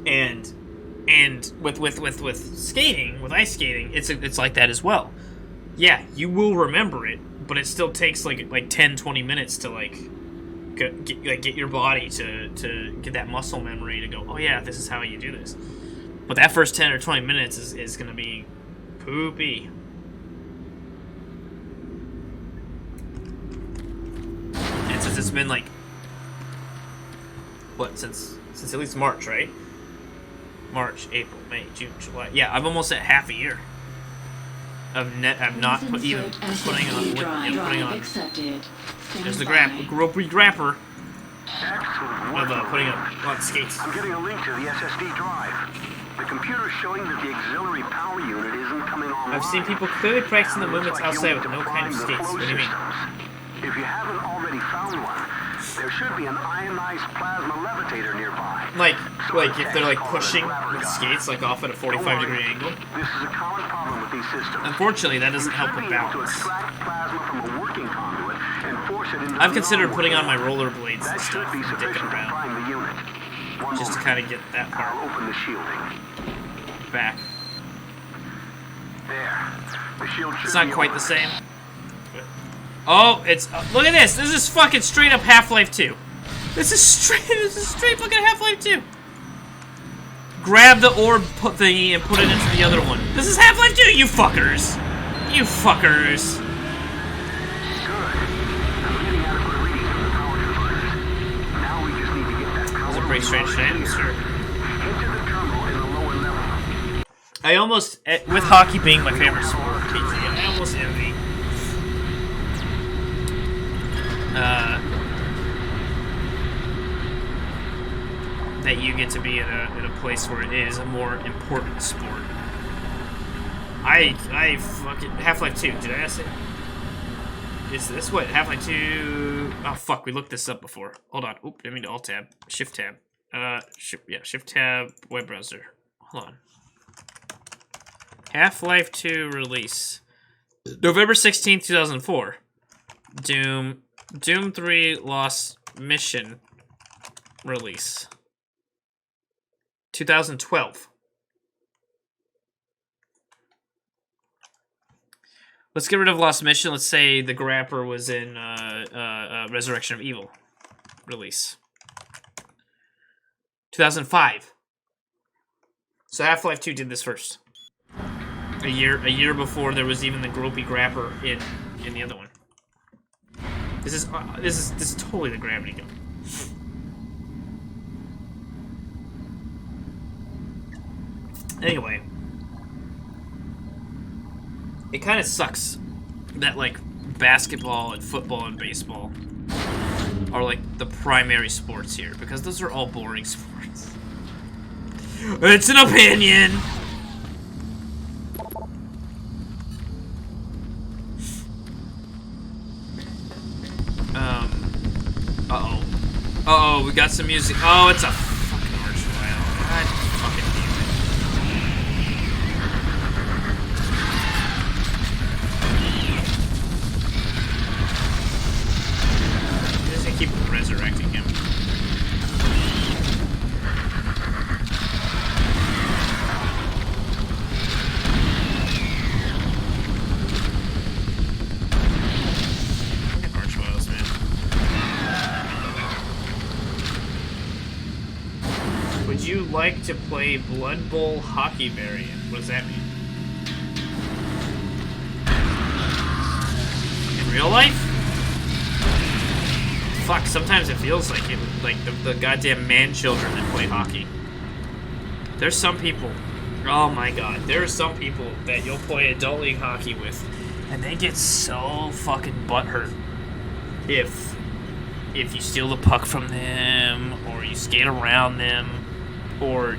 And with skating, with ice skating, it's like that as well. Yeah, you will remember it, but it still takes like 10-20 minutes to like get your body to get that muscle memory to go, oh yeah, this is how you do this. But that first 10 or 20 minutes is gonna be poopy. And since it's been like what, since at least March, right? March, April, May, June, July. Yeah, I'm almost at half a year of not putting on. There's the ropey grapper of putting on skates. I'm getting a link to the SSD drive. The computer's showing that the auxiliary power unit isn't coming online. I've seen people clearly practicing the movements outside with no kind of skates. What do you mean? If you haven't already found one, There should be an ionized plasma levitator nearby. Like if they're like pushing with skates like off at a 45-degree angle. This is a common problem with these systems. Unfortunately, that doesn't help with balance. I've considered putting on my rollerblades and stuff and dipping around. Just to kind of get that part open the shielding. back. There. The shield should It's not be quite over. the same. Oh, it's look at this. This is fucking straight up Half-Life 2. This is straight fucking Half-Life 2. Grab the orb thingy and put it into the other one. This is Half-Life 2, you fuckers. You fuckers. Those are pretty strange things, sure. I almost, with hockey being my favorite sport, I almost envy that you get to be in a place where it is a more important sport. I fucking Half-Life 2. Did I ask it? Is this what Half-Life 2? Oh fuck, we looked this up before. Hold on. Oop, I mean Alt tab, Shift tab. Shift tab, web browser. Hold on. Half-Life 2 release. November 16th, 2004. Doom 3 Lost Mission release. 2012. Let's get rid of Lost Mission. Let's say the Grapper was in Resurrection of Evil release. 2005. So Half-Life 2 did this first. A year before there was even the Gropey Grapper in the other one. This is totally the gravity gun. Anyway, it kind of sucks that like basketball and football and baseball are like the primary sports here because those are all boring sports. It's an opinion. Uh-oh, we got some music. Oh, it's a fucking arch file. God fucking damn it. He doesn't keep resurrecting him. Fucking arch files, man. Would you like to play Blood Bowl hockey variant? What does that mean? In real life? Fuck, sometimes it feels like it, like the goddamn man-children that play hockey. There's some people, oh my god, there are some people that you'll play adult league hockey with, and they get so fucking butthurt if you steal the puck from them, or you skate around them, or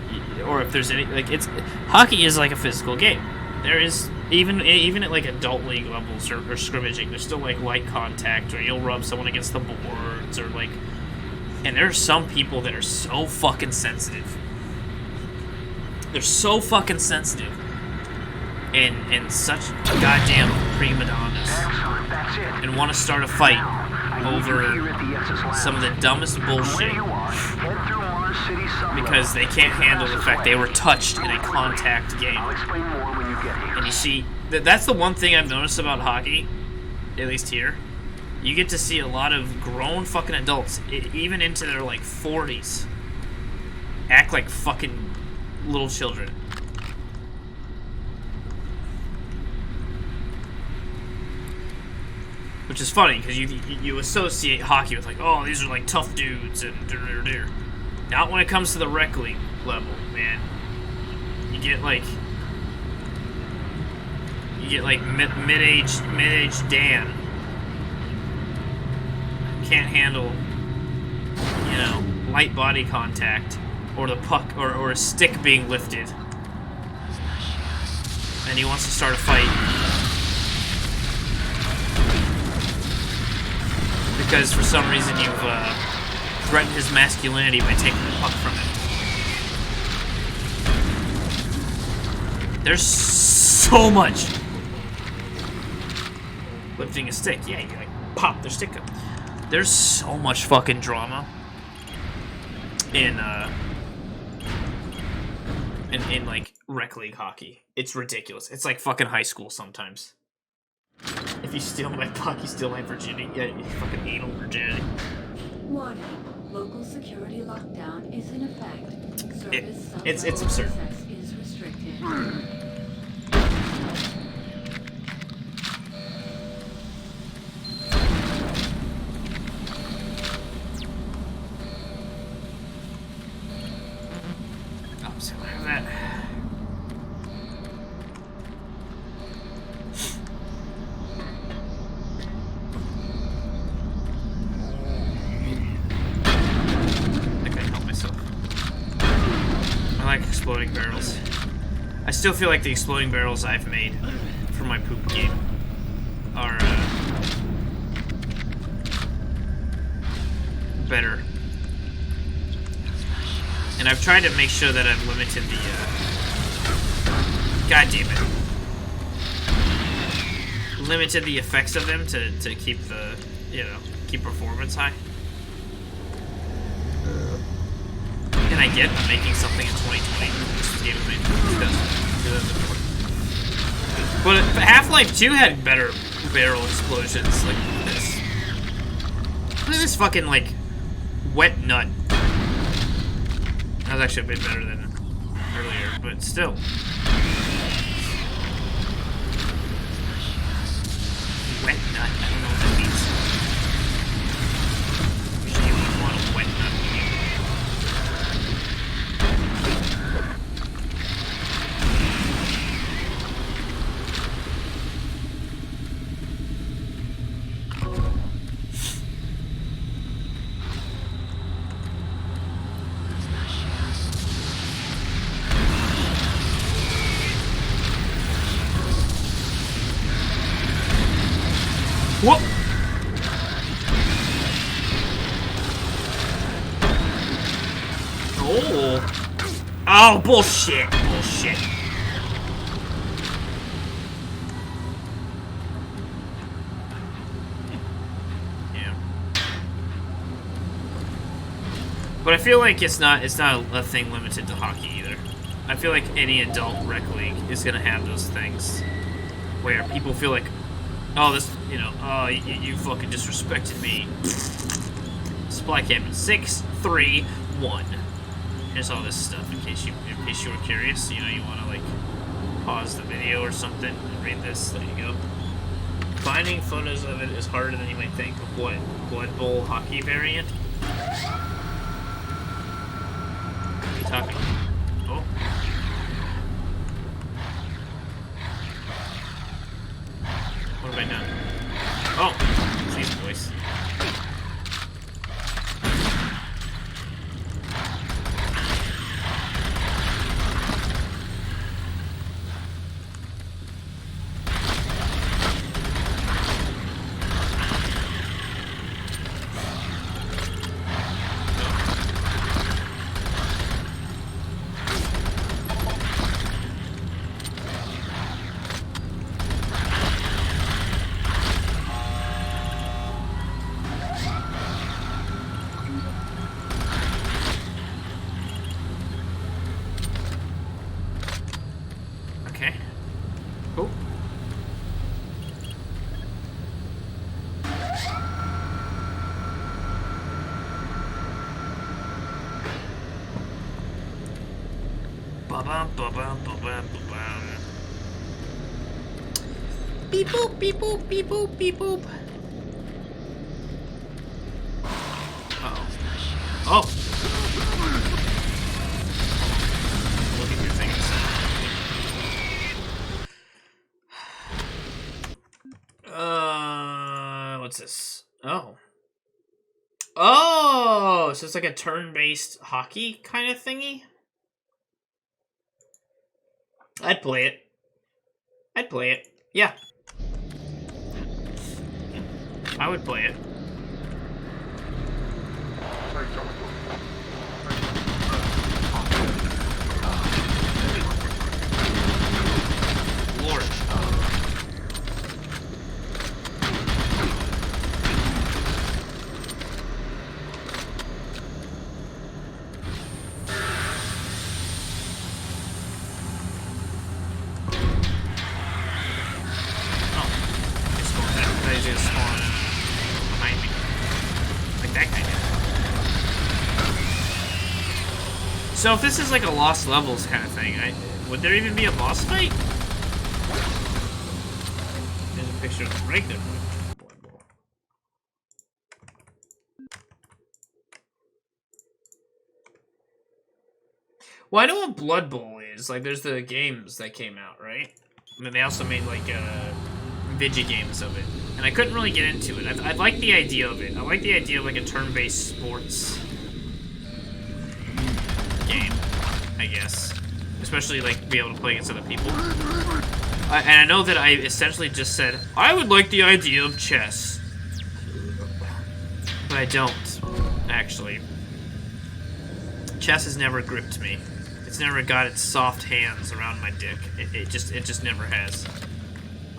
if there's any, like, it's, hockey is like a physical game. There is, even at like adult league levels or scrimmaging, there's still like light contact, or you'll rub someone against the boards, or like, and there are some people that are so fucking sensitive. They're so fucking sensitive, and such goddamn prima donnas, and want to start a fight over some of the dumbest bullshit because they can't handle the fact they were touched in a contact game. And you see, that's the one thing I've noticed about hockey, at least here. You get to see a lot of grown fucking adults, even into their like 40s, act like fucking little children. Which is funny, because you associate hockey with like, oh, these are like tough dudes and not when it comes to the rec league level, man. You get like mid-aged Dan can't handle, you know, light body contact or the puck or a stick being lifted, and he wants to start a fight because for some reason you've threatened his masculinity by taking the puck from him. There's so much. Lifting a stick, yeah, you like pop their stick up. There's so much fucking drama in like rec league hockey. It's ridiculous. It's like fucking high school sometimes. If you steal my puck, you steal my virginity. Yeah, you fucking anal virginity. Warning. Local security lockdown is in effect. It's absurd. Access is restricted. Oh, so I have that. I like exploding barrels. I still feel like the exploding barrels I've made for my poop game are better. And I've tried to make sure that I've limited the God damn it. Limited the effects of them to keep the, you know, keep performance high. And I get I'm making something in 2020. This game was made in 2004. But Half-Life 2 had better barrel explosions. Like this. Look at this fucking, like, wet nut. That was actually a bit better than earlier, but still. Wet nut. I don't know what that means. Usually you wouldn't want a wet nut. What? Oh. Oh, bullshit. Bullshit. Yeah. But I feel like it's not a thing limited to hockey either. I feel like any adult rec league is gonna have those things where people feel like, oh, this, you know, oh, you fucking disrespected me. Supply cabinet 6, 3, 1. Here's all this stuff in case you were curious. You know, you want to like pause the video or something and read this. There you go. Finding photos of it is harder than you might think. What? Blood Bowl hockey variant? What are you talking about? Oh. What have I done? Oh, it's these boys. Okay. Cool. Ba-bum, ba-bum, ba-bum, ba-bum. Beep boop, beep boop, beep boop, beep boop. Uh-oh. Oh! Look at your fingers. What's this? Oh. Oh! So it's like a turn-based hockey kind of thingy? I'd play it. I'd play it. Yeah. I would play it. Lord. Just spawn behind me. Like that kind of. So if this is like a Lost Levels kind of thing, would there even be a boss fight? There's a picture of the regular Blood Bowl. Well, I know what Blood Bowl is. Like, there's the games that came out, right? And then they also made like Vigi games of it. And I couldn't really get into it. I like the idea of it. I like the idea of like a turn-based sports game, I guess. Especially like be able to play against other people. And I know that I essentially just said, I would like the idea of chess. But I don't, actually. Chess has never gripped me. It's never got its soft hands around my dick. It just never has.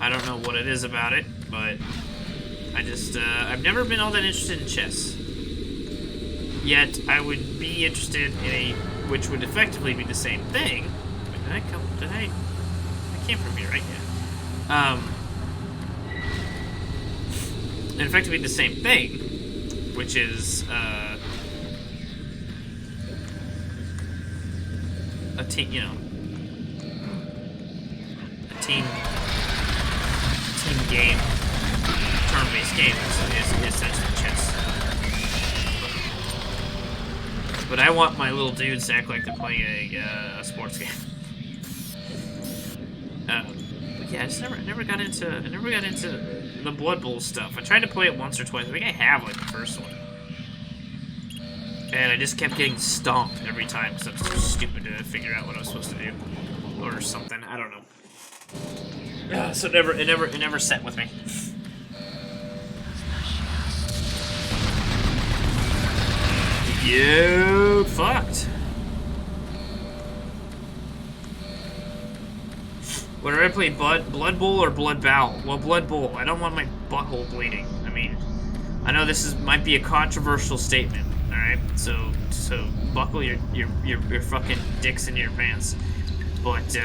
I don't know what it is about it, but I've never been all that interested in chess. Yet, I would be interested in which would effectively be the same thing. Wait, I came from here, right? Yeah. And effectively the same thing, which is, a team, you know, a team game, turn-based game is essentially chess. But I want my little dudes to act like they're playing a sports game. But yeah, I never got into the Blood Bowl stuff. I tried to play it once or twice. I think I have like the first one. And I just kept getting stomped every time because I was too stupid to figure out what I was supposed to do. Or something. I don't know. So it never set with me. You fucked. Would I rather play Blood Bowl or Blood Bowl? Well, Blood Bowl. I don't want my butthole bleeding. I mean, I know this might be a controversial statement. All right, so buckle your fucking dicks into your pants. But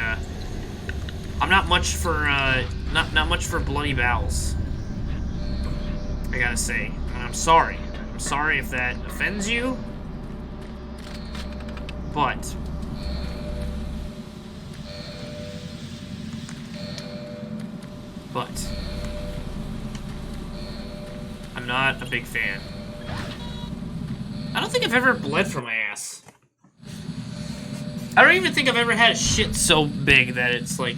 I'm not much for not much for bloody bowels. I gotta say, and I'm sorry. I'm sorry if that offends you. But I'm not a big fan. I don't think I've ever bled from my ass. I don't even think I've ever had a shit so big that it's like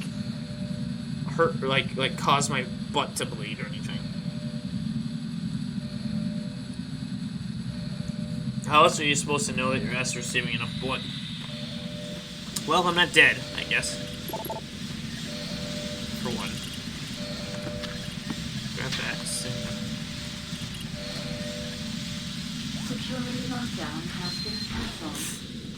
hurt or like caused my butt to bleed or anything. How else are you supposed to know that your ass is receiving enough blood? Well, I'm not dead, I guess. For one. Grab that. Security lockdown has been cancelled.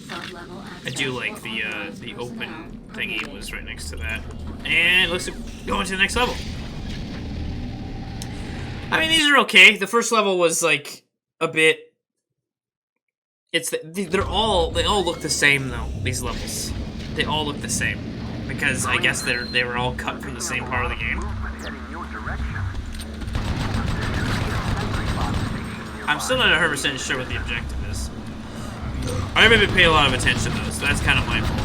Sub-level access. I do like the open thingy was right next to that. And it looks like going to the next level. I mean, these are okay. The first level was like a bit. They all look the same though. These levels, they all look the same because I guess they were all cut from the same part of the game. I'm still not 100% sure what the objective is. I haven't been paying a lot of attention though, so that's kind of my fault.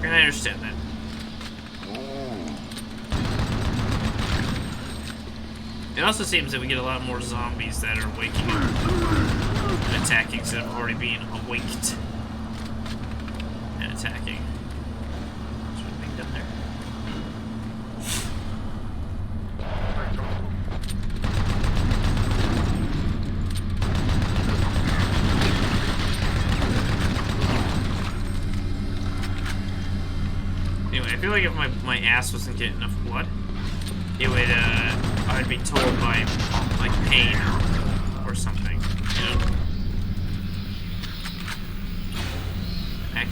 And I understand that. It also seems that we get a lot more zombies that are waking up and attacking instead of already being awaked and attacking. There's one thing down there. Anyway, I feel like if my ass wasn't getting enough blood, it would, I'd be told by, like, pain or something, you know?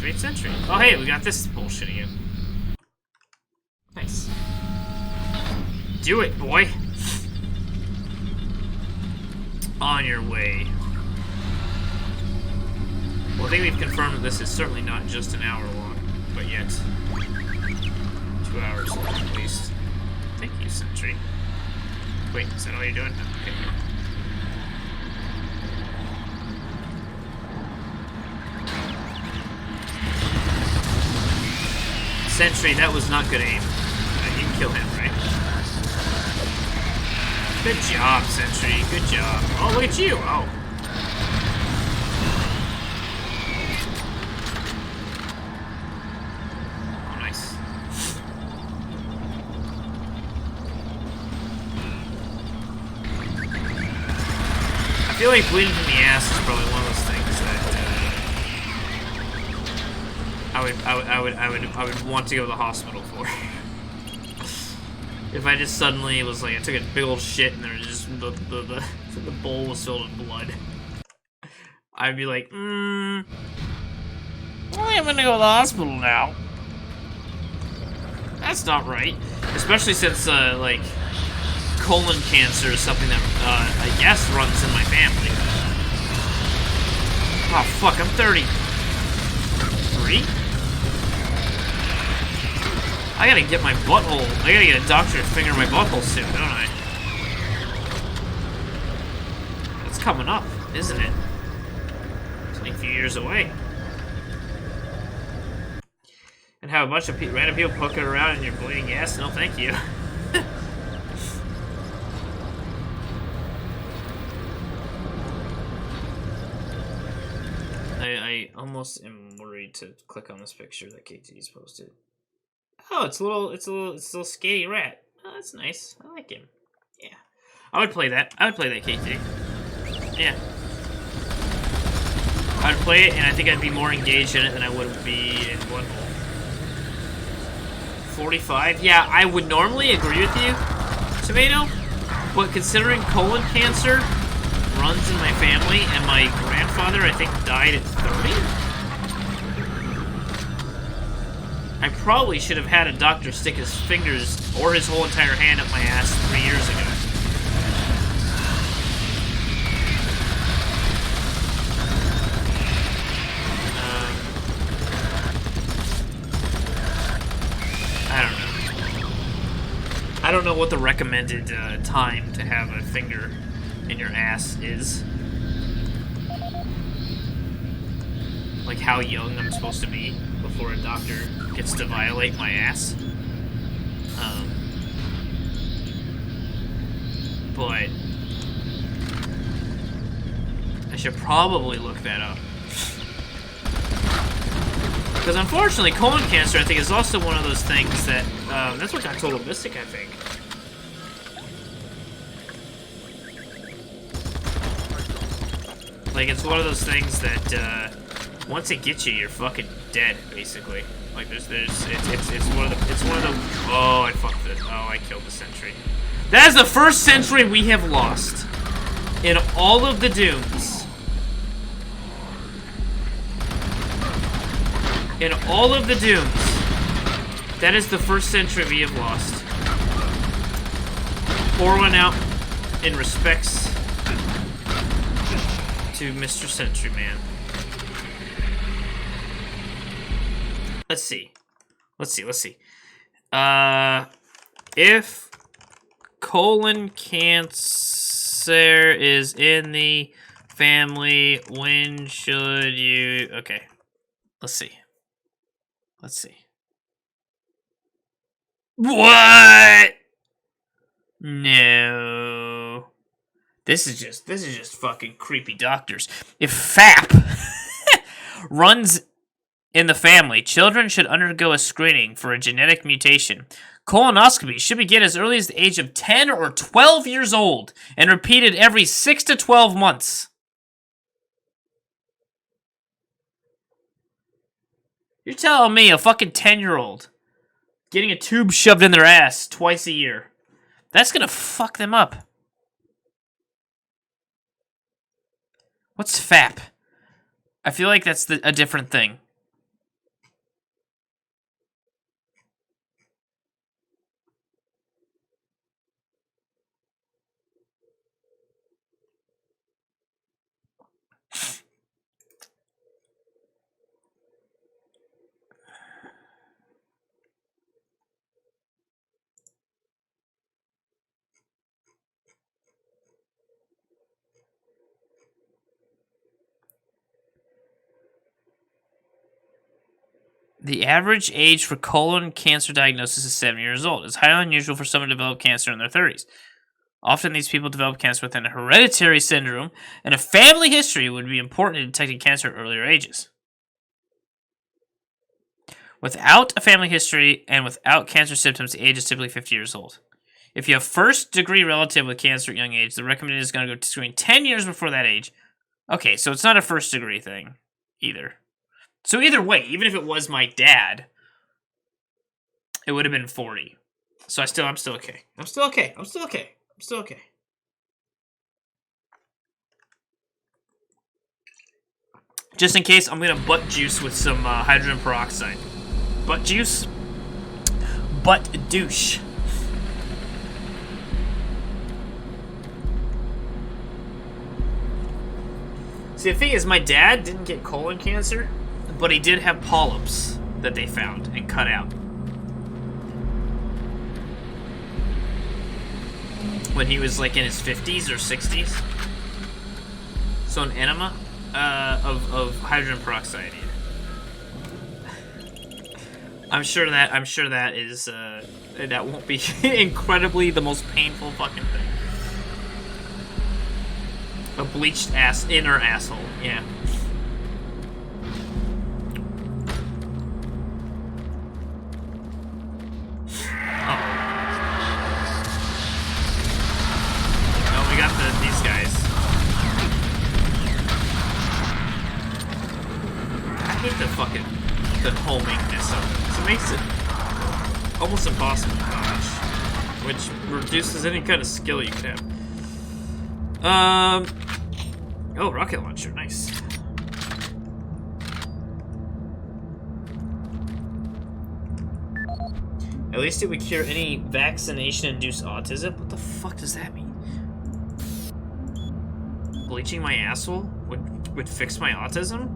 Activate sentry. Oh, hey, we got this bullshit again. Nice. Do it, boy. On your way. Well, I think we've confirmed that this is certainly not just an hour long, but yet 2 hours long at least. Thank you, sentry. Wait, is that all you're doing? Okay. Sentry, that was not good aim. You can kill him, right? Good job, Sentry. Good job. Oh, look at you. Oh. Oh, nice. I feel like bleeding from the ass is probably one of those things that I would want to go to the hospital for. If I just suddenly was like, I took a big old shit and there was just the bowl was filled with blood, I'd be like, I'm gonna go to the hospital now. That's not right. Especially since, like, colon cancer is something that, I guess runs in my family. Oh, fuck, I'm 33? I gotta get my butthole. I gotta get a doctor to finger my butthole soon, don't I? It's coming up, isn't it? It's only a few years away. And have a bunch of random people poking around in your bleeding ass? No, thank you. I almost am worried to click on this picture that KT's posted. Oh, it's a little skinny rat. Oh, that's nice. I like him. Yeah. I would play that. I would play that, KT. Yeah. I would play it, and I think I'd be more engaged in it than I would be in Blood Bowl. 45? Yeah, I would normally agree with you, Tomato, but considering colon cancer runs in my family, and my grandfather, I think, died at 30? I probably should have had a doctor stick his fingers or his whole entire hand up my ass 3 years ago. I don't know. I don't know what the recommended time to have a finger in your ass is. Like how young I'm supposed to be before a doctor gets to violate my ass. But I should probably look that up. Because unfortunately, colon cancer, I think, is also one of those things that, that's what got Total Mystic, I think. Like, it's one of those things that, once it gets you, you're fucking dead, basically. Like, it's one of the, oh, I fucked it. Oh, I killed the sentry. That is the first sentry we have lost in all of the Dooms. In all of the Dooms, that is the first sentry we have lost. Pour one out in respects to Mr. Sentry Man. Let's see. If colon cancer is in the family, when should you... Okay. Let's see. What? No. This is just fucking creepy doctors. If FAP runs in the family, children should undergo a screening for a genetic mutation. Colonoscopy should begin as early as the age of 10 or 12 years old and repeated every 6 to 12 months. You're telling me a fucking 10-year-old getting a tube shoved in their ass twice a year, that's gonna fuck them up. What's FAP? I feel like that's a different thing. The average age for colon cancer diagnosis is 7 years old. It's highly unusual for someone to develop cancer in their 30s. Often these people develop cancer within a hereditary syndrome, and a family history would be important in detecting cancer at earlier ages. Without a family history and without cancer symptoms, the age is typically 50 years old. If you have first-degree relative with cancer at young age, the recommendation is going to go to screen 10 years before that age. Okay, so it's not a first-degree thing either. So either way, even if it was my dad, it would have been 40. So I'm still okay. I'm still okay. Just in case, I'm gonna butt juice with some hydrogen peroxide. Butt juice? Butt douche. See, the thing is, my dad didn't get colon cancer, but he did have polyps that they found and cut out. When he was like in his 50s or 60s. So an enema of hydrogen peroxide. I'm sure that is that won't be incredibly the most painful fucking thing. A bleached inner asshole, yeah. These guys. I hate the homingness of it. So it makes it almost impossible to dodge, which reduces any kind of skill you could have. Oh, rocket launcher, nice. At least it would cure any vaccination-induced autism. What the fuck does that mean? Bleaching my asshole would fix my autism?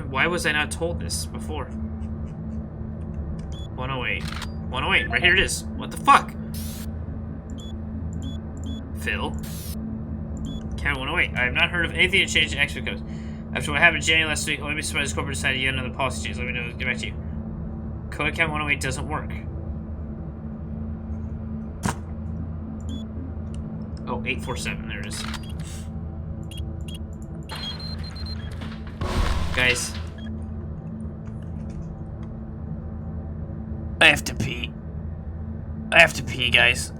Why was I not told this before? 108. 108, right here it is. What the fuck? Phil? Count 108. I have not heard of anything to change the extra codes. After what happened in January last week, let me surprise corporate decided yet another policy change. Let me know, get back to you. Code count 108 doesn't work. Oh, 847, there it is. Guys. I have to pee. Guys.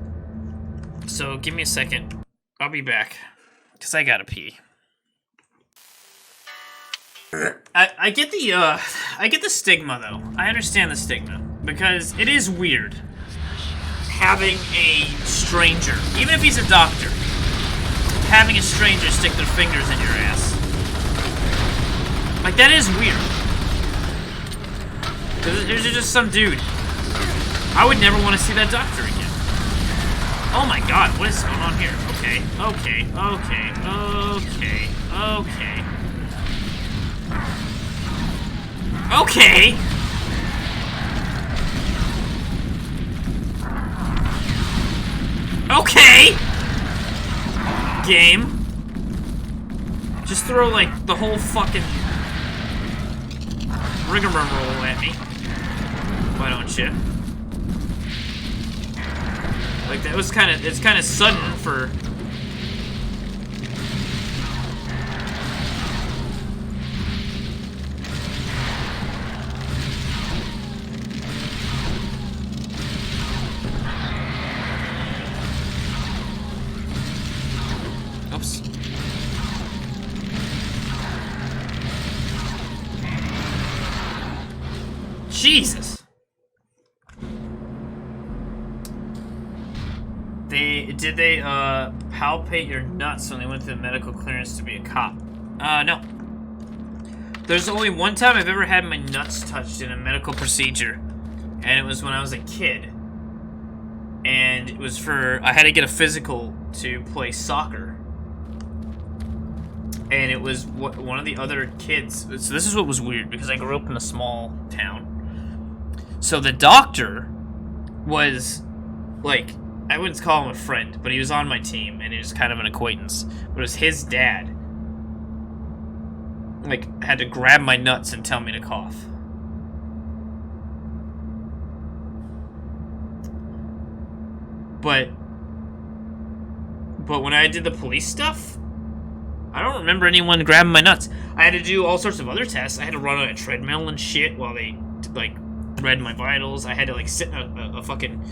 So, give me a second. I'll be back. Because I gotta pee. I get the stigma, though. I understand the stigma. Because it is weird having a stranger, even if he's a doctor, having a stranger stick their fingers in your ass. Like, that is weird. There's just some dude. I would never want to see that doctor again. Oh my god, what is going on here? Okay. Okay! Game. Just throw, like, the whole fucking rigmarole at me. Why don't you? Like, that was it's kinda sudden for... Oops. Jesus! Did they palpate your nuts when they went through the medical clearance to be a cop? No. There's only one time I've ever had my nuts touched in a medical procedure, and it was when I was a kid. And it was I had to get a physical to play soccer. And it was one of the other kids. So this is what was weird, because I grew up in a small town. So the doctor was, like, I wouldn't call him a friend, but he was on my team, and he was kind of an acquaintance. But it was his dad. like, had to grab my nuts and tell me to cough. But when I did the police stuff, I don't remember anyone grabbing my nuts. I had to do all sorts of other tests. I had to run on a treadmill and shit while they, like, read my vitals. I had to, like, sit in a fucking...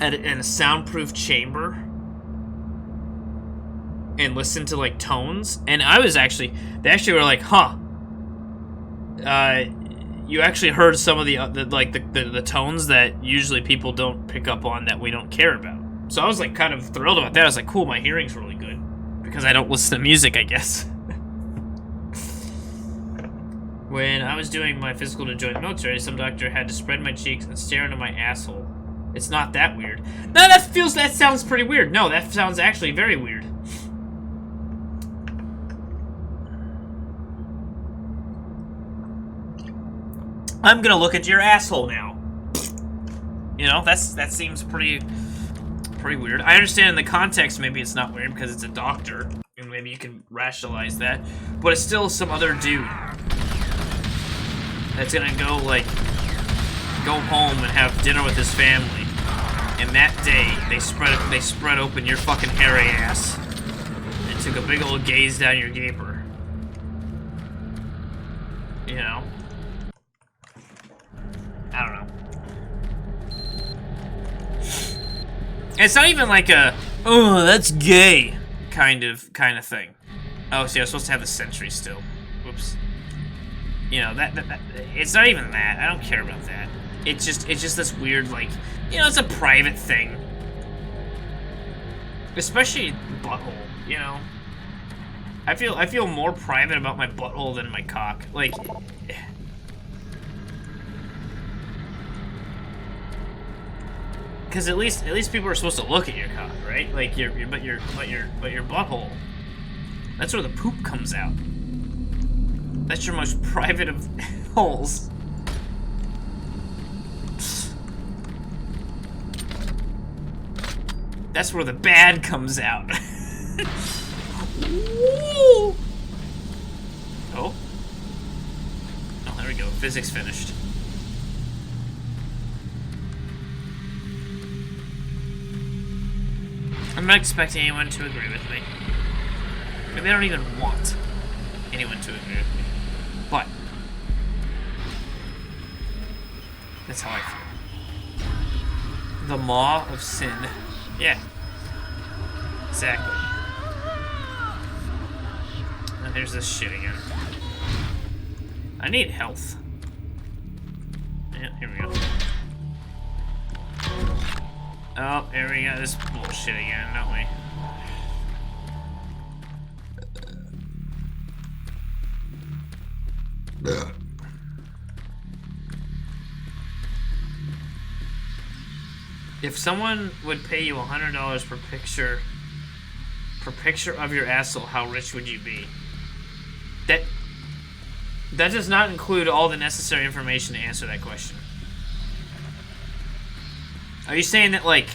in a soundproof chamber and listen to, like, tones. And I was actually... They actually were like, huh. You actually heard some of the tones that usually people don't pick up on that we don't care about. So I was, like, kind of thrilled about that. I was like, cool, my hearing's really good. Because I don't listen to music, I guess. When I was doing my physical to join the military, some doctor had to spread my cheeks and stare into my asshole. It's not that weird. No, that sounds pretty weird. No, that sounds actually very weird. I'm gonna look at your asshole now. You know, that seems pretty weird. I understand in the context maybe it's not weird because it's a doctor, and maybe you can rationalize that, but it's still some other dude that's gonna go home and have dinner with his family, and that day they spread open your fucking hairy ass and took a big old gaze down your gaper. You know? I don't know. It's not even like a, oh, that's gay kind of thing. Oh, see, I was supposed to have the sentry still. Whoops. You know, that it's not even that. I don't care about that. It's just this weird, like, you know, it's a private thing. Especially butthole, you know. I feel more private about my butthole than my cock. Like, because at least people are supposed to look at your cock, right? Like your butthole. That's where the poop comes out. That's your most private of holes. That's where the bad comes out. Oh. Oh, there we go. Physics finished. I'm not expecting anyone to agree with me. Maybe I don't even want anyone to agree with me. But that's how I feel. The maw of sin. Yeah. Exactly. And there's this shit again. I need health. Yeah, here we go. Oh, here we got this bullshit again, don't we? If someone would pay you $100 per picture of your asshole, how rich would you be? That does not include all the necessary information to answer that question. Are you saying that, like,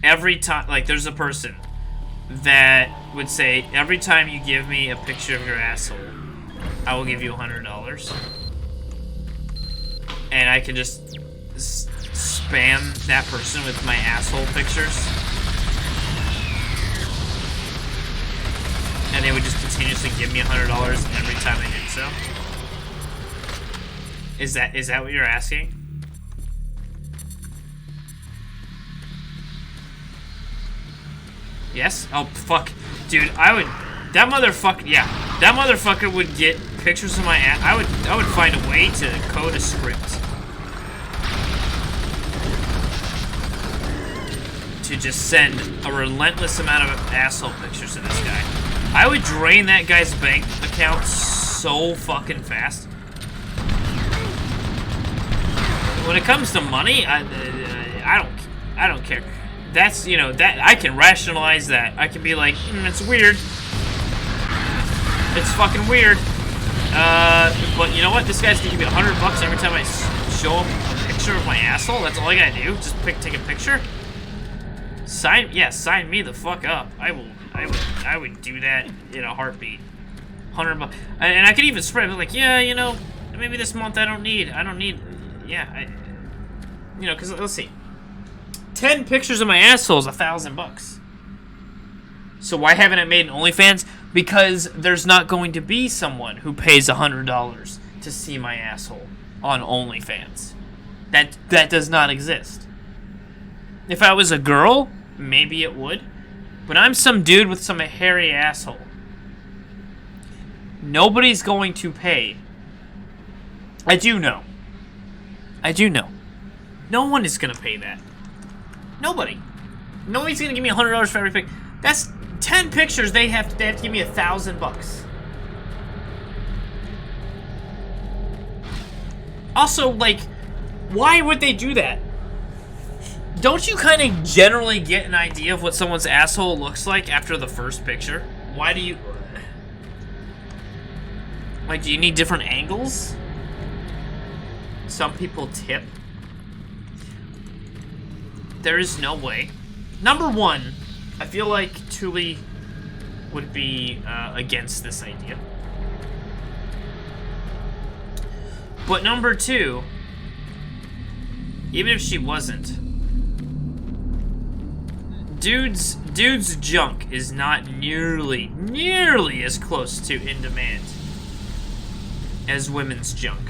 every time, like, there's a person that would say, every time you give me a picture of your asshole, I will give you $100? And I can just spam that person with my asshole pictures? And they would just continuously give me $100 every time I did so? Is that what you're asking? Yes? Oh, fuck. Dude, that motherfucker would get pictures of my ass. I would find a way to code a script to just send a relentless amount of asshole pictures to this guy. I would drain that guy's bank account so fucking fast. When it comes to money, I don't care. That's, you know, that I can rationalize that. I can be like, it's weird. It's fucking weird. But you know what? This guy's gonna give me $100 every time I show him a picture of my asshole. That's all I gotta do. Just take a picture. Sign me the fuck up. I would do that in a heartbeat. $100. And I could even spread it like, yeah, you know, maybe this month I don't need, yeah, you know, because let's see. 10 pictures of my asshole is $1,000. So why haven't I made an OnlyFans? Because there's not going to be someone who pays $100 to see my asshole on OnlyFans. That does not exist. If I was a girl, maybe it would. But I'm some dude with some hairy asshole. Nobody's going to pay. I do know. No one is going to pay that. Nobody. Nobody's going to give me $100 for every pic. That's 10 pictures. They have to give me $1,000. Also, like, why would they do that? Don't you kind of generally get an idea of what someone's asshole looks like after the first picture? Why do you... Like, do you need different angles? Some people tip. There is no way. Number one, I feel like Tuli would be against this idea. But number two, even if she wasn't, dude's junk is not nearly as close to in demand as women's junk.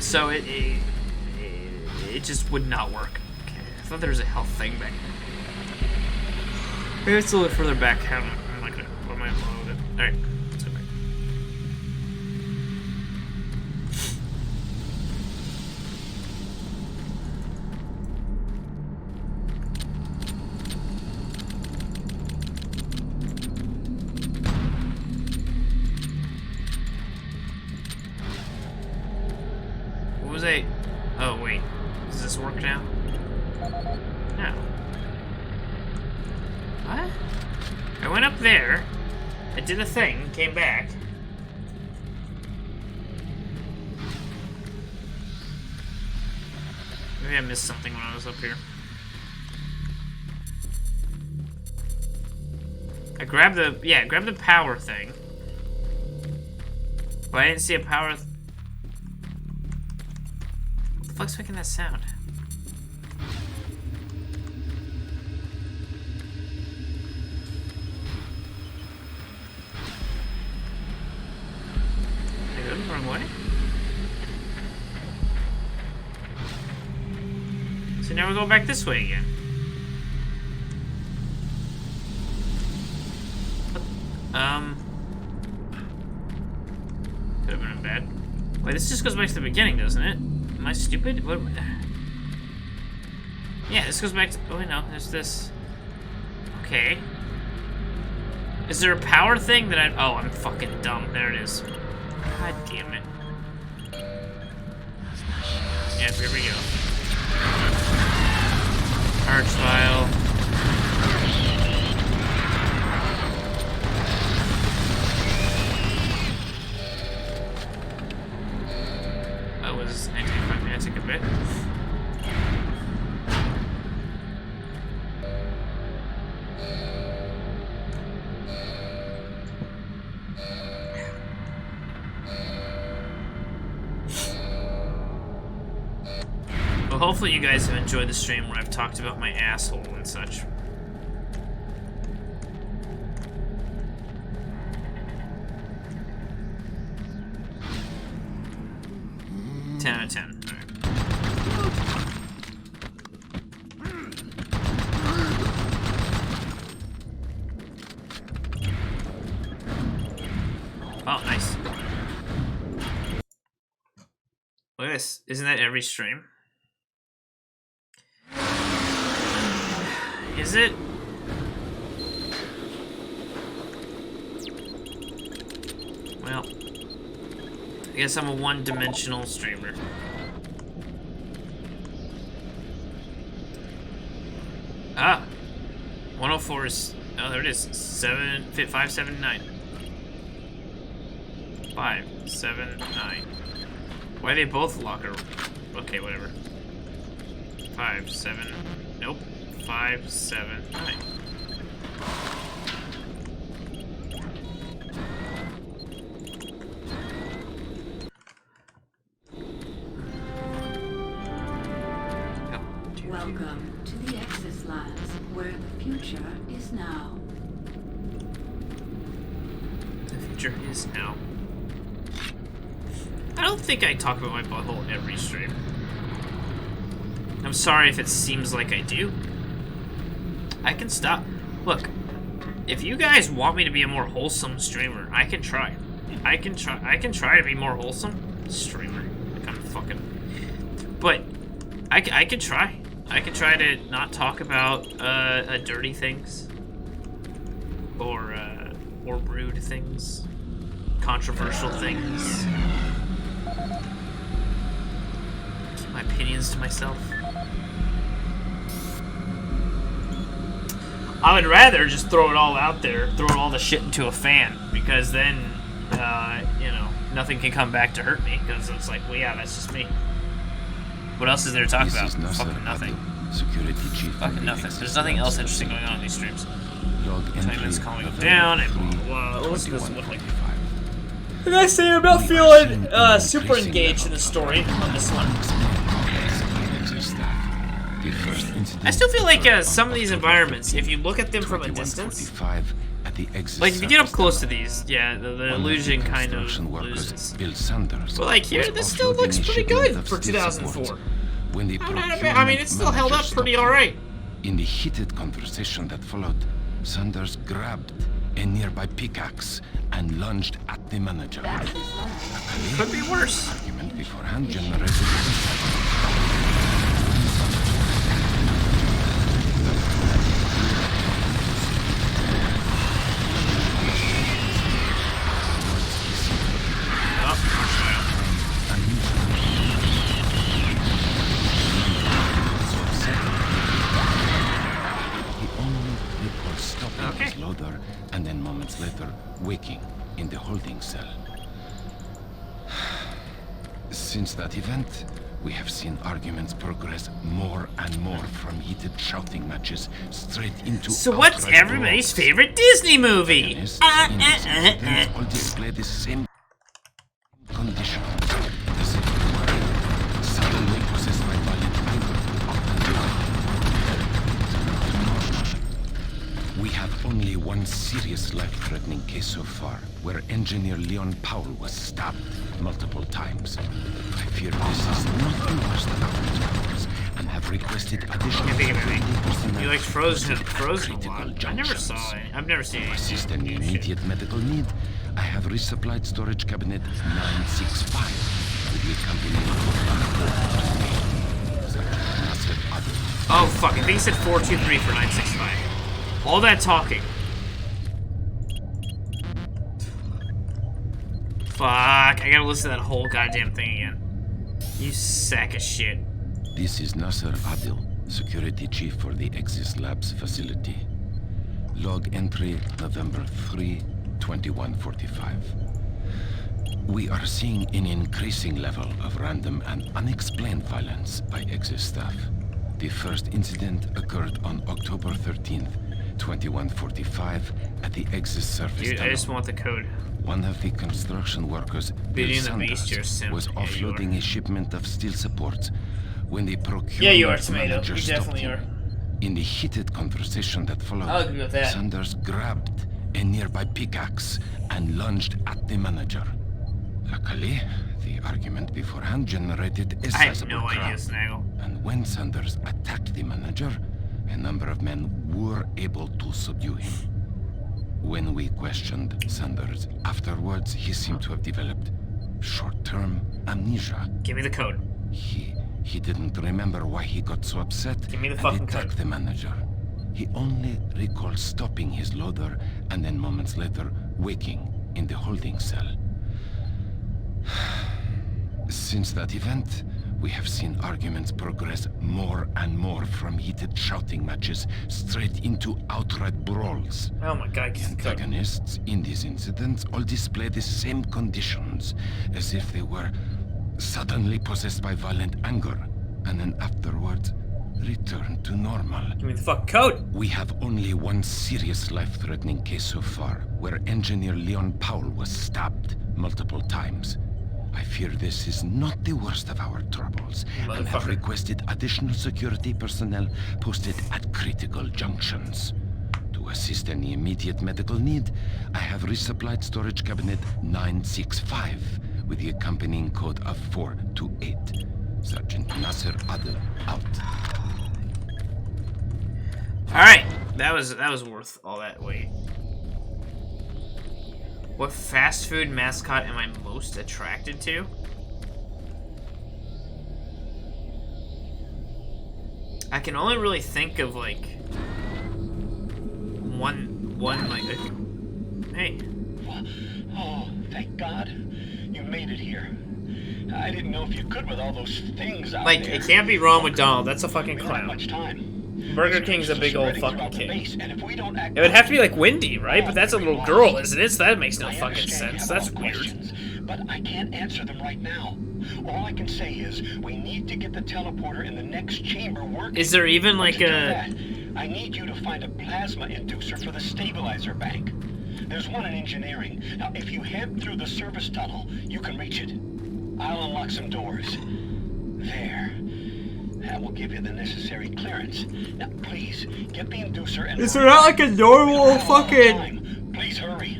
So it just would not work. Okay, I thought there was a health thing back here. Maybe it's a little further back. I'm not gonna. What am I loaded? All right, let's go back. What was I? Oh wait, does this work now? No. What? I went up there, I did a thing, came back. Maybe I missed something when I was up here. I grabbed the power thing. But I didn't see a power... What the fuck's making that sound? Wrong way. So now we're going back this way again. Could have been bad. Wait, this just goes back to the beginning, doesn't it? Am I stupid? What? Yeah, this goes back to... Oh, wait, no. There's this... Okay. Is there a power thing that I... Oh, I'm fucking dumb. There it is. God damn it. Yep, here we go. Archvile. That was anticlimactic a bit. Well, hopefully you guys have enjoyed the stream where I've talked about my asshole and such. Ten out of 10. All right. Oh, nice. Look at this. Isn't that every stream? Is it? Well, I guess I'm a one-dimensional streamer. Ah, 104 is. Oh, there it is. 579. 579. Why are they both locker? Okay, whatever. 5, 7. Nope. 5, 7, 9. Welcome to the Exis Labs, where the future is now. The future is now. I don't think I talk about my butthole every stream. I'm sorry if it seems like I do. I can stop. Look, if you guys want me to be a more wholesome streamer, I can try. I can try to be more wholesome streamer. Like I'm fucking. But I can try. I can try to not talk about dirty things or rude things, controversial things. Keep my opinions to myself. I would rather just throw it all out there, throw all the shit into a fan, because then, you know, nothing can come back to hurt me, because it's like, well, yeah, that's just me. What else is there to talk about? Fucking nothing. Security chief. Fucking nothing. There's nothing else interesting going on in these streams. 20 minutes calling up down, and blah, blah. What's this look like? The next thing, I'm not feeling super engaged in the story on this one. I still feel like some of these environments, if you look at them from a distance, like if you get up close to these, yeah, the illusion kind of loses. But like here, this still looks pretty good for 2004. I mean, it's still held up pretty alright. In the heated conversation that followed, Sanders grabbed a nearby pickaxe and lunged at the manager. Could be worse. Argument beforehand generated. And then moments later, waking in the holding cell. Since that event, we have seen arguments progress more and more from heated shouting matches straight into. So what's everybody's favorite Disney movie? All display the same conditions. As if they were suddenly possessed by violent anger. We have only one serious life-threatening case so far, where engineer Leon Powell was stabbed multiple times. I fear this is not the worst of our powers, and have requested additional personnel. You like Frozen a lot. I never saw it. I've never seen it. To assist any immediate medical need, I have resupplied storage cabinet 965 with the accompanying. Oh fuck! I think he said 423 for 965. All that talking. Fuck, I gotta listen to that whole goddamn thing again. You sack of shit. This is Nasser Adil, security chief for the Exis Labs facility. Log entry November 3, 2145. We are seeing an increasing level of random and unexplained violence by Exis staff. The first incident occurred on October 13th, 2145 at the Exis surface Dude, tunnel. I just want the code. One of the construction workers, Beating the beast, you're a Sanders, simp. was Yeah, you offloading are. a shipment of steel supports when the procurement Yeah, you are, Tomato. manager You stopped definitely him. are. In the heated conversation that followed, I'll agree with that. Sanders grabbed a nearby pickaxe and lunged at the manager. Luckily, the argument beforehand generated a I have sizable no crowd. idea, Snaggle. And when Sanders attacked the manager, a number of men were able to subdue him. When we questioned Sanders afterwards, he seemed to have developed short-term amnesia. Give me the code. He didn't remember why he got so upset Give me the and fucking attacked code. the manager. He only recalled stopping his loader and then moments later waking in the holding cell. Since that event, we have seen arguments progress more and more from heated shouting matches straight into outright brawls. Oh my god, give me the code. Antagonists in these incidents all display the same conditions, as if they were suddenly possessed by violent anger, and then afterwards return to normal. Give me the fucking code. We have only one serious life-threatening case so far, where engineer Leon Powell was stabbed multiple times. I fear this is not the worst of our troubles, and have requested additional security personnel posted at critical junctions. To assist any immediate medical need, I have resupplied storage cabinet 965 with the accompanying code of 428. Sergeant Nasser Adel out. Alright, that was worth all that wait. What fast food mascot am I most attracted to? I can only really think of like one like hey. Oh, thank God. You made it here. I didn't know if you could with all those things out like, there. it can't be Ronald McDonald. That's a fucking We don't have clown. much time. Burger King's a big old fucking Throughout the kid. base, and if we don't act It would have to be like Wendy, quickly, right? But that's a little girl, isn't it? So that makes no I fucking understand you sense. have That's a lot of weird. questions, but I can't answer them right now. All I can say is we need to get the teleporter in the next chamber working. Is there even But like to do a... that, I need you to find a plasma inducer for the stabilizer bank. There's one in engineering. Now, if you head through the service tunnel, you can reach it. I'll unlock some doors. There. That will give you the necessary clearance. Now, please, get the inducer and... Is there not like a normal fucking... time. Please hurry.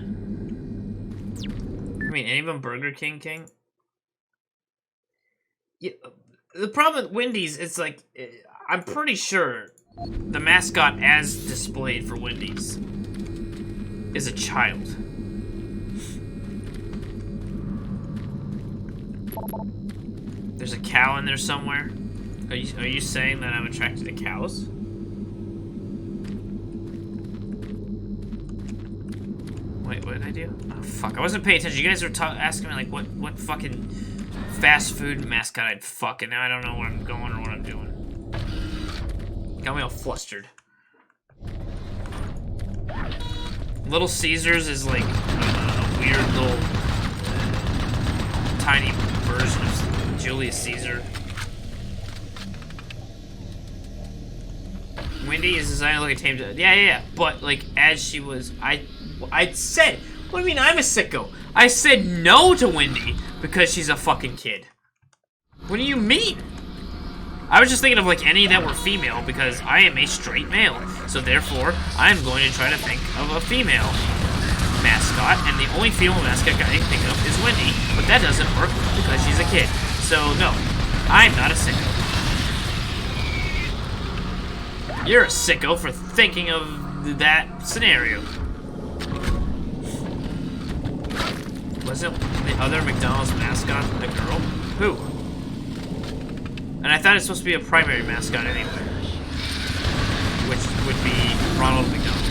I mean, anyone Burger King King? Yeah, the problem with Wendy's is like, I'm pretty sure the mascot as displayed for Wendy's is a child. There's a cow in there somewhere. Are you saying that I'm attracted to cows? Wait, what did I do? Oh, fuck, I wasn't paying attention. You guys were asking me, like, what fucking fast food mascot I'd fuck, and now I don't know where I'm going or what I'm doing. Got me all flustered. Little Caesars is, like, a weird little tiny version of Julius Caesar. Wendy is designed like a tame dog. Yeah. But, like, as she was... I said... What do you mean I'm a sicko? I said no to Wendy because she's a fucking kid. What do you mean? I was just thinking of, like, any that were female because I am a straight male. So, therefore, I'm going to try to think of a female mascot. And the only female mascot I can think of is Wendy. But that doesn't work because she's a kid. So, no. I'm not a sicko. You're a sicko for thinking of that scenario. Wasn't the other McDonald's mascot a girl? Who? And I thought it's supposed to be a primary mascot anyway. Which would be Ronald McDonald.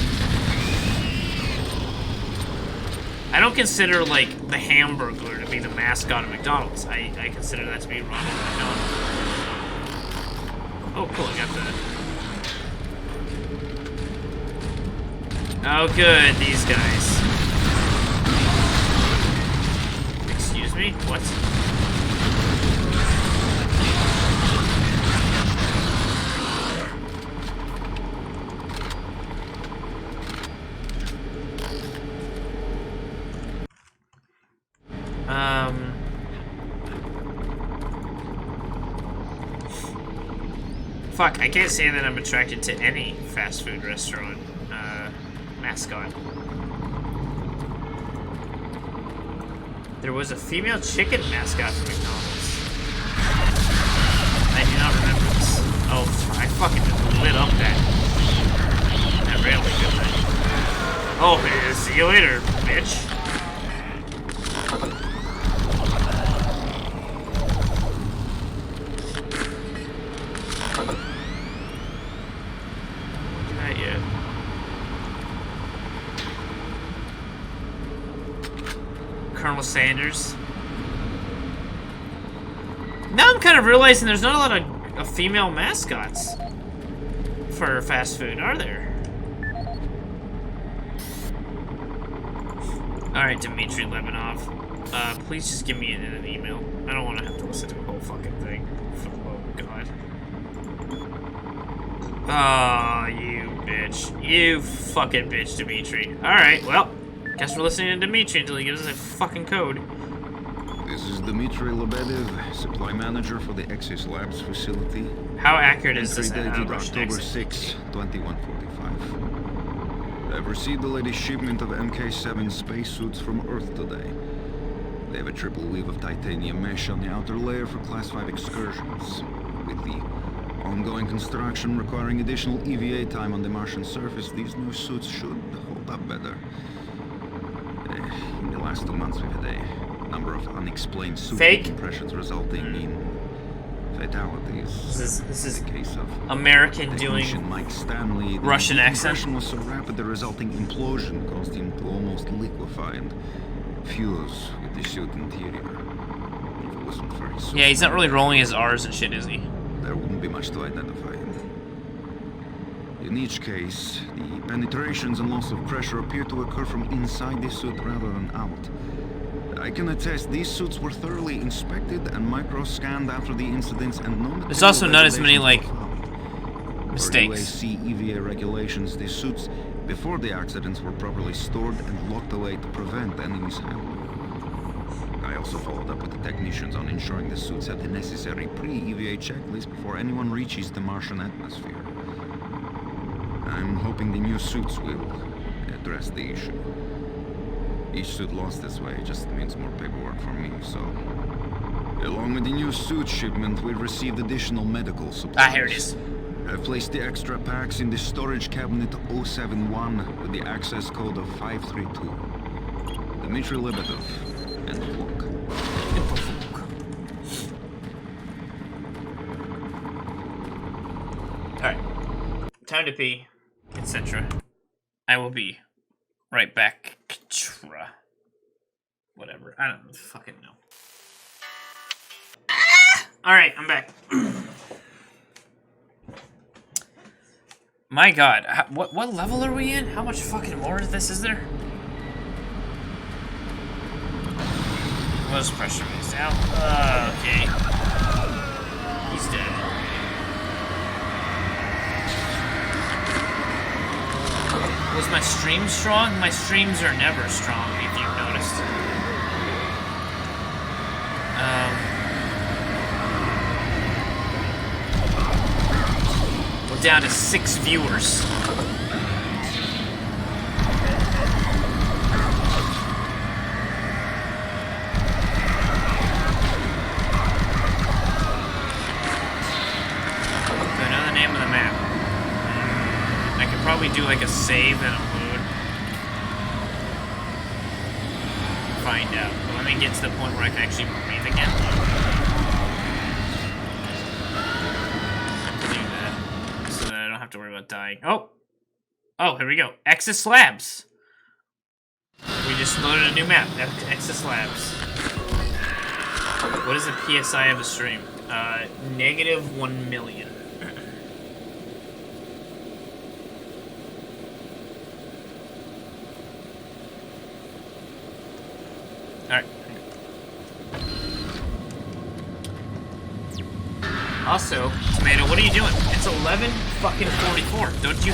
I don't consider, like, the Hamburglar to be the mascot of McDonald's. I consider that to be Ronald McDonald. Oh, cool, I got that. Oh, good, these guys. Excuse me? What? Fuck, I can't say that I'm attracted to any fast food restaurant mascot. There was a female chicken mascot for McDonald's. I do not remember this. Oh, I fucking just lit up that railway, didn't I? Oh, see you later, bitch. Not yet. Colonel Sanders. Now I'm kind of realizing there's not a lot of female mascots for fast food, are there? Alright, Dmitry Lebanov. Please just give me an email. I don't want to have to listen to a whole fucking thing. Oh, God. Oh, you bitch. You fucking bitch, Dimitri. Alright, well, guess we're listening to Dimitri until he gives us a fucking code. This is Dmitry Lebedev, supply manager for the Exis Labs facility. How accurate is this? Entry dated October 6, 2145. I've received the latest shipment of MK7 spacesuits from Earth today. They have a triple weave of titanium mesh on the outer layer for Class 5 excursions. With the ongoing construction requiring additional EVA time on the Martian surface, these new suits should hold up better. In the last 2 months, we've had a number of unexplained suit compressions resulting in fatalities. This is the case of American doing Mike Stanley. Russian accent. The compression was so rapid the resulting implosion caused him to almost liquefy and fuse with the suit interior. If it wasn't for his suit, yeah, he's not really rolling his R's and shit, is he? there wouldn't be much to identify him. In each case, the penetrations and loss of pressure appear to occur from inside the suit rather than out. I can attest these suits were thoroughly inspected and micro-scanned after the incidents, and no. There's also not as many like mistakes. For UAC EVA regulations, these suits before the accidents were properly stored and locked away to prevent any mishandling. I also followed up with the technicians on ensuring the suits have the necessary pre-EVA checklist before anyone reaches the Martian atmosphere. I'm hoping the new suits will address the issue. Each suit lost this way just means more paperwork for me, so... Along with the new suit shipment, we received additional medical supplies. Ah, here it is. I've placed the extra packs in the storage cabinet 071 with the access code of 532. Dmitry Lebedev, end of walk. Alright. Time to pee, etc. I will be right back. Whatever. I don't fucking know. Alright, I'm back. My god, what level are we in? How much fucking more of this is there? Most pressure is down. Okay. He's dead. Was my stream strong? My streams are never strong, if you've noticed. We're down to 6 viewers. Probably do like a save and a load. Find out. But let me get to the point where I can actually breathe again. Do that so that I don't have to worry about dying. Oh! Oh, here we go. Exis Labs. We just loaded a new map. Exis Labs. What is the PSI of the stream? -1 million. Alright. Also, Tomato, what are you doing? It's 11:44. Don't you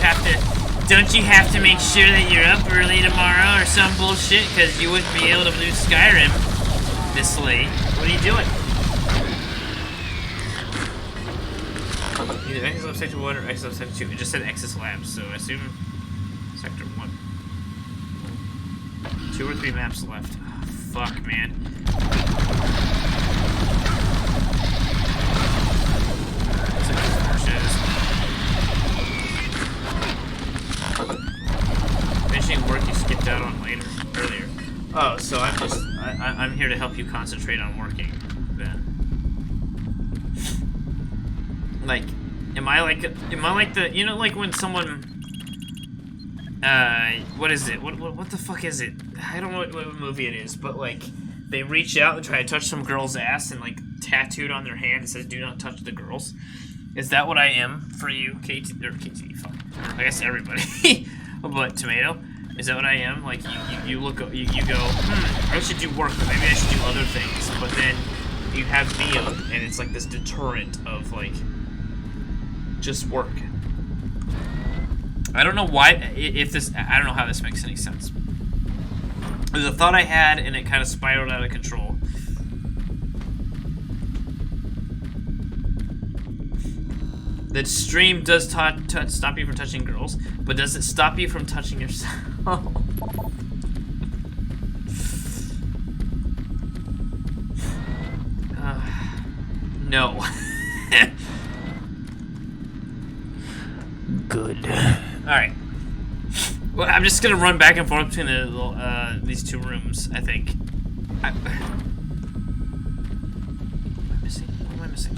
have to make sure that you're up early tomorrow or some bullshit? Because you wouldn't be able to do Skyrim this late. What are you doing? Either Exis Lab Sector 1 or Exis Lab Sector 2. It just said Exis Labs, so I assume Sector 1. 2 or 3 maps left. Fuck, man. Finishing work you skipped out on earlier. Oh, so I'm here to help you concentrate on working then. Like, am I like the, you know, like when someone, what is it? What the fuck is it? I don't know what movie it is, but like, they reach out and try to touch some girl's ass and like tattooed on their hand it says "Do not touch the girls." Is that what I am for you, KT? Or KT? Fuck. I guess everybody. But Tomato, is that what I am? Like you look, you go, I should do work, but maybe I should do other things. But then you have me up, and it's like this deterrent of like just work. I don't know why, if this, I don't know how this makes any sense. There's a thought I had, and it kind of spiraled out of control. The stream does stop you from touching girls, but does it stop you from touching yourself? No. Good. Alright. Well, I'm just gonna run back and forth between the little, these two rooms, I think. What am I missing? What am I missing?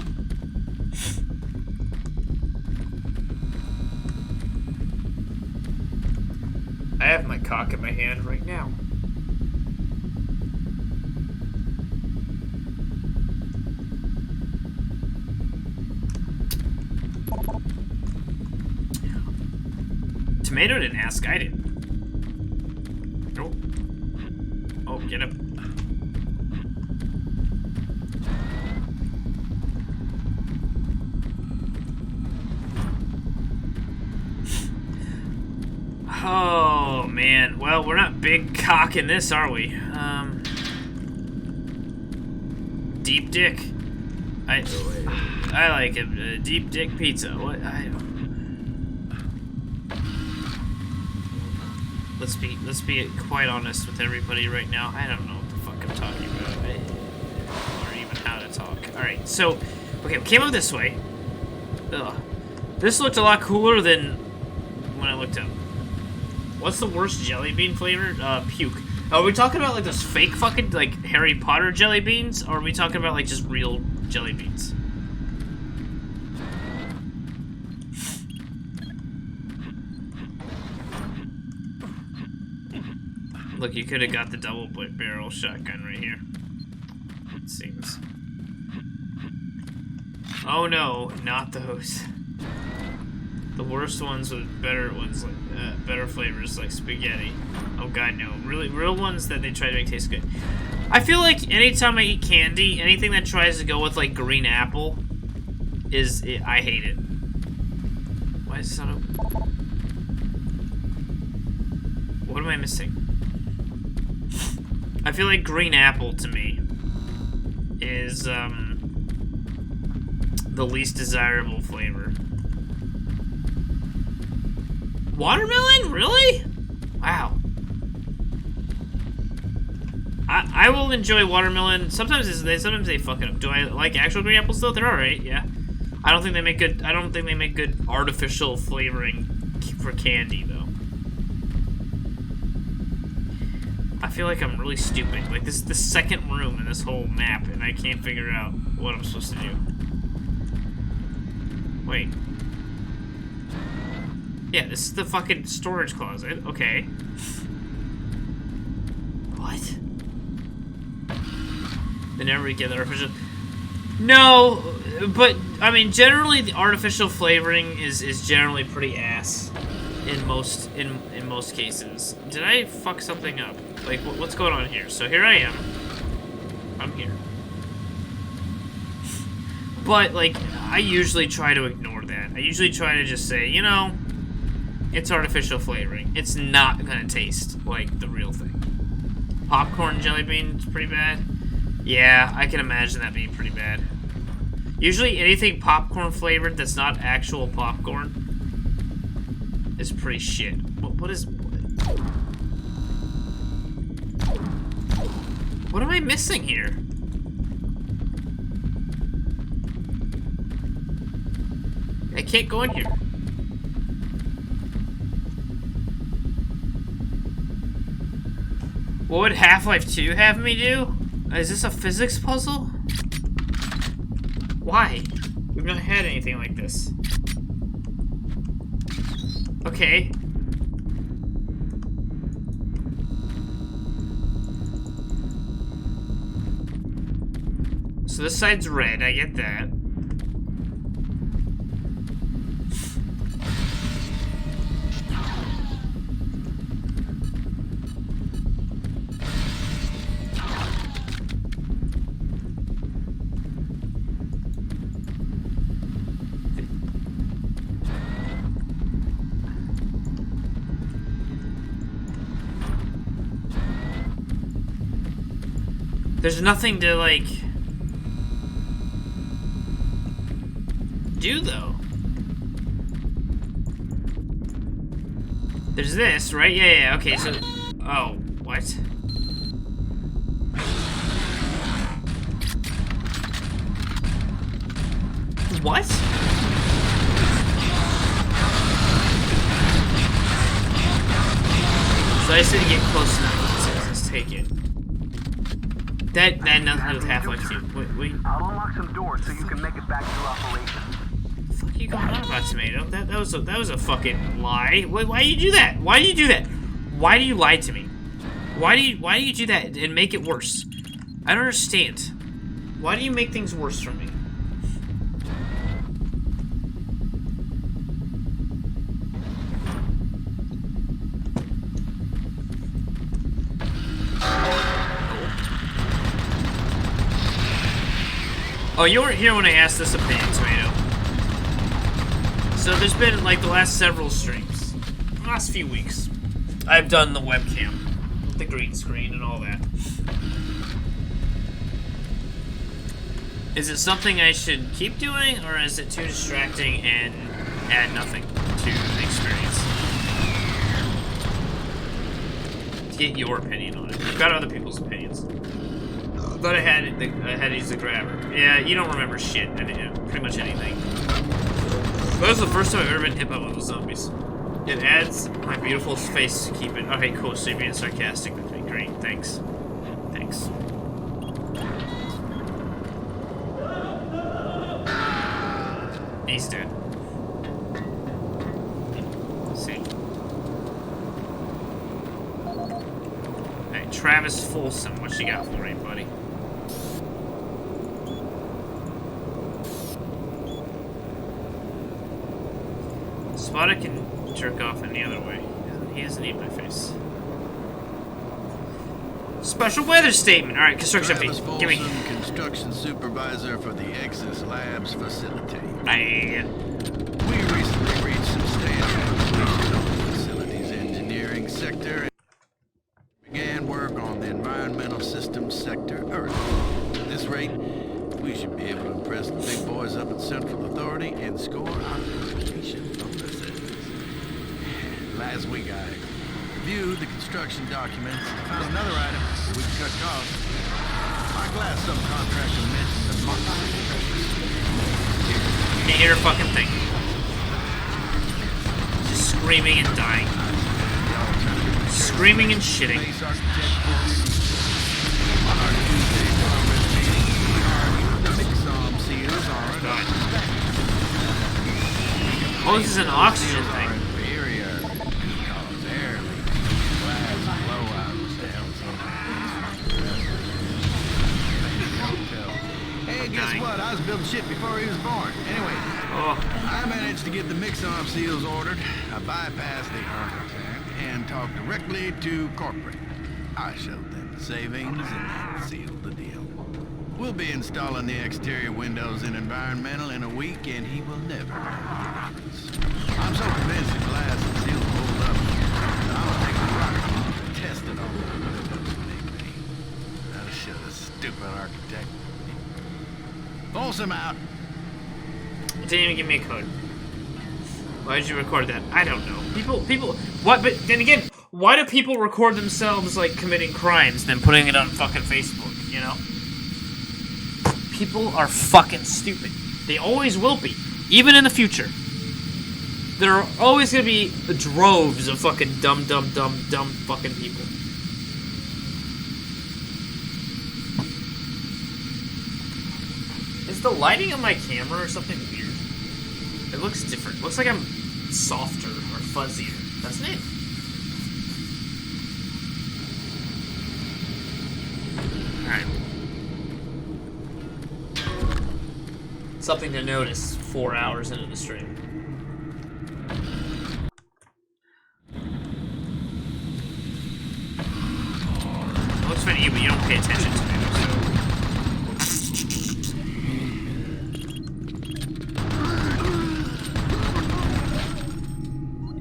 I have my cock in my hand right now. Tomato didn't ask, I did. Oh. Oh, get him. Oh, man. Well, we're not big cock in this, are we? Deep dick. I like it. Deep dick pizza. What? Let's be quite honest with everybody right now. I don't know what the fuck I'm talking about, or even how to talk. All right, so okay, we came up this way. Ugh. This looked a lot cooler than when I looked up. What's the worst jelly bean flavor? Puke. Are we talking about like those fake fucking like Harry Potter jelly beans, or are we talking about like just real jelly beans? Look, you could have got the double barrel shotgun right here. It seems. Oh no, not those. The worst ones with better ones, like better flavors, like spaghetti. Oh god, no. Really, real ones that they try to make taste good. I feel like anytime I eat candy, anything that tries to go with like green apple, I hate it. Why is this not open? What am I missing? I feel like green apple to me is the least desirable flavor. Watermelon? Really? Wow. I will enjoy watermelon. Sometimes they fuck it up. Do I like actual green apples though? They're alright, yeah. I don't think they make good artificial flavoring for candy though. I feel like I'm really stupid. Like, this is the second room in this whole map, and I can't figure out what I'm supposed to do. Wait. Yeah, this is the fucking storage closet. Okay. What? They never get the artificial... No, but, I mean, generally the artificial flavoring is generally pretty ass in most cases. Did I fuck something up? Like, what's going on here? So here I am. I'm here. But, like, I usually try to ignore that. I usually try to just say, you know, it's artificial flavoring. It's not gonna taste like the real thing. Popcorn jelly bean is pretty bad. Yeah, I can imagine that being pretty bad. Usually anything popcorn flavored that's not actual popcorn is pretty shit. What is... What am I missing here? I can't go in here. What would Half-Life 2 have me do? Is this a physics puzzle? Why? We've not had anything like this. Okay. So this side's red, I get that. There's nothing to, like, do, though. There's this, right? Yeah, okay, so... Oh, what? What? So I just didn't get close enough. So let's take it. That had nothing to do with Half-Life 2. Wait. I'll unlock some doors so you can make it back to your operation. What the fuck are you going on about, Tomato? That was a fucking lie. Why do you do that? Why do you do that? Why do you lie to me? Why do you do that and make it worse? I don't understand. Why do you make things worse for me? Oh, you weren't here when I asked this opinion, Tomato. So there's been, like, the last several streams, the last few weeks, I've done the webcam, with the green screen and all that. Is it something I should keep doing, or is it too distracting and add nothing to the experience? To get your opinion on it. I've got other people's opinions. I thought I had to use the grabber. Yeah, you don't remember shit. I mean, pretty much anything. That was the first time I've ever been hit by one of those zombies. It adds my beautiful face to keep it. Okay, cool. So you're being sarcastic with me. Great. Thanks. Thanks. He's dead. Let's see. Hey, Travis Folsom, what you got for me, buddy? Spotted can jerk off in the other way. He doesn't need my face. Special weather statement. All right, construction update. Give me. Construction supervisor for the Exis Labs facility. Aye. We recently reached substantial completion of the facility's engineering sector and began work on the environmental systems sector early. At this rate, we should be able to impress the big boys up at Central Authority and score our completion bonuses. Last week I reviewed the construction documents and found another item where we could cut costs. Our glass subcontractor mentioned the market. Can't hear a fucking thing. Just screaming and dying. Screaming and shitting. God. Oh, this is an oxygen thing. Hey, guess what? I was building shit before he was born. Anyway, I managed to get the mix-off seals ordered. I bypassed the architect and talked directly to corporate. I showed them the savings and sealed the deal. We'll be installing the exterior windows in environmental in a week, and he will never know the difference. I'm so convinced the glass and seal will hold up. I'm gonna take the rocket and test it on the windows when they paint. That'll show the stupid architect. Folsom out. It didn't even give me a code. Why did you record that? I don't know. People, what? But then again, why do people record themselves like committing crimes, then putting it on fucking Facebook? You know? People are fucking stupid. They always will be, even in the future. There are always gonna be droves of fucking dumb fucking people. Is the lighting on my camera or something weird? It looks different. It looks like I'm softer or fuzzier, doesn't it? Alright. Something to notice 4 hours into the stream. It looks funny to you, but you don't pay attention to me.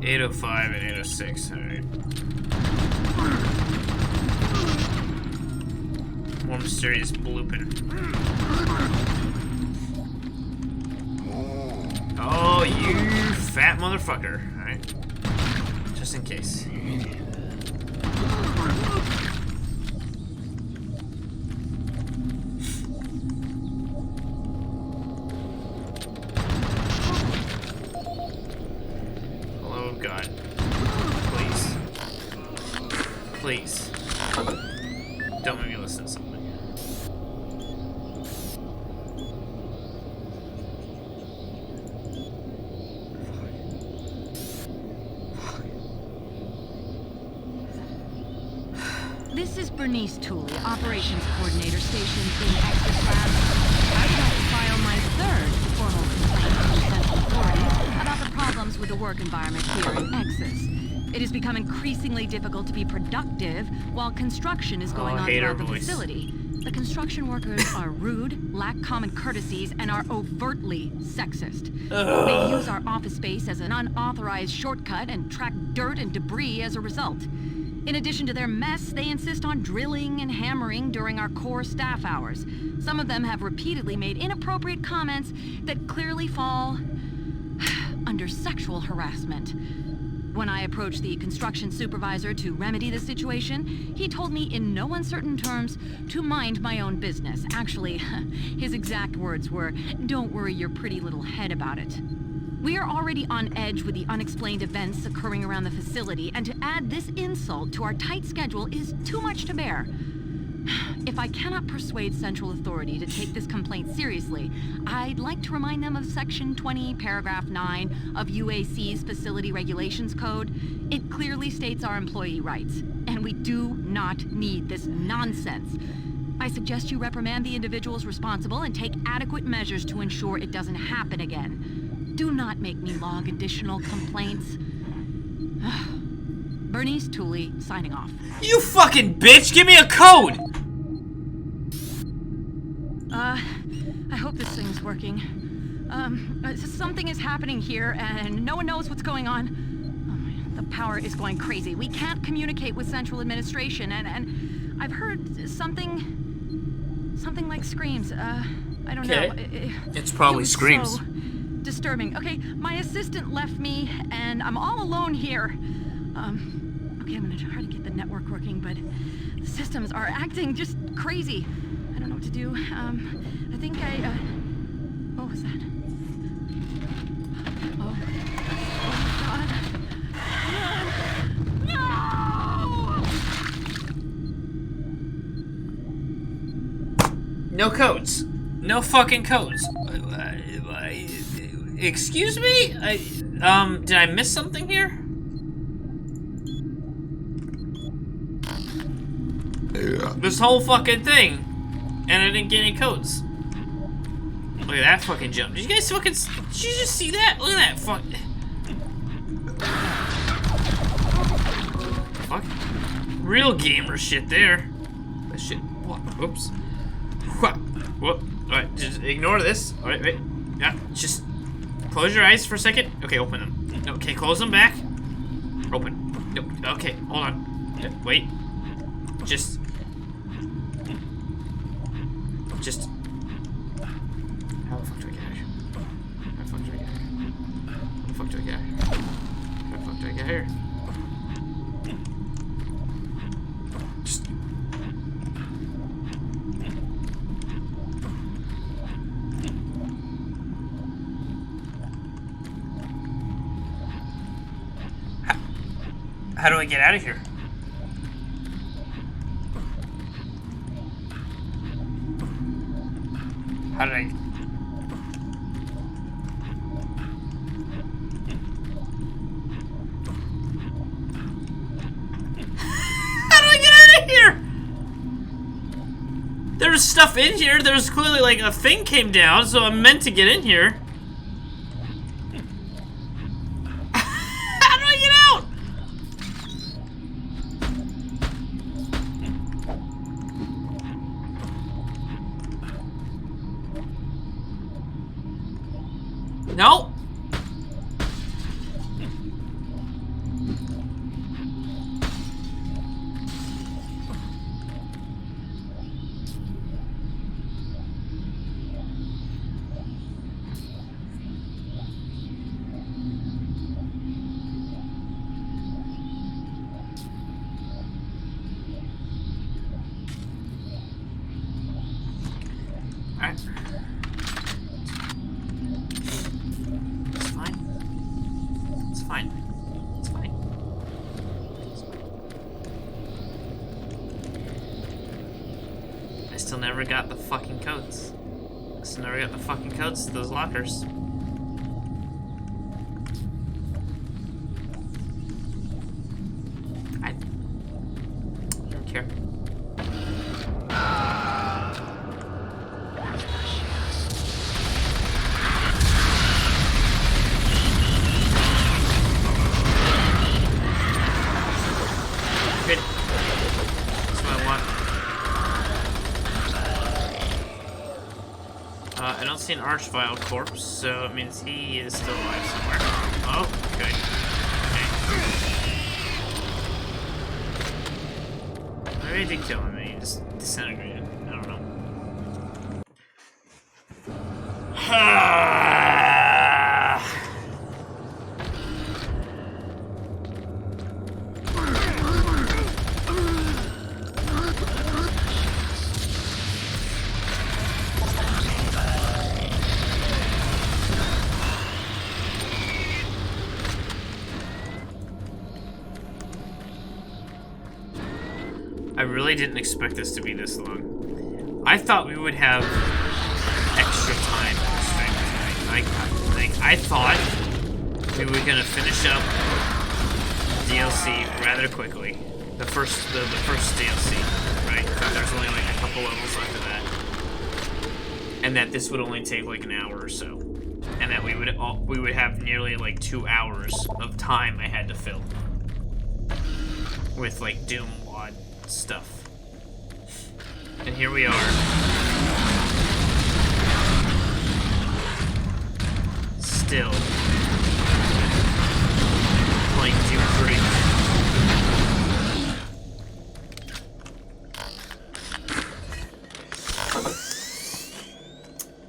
805 and 806, alright. More mysterious blooping. Oh, you fat motherfucker. Alright. Just in case. Oh, God. Please. Please. Don't make me listen to something. This is Bernice Tooley, Operations Coordinator stationed in Exodus Labs. I would like to file my third formal complaint to the Central Authority about the problems with the work environment here in Exodus. It has become increasingly difficult to be productive while construction is going on throughout the facility. The construction workers are rude, lack common courtesies, and are overtly sexist. They use our office space as an unauthorized shortcut and track dirt and debris as a result. In addition to their mess, they insist on drilling and hammering during our core staff hours. Some of them have repeatedly made inappropriate comments that clearly fall under sexual harassment. When I approached the construction supervisor to remedy the situation, he told me in no uncertain terms to mind my own business. Actually, his exact words were, "Don't worry your pretty little head about it." We are already on edge with the unexplained events occurring around the facility, and to add this insult to our tight schedule is too much to bear. If I cannot persuade Central Authority to take this complaint seriously, I'd like to remind them of Section 20, Paragraph 9 of UAC's Facility Regulations Code. It clearly states our employee rights, and we do not need this nonsense. I suggest you reprimand the individuals responsible and take adequate measures to ensure it doesn't happen again. Do not make me log additional complaints. Bernice Tooley, signing off. You fucking bitch! Give me a code! I hope this thing's working. Something is happening here, and no one knows what's going on. Oh man, the power is going crazy. We can't communicate with Central Administration, and I've heard something like screams. I don't know. It's probably it screams. So disturbing. Okay, my assistant left me, and I'm all alone here. Okay, I'm gonna try to get the network working, but the systems are acting just crazy. I don't know what to do. I think what was that? Oh God. No! No codes. No fucking codes. Excuse me? Did I miss something here? This whole fucking thing, and I didn't get any codes. Look at that fucking jump. Did you guys fucking? Did you just see that? Look at that fuck. Fuck. Real gamer shit there. That shit. What? Oops. What? Whoop. All right. Just ignore this. All right. Wait. Yeah. Just close your eyes for a second. Okay. Open them. Okay. Close them back. Open. Nope. Okay. Hold on. Wait. Just. How the fuck do I get out of here? How the fuck do I get out of here? How the fuck do I get out of here? How the fuck do I get out of here? Just. How do I get out of here? How did I... How do I get out of here? There's stuff in here. There's clearly like a thing came down, so I'm meant to get in here. How do I get out? No. Alright. It's fine. It's fine. It's fine. It's fine. I still never got the fucking codes. I still never got the fucking codes to those lockers. I don't care. Good. That's what I want. I don't see an Archvile corpse, so it means he is still alive somewhere. Oh, okay. Okay. Maybe I did kill him and he just disintegrated. I don't know. I really didn't expect this to be this long. I thought we would have extra time tonight. I thought we were gonna finish up DLC rather quickly. The first DLC, right? I thought there's only like a couple levels after that, and that this would only take like an hour or so, and that we would have nearly like 2 hours of time I had to fill with like Doom WAD stuff. And here we are. Still playing Doom 3.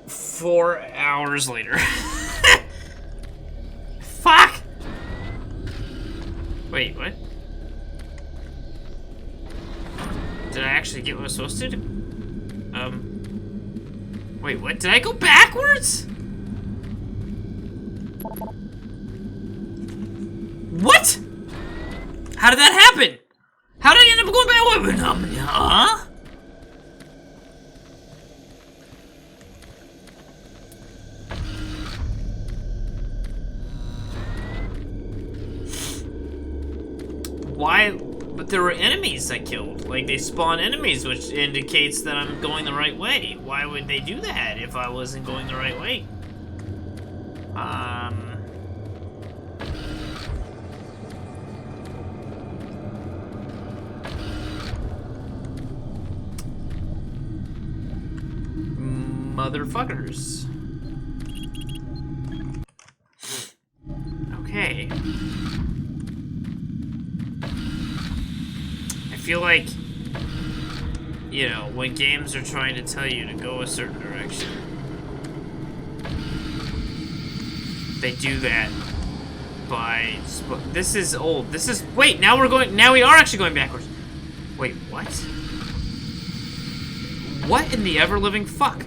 4 hours later. Fuck! Wait, what? Did I actually get what I was supposed to do? Wait, what? Did I go backwards? What? How did that happen? How did I end up going backwards? Huh? Why? But there were enemies I killed. Like, they spawn enemies, which indicates that I'm going the right way. Why would they do that if I wasn't going the right way? Motherfuckers. Okay. I feel like, you know, when games are trying to tell you to go a certain direction, they do that by... This is old. This is... Wait, now we are actually going backwards. Wait, what? What in the ever-living fuck?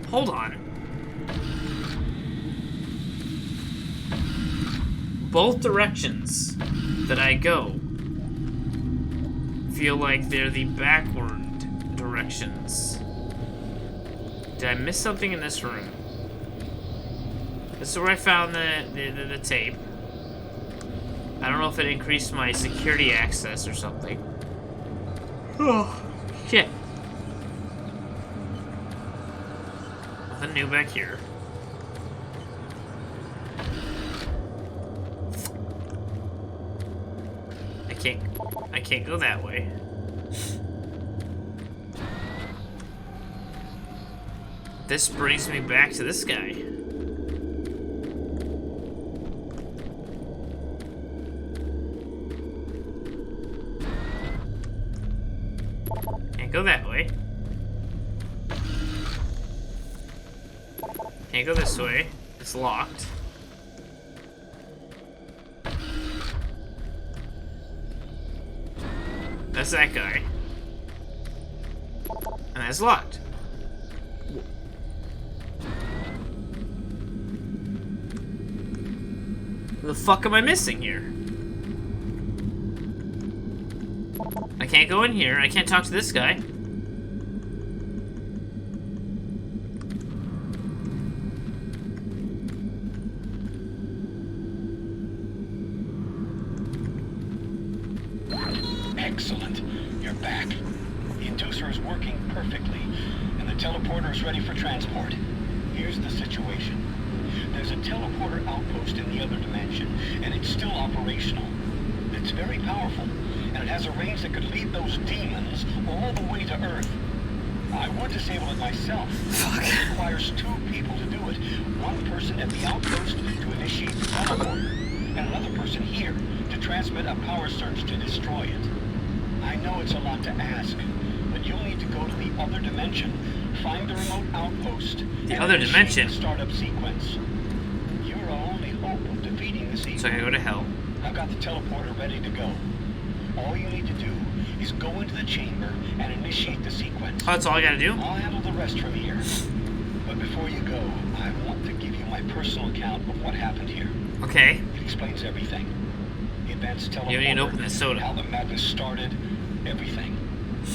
Hold on. Both directions that I go feel like they're the backward directions. Did I miss something in this room? This is where I found the tape. I don't know if it increased my security access or something. Oh, shit. Nothing new back here. I can't go that way. This brings me back to this guy. Can't go that way. Can't go this way. It's locked. That's that guy. And that's locked. What the fuck am I missing here? I can't go in here. I can't talk to this guy. Excellent. You're back. The inducer is working perfectly, and the teleporter is ready for transport. Here's the situation. There's a teleporter outpost in the other dimension, and it's still operational. It's very powerful, and it has a range that could lead those demons all the way to Earth. I would disable it myself. Fuck. It requires 2 people to do it. One person at the outpost to initiate the teleporter, and another person here to transmit a power surge to destroy it. I know it's a lot to ask, but you'll need to go to the other dimension, find the remote outpost, The and other initiate dimension? the startup sequence. Your only hope of defeating this evil. So I can go to hell. I've got the teleporter ready to go. All you need to do is go into the chamber and initiate the sequence. Oh, that's all I gotta do? I'll handle the rest from here. But before you go, I want to give you my personal account of what happened here. Okay. It explains everything. The advanced teleporter, You don't even open this soda. how the madness started, everything.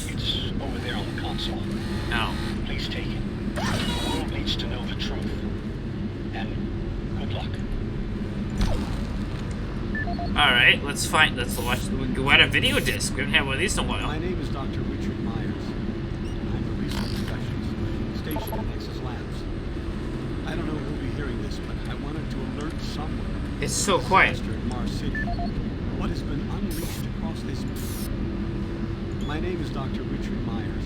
It's over there on the console. No. Please take it. The world needs to know the truth. And good luck. Alright, let's watch. We had a video disc. We haven't had one of these in a while. My name is Dr. Richard Myers. I'm a research specialist stationed at Nexus Labs. I don't know who will be hearing this, but I wanted to alert someone. It's so quiet. Disaster in Mars City. What has been unleashed across this... My name is Dr. Richard Myers.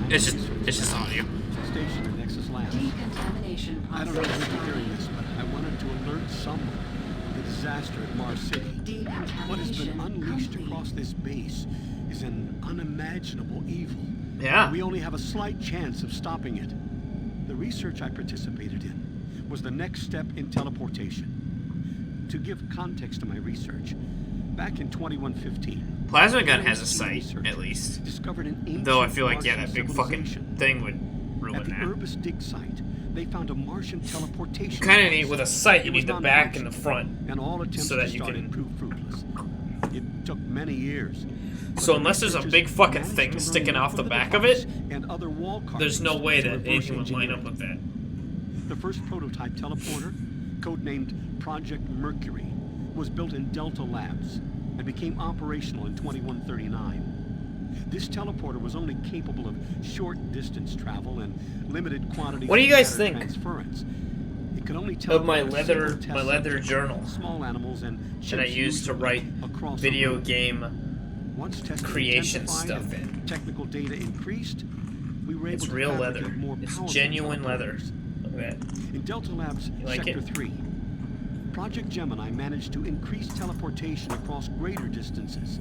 I'm It's a just research audio. stationed at Nexus Labs. Decontamination I don't know process. who will be hearing this, but I wanted to alert someone. The disaster at Mars City. What has been Decontamination unleashed complete. across this base is an unimaginable evil. Yeah. We only have a slight chance of stopping it. The research I participated in was the next step in teleportation. To give context to my research, back in 2115, Plasma gun has a sight, researchers at least. discovered an ancient Though I feel like, yeah, Martian that big fucking civilization. thing would At ruin the that. Urbis dig site, they found a Martian teleportation. Kind of device. neat with a sight. You It was need the back and the non-functional, front. and all attempts so that to you start can- it proved fruitless. It took many years. So unless there's a big fucking thing sticking off the back of it, and other wall there's no way to that reverse anything would line engineer up it. with that. The first prototype teleporter, codenamed Project Mercury, was built in Delta Labs and became operational in 2139. This teleporter was only capable of short distance travel and limited quantities What do you of guys matter think transference. It could only Of my teleport single leather, test my leather subjects, journal small animals and that I ships use used to write across the video world. game Once testing creation intensified stuff and in. technical data increased, we were able It's to real fabricate leather. more It's powerful genuine leather. teleporters. Look at that. In Delta Labs You like Sector it? 3, Project Gemini managed to increase teleportation across greater distances.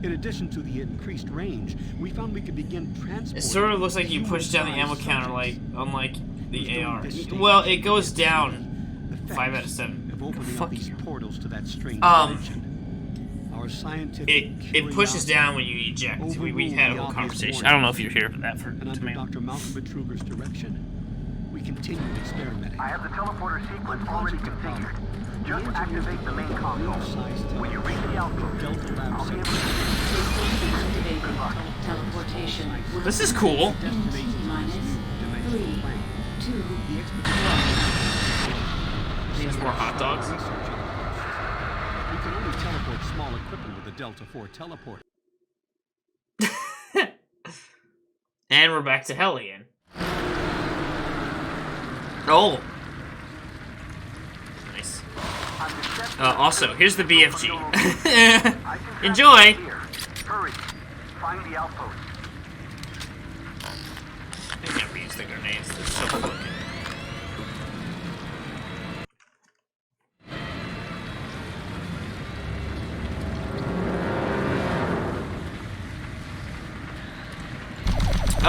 In addition to the increased range, we found we could begin transporting. It sort of looks like you push down the ammo human-sized counter, like subjects. unlike It was the during AR. this stage Well, it goes that down the 5 out of effects 7. of opening Fuck up these you. portals to that strange Um, dimension. Our scientific It pushes curiosity down when you eject. We've overruled had a the whole obvious conversation. warning. I don't know if you're here for that for And to under me. Dr. Malcolm Betruger's direction, we continued experimenting. I have the teleporter sequence already configured. Just activate the main console. When you reach the outpost, Delta I'll Labs be able to... Activating teleportation. This is cool. Minus 3, 2, Needs more hot dogs. We can only teleport small equipment with the Delta 4 teleporter. And we're back to hell again. Oh. Nice. Also, here's the BFG. Enjoy. Hurry. Find the outpost. I can't use the grenades. They're so fucking...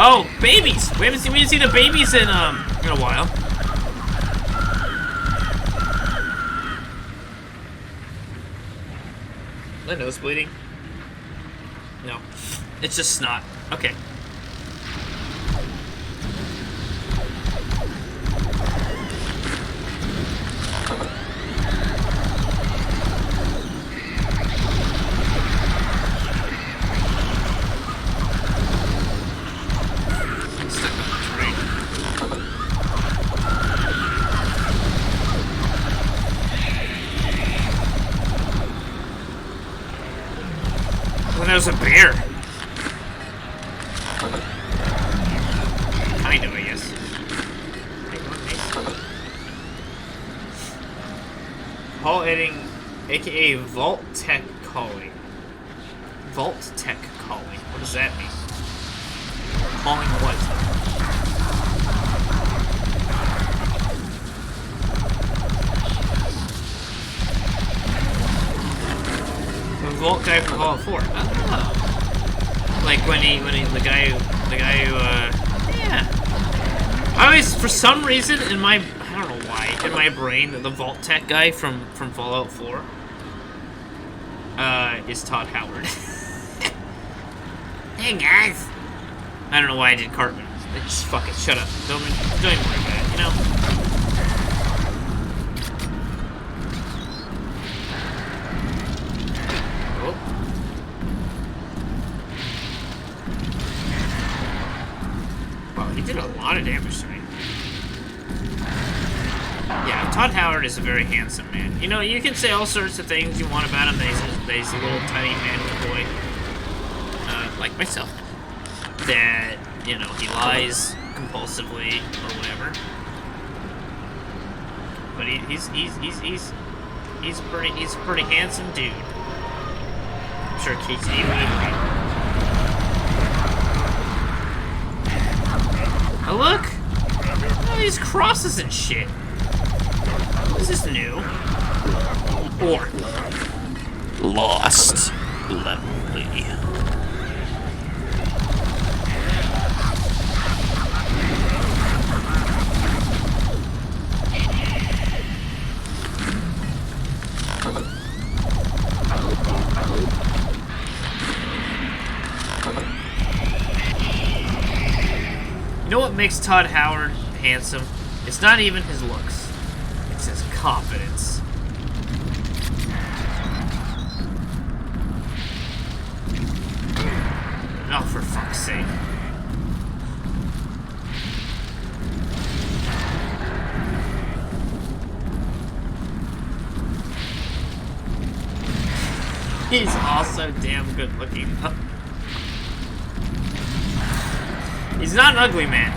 Oh, babies! We haven't seen the babies in a while. My nose bleeding? No. It's just snot. Okay. was a bear. Kind of, I guess. Hall editing, aka Vault Tech calling. Vault Tech calling. What does that mean? Calling what? The Vault guy from Fallout 4. Oh. Like when the guy who, yeah. I always, for some reason, in my, I don't know why, in my brain, the Vault Tech guy from Fallout 4, is Todd Howard. Hey guys! I don't know why I did Cartman. Just fuck it, shut up. Don't even worry about it, you know? Oh. Wow, he did a lot of damage to me. Yeah, Todd Howard is a very handsome man. You know, you can say all sorts of things you want about him. That he's a little tiny manly boy. Like myself. That, you know, he lies compulsively or whatever. But he's a pretty handsome dude. I'm sure KT would agree. Oh look! Oh, these crosses and shit. This is new. Or lost. Lovely. You know what makes Todd Howard handsome? It's not even his looks. It's his confidence. Oh, for fuck's sake. He's also damn good looking. He's not an ugly man.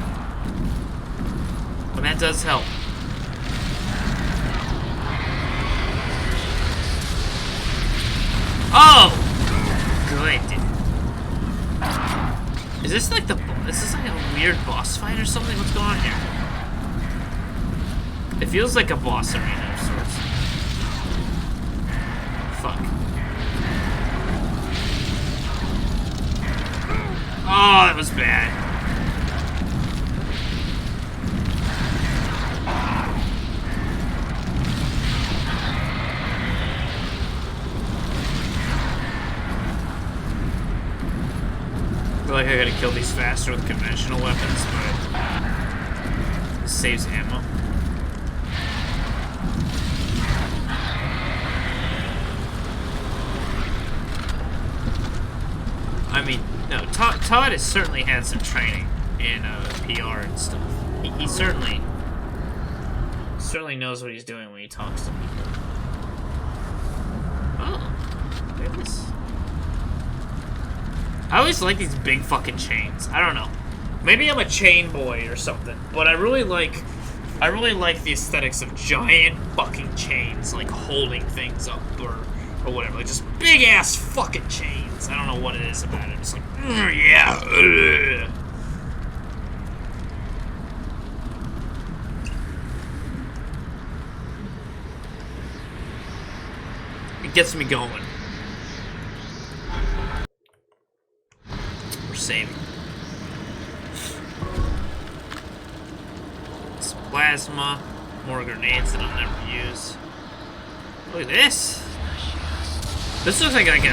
But that does help. Oh! Good. Is this like a weird boss fight or something? What's going on here? It feels like a boss arena of sorts. Fuck. Oh, that was bad. I feel like I gotta kill these faster with conventional weapons, but it saves ammo. I mean, no, Todd has certainly had some training in PR and stuff. He certainly knows what he's doing when he talks to people. Oh, look at this. I always like these big fucking chains. I don't know. Maybe I'm a chain boy or something, but I really like the aesthetics of giant fucking chains, like holding things up or whatever. Like just big ass fucking chains. I don't know what it is about it. It's like, yeah. Ugh. It gets me going. We're saving. It's plasma, more grenades that I'll never use. Look at this. This looks like an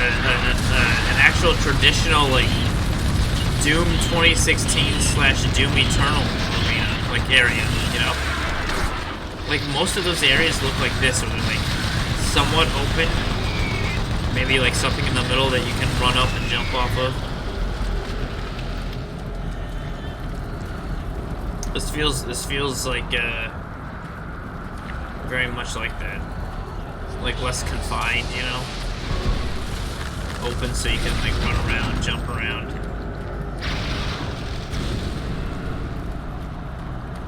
actual traditional like Doom 2016/Doom Eternal arena, like area, you know? Like most of those areas look like this, where they're like somewhat open, maybe like something in the middle that you can run up and jump off of. This feels like very much like that, like less confined, you know. open so you can like run around, jump around.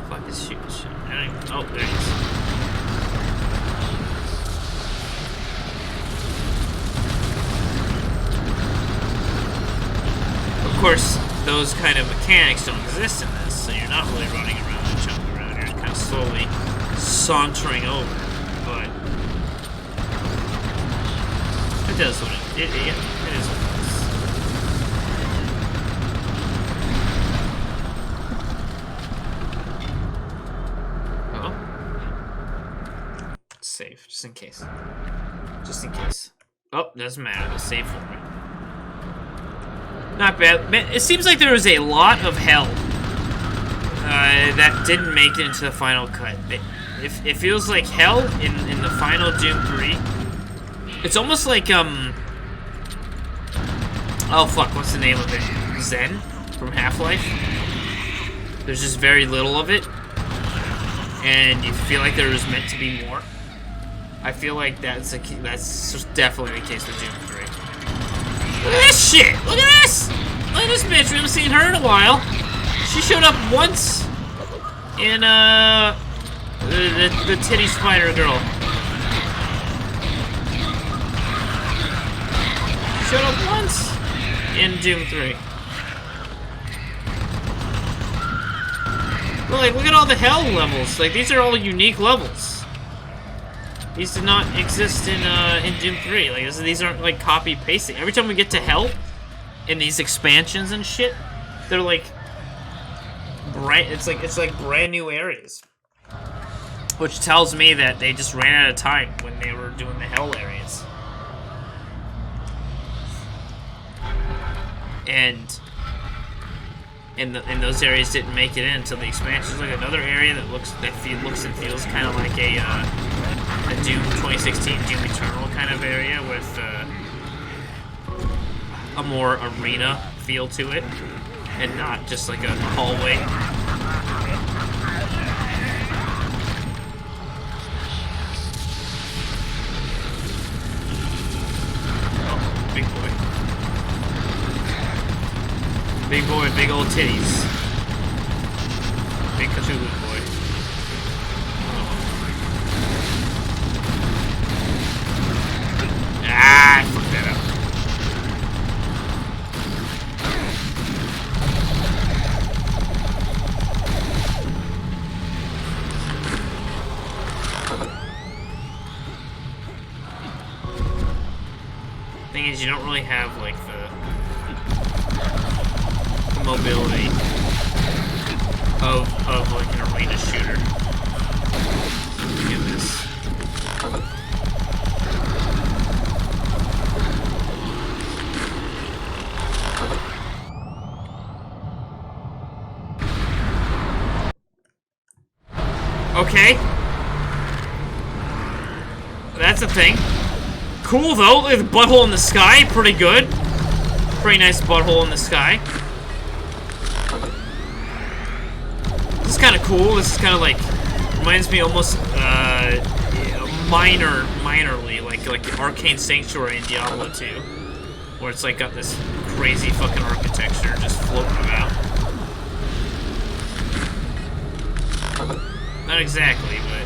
Fuck this shit. I don't even, oh, there he is. Of course, those kind of mechanics don't exist in this, so you're not really running around and jumping around. You're kind of slowly sauntering over, but it does what it is what it is. Oh. Save, just in case. Just in case. Oh, doesn't matter, they'll save for me. Not bad. Man, it seems like there was a lot of hell that didn't make it into the final cut. It feels like hell in the final Doom 3. It's almost like, oh fuck, what's the name of it? Zen from Half-Life? There's just very little of it, and you feel like there was meant to be more. I feel like that's definitely the case with Doom 3. Look at this shit! Look at this! Look at this bitch, we haven't seen her in a while. She showed up once in, the titty spider girl. She showed up once in Doom 3. But like, look at all the hell levels. Like, these are all unique levels. These did not exist in Doom 3. Like, these aren't like copy pasting. Every time we get to hell in these expansions and shit, they're like it's like brand new areas, which tells me that they just ran out of time when they were doing the hell areas. And those areas didn't make it in until the expansions. Like another area that looks and feels kind of like a Doom 2016 Doom Eternal kind of area with a more arena feel to it, and not just like a hallway. Oh, big boy. Big boy, big old titties. Big Cthulhu boy. Ah, I fucked that up. Thing is, you don't really have like the mobility of like an arena shooter. Look at this. Okay. That's a thing. Cool though, look at the butthole in the sky, pretty good. Pretty nice butthole in the sky. This is kind of cool. This is kind of like reminds me almost minorly like the Arcane Sanctuary in Diablo 2, where it's like got this crazy fucking architecture just floating about. Not exactly, but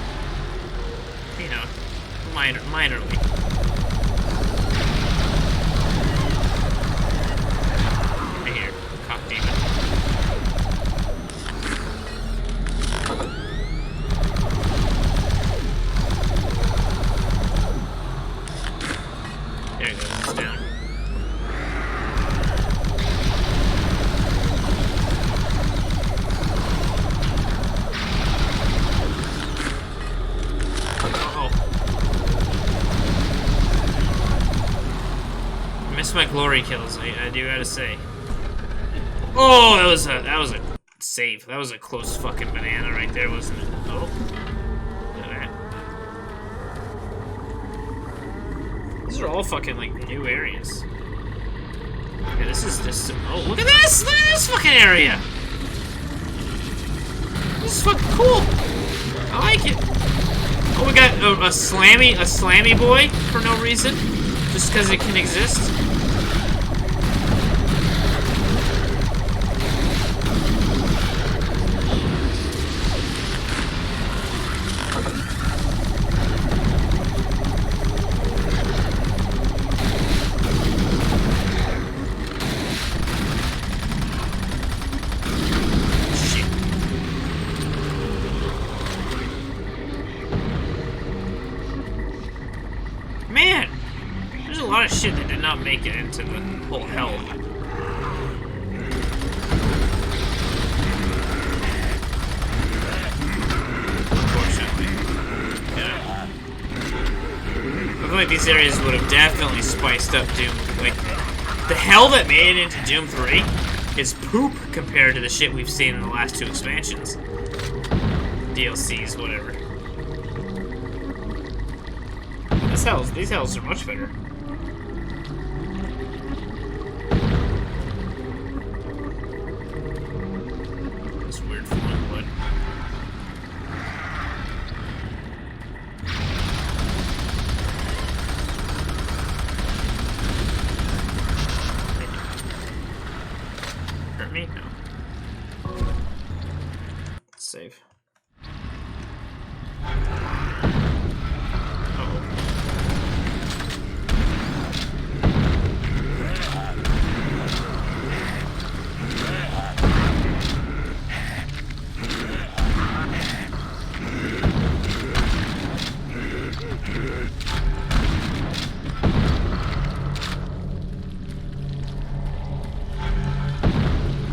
you know, minorly. My glory kills, I do gotta say. Oh, that was a save. That was a close fucking banana right there, wasn't it? Oh, look at that. These are all fucking like new areas. Okay, this is just some, oh, look at this! Look at this fucking area. This is fucking cool. I like it. Oh, we got a slammy boy for no reason, just because it can exist. lot of shit that did not make it into the whole hell. Unfortunately. Yeah. I feel like these areas would have definitely spiced up Doom. Like, the hell that made it into Doom 3 is poop compared to the shit we've seen in the last 2 expansions. DLCs, whatever. These hells are much better. This weird flowing blood. Hurt me? No. Let's save.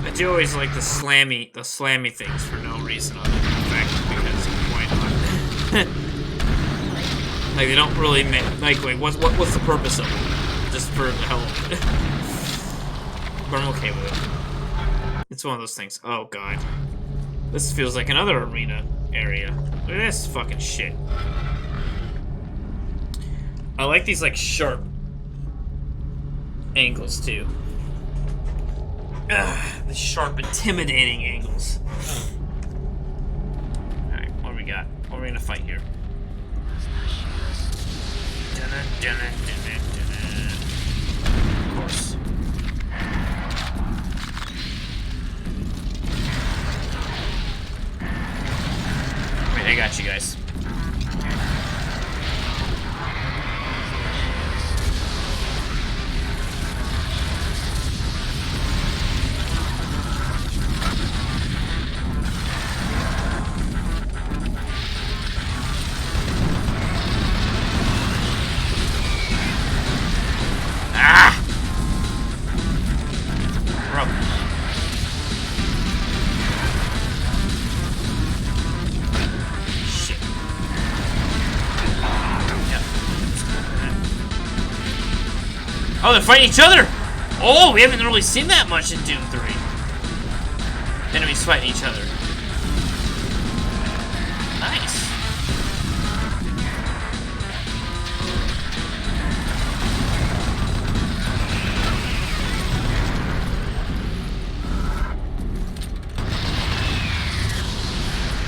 I do always like the slammy things for no reason other than the fact because why not? Like they don't really make like what's the purpose of it? Just for the hell of it. But I'm okay with it. It's one of those things. Oh god. This feels like another arena area. Look at this fucking shit. I like these like sharp angles too. The sharp, intimidating angles. Alright, what do we got? What are we gonna fight here? Of course. Wait, I got you guys. Oh, they're fighting each other! Oh, we haven't really seen that much in Doom 3. Enemies fighting each other. Nice.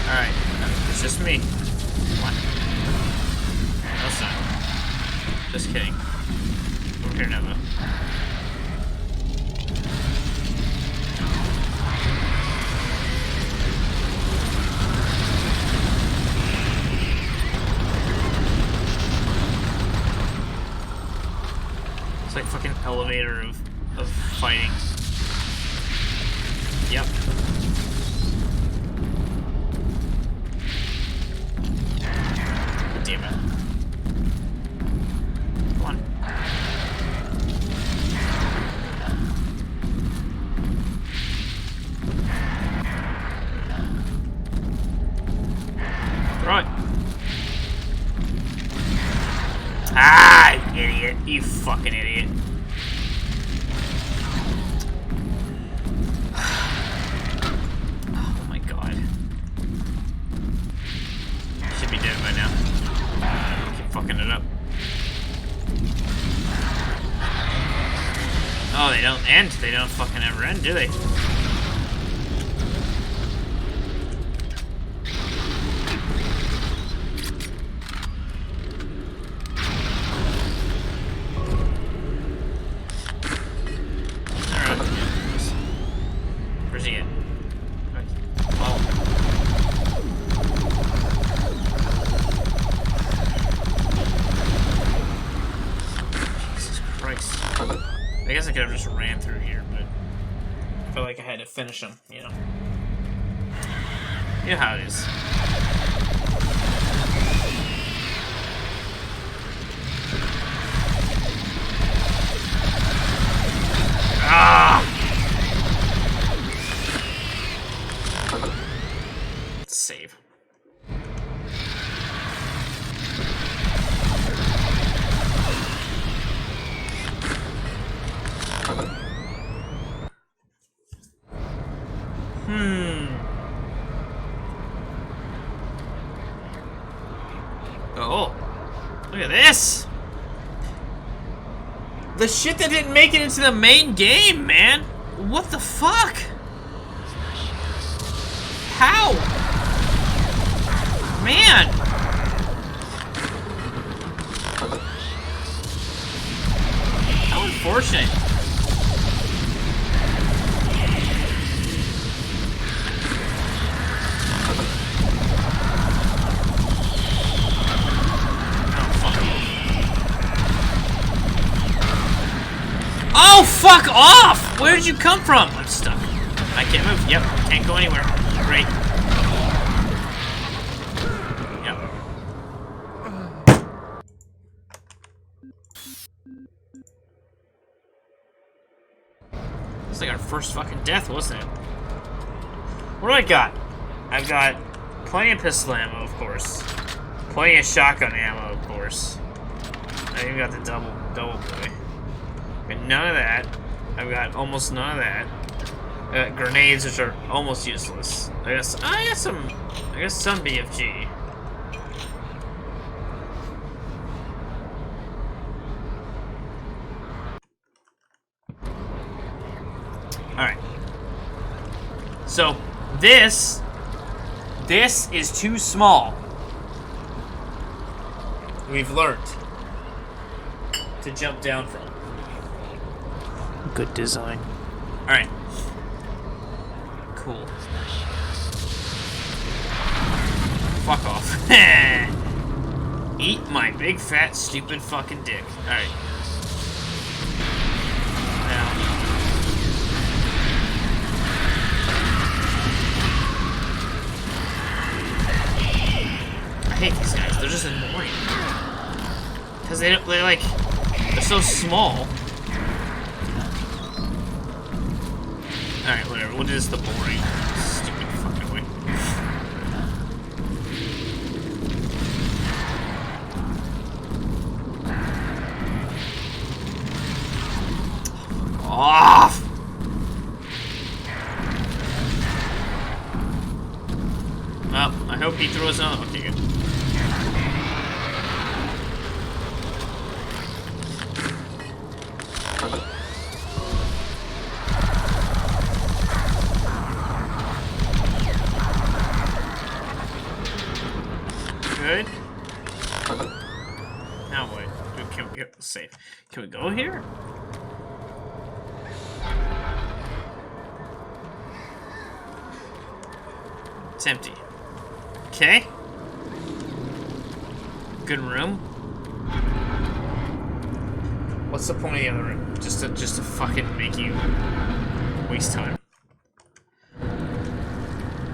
Alright, it's just me. Come on. No, son. Just kidding. Here, Nova. It's like fucking elevator of fighting. Yep. Damn it. Come on. Right. Ah, idiot. You fucking idiot. Oh my god. Should be dead by now. Keep fucking it up. Oh, they don't end. They don't fucking ever end, do they? I guess I could have just ran through here, but I felt like I had to finish them, you know? You know how it is. Ah! Let's save. Oh, look at this. The shit that didn't make it into the main game, man. What the fuck? How? Man. How unfortunate. Oh, fuck off! Where did you come from? I'm stuck. I can't move. Yep, can't go anywhere. Great. Yep. It's like our first fucking death, wasn't it? What do I got? I've got plenty of pistol ammo, of course. Plenty of shotgun ammo, of course. I even got the double boy. Got none of that. I've got almost none of that. I got grenades, which are almost useless. I got some BFG. All right. So this is too small. We've learned to jump down from. Good design. Alright. Cool. Fuck off. Eat my big fat stupid fucking dick. Alright. Now. I hate these guys. They're just annoying. Because they're so small. Alright, whatever. We'll do this the boring, stupid fucking way. Off! Well, I hope he throws on. Okay, good. Good. Now what? Can we get safe? Can we go here? It's empty. Okay. Good room. What's the point of the other room? Just to fucking make you waste time.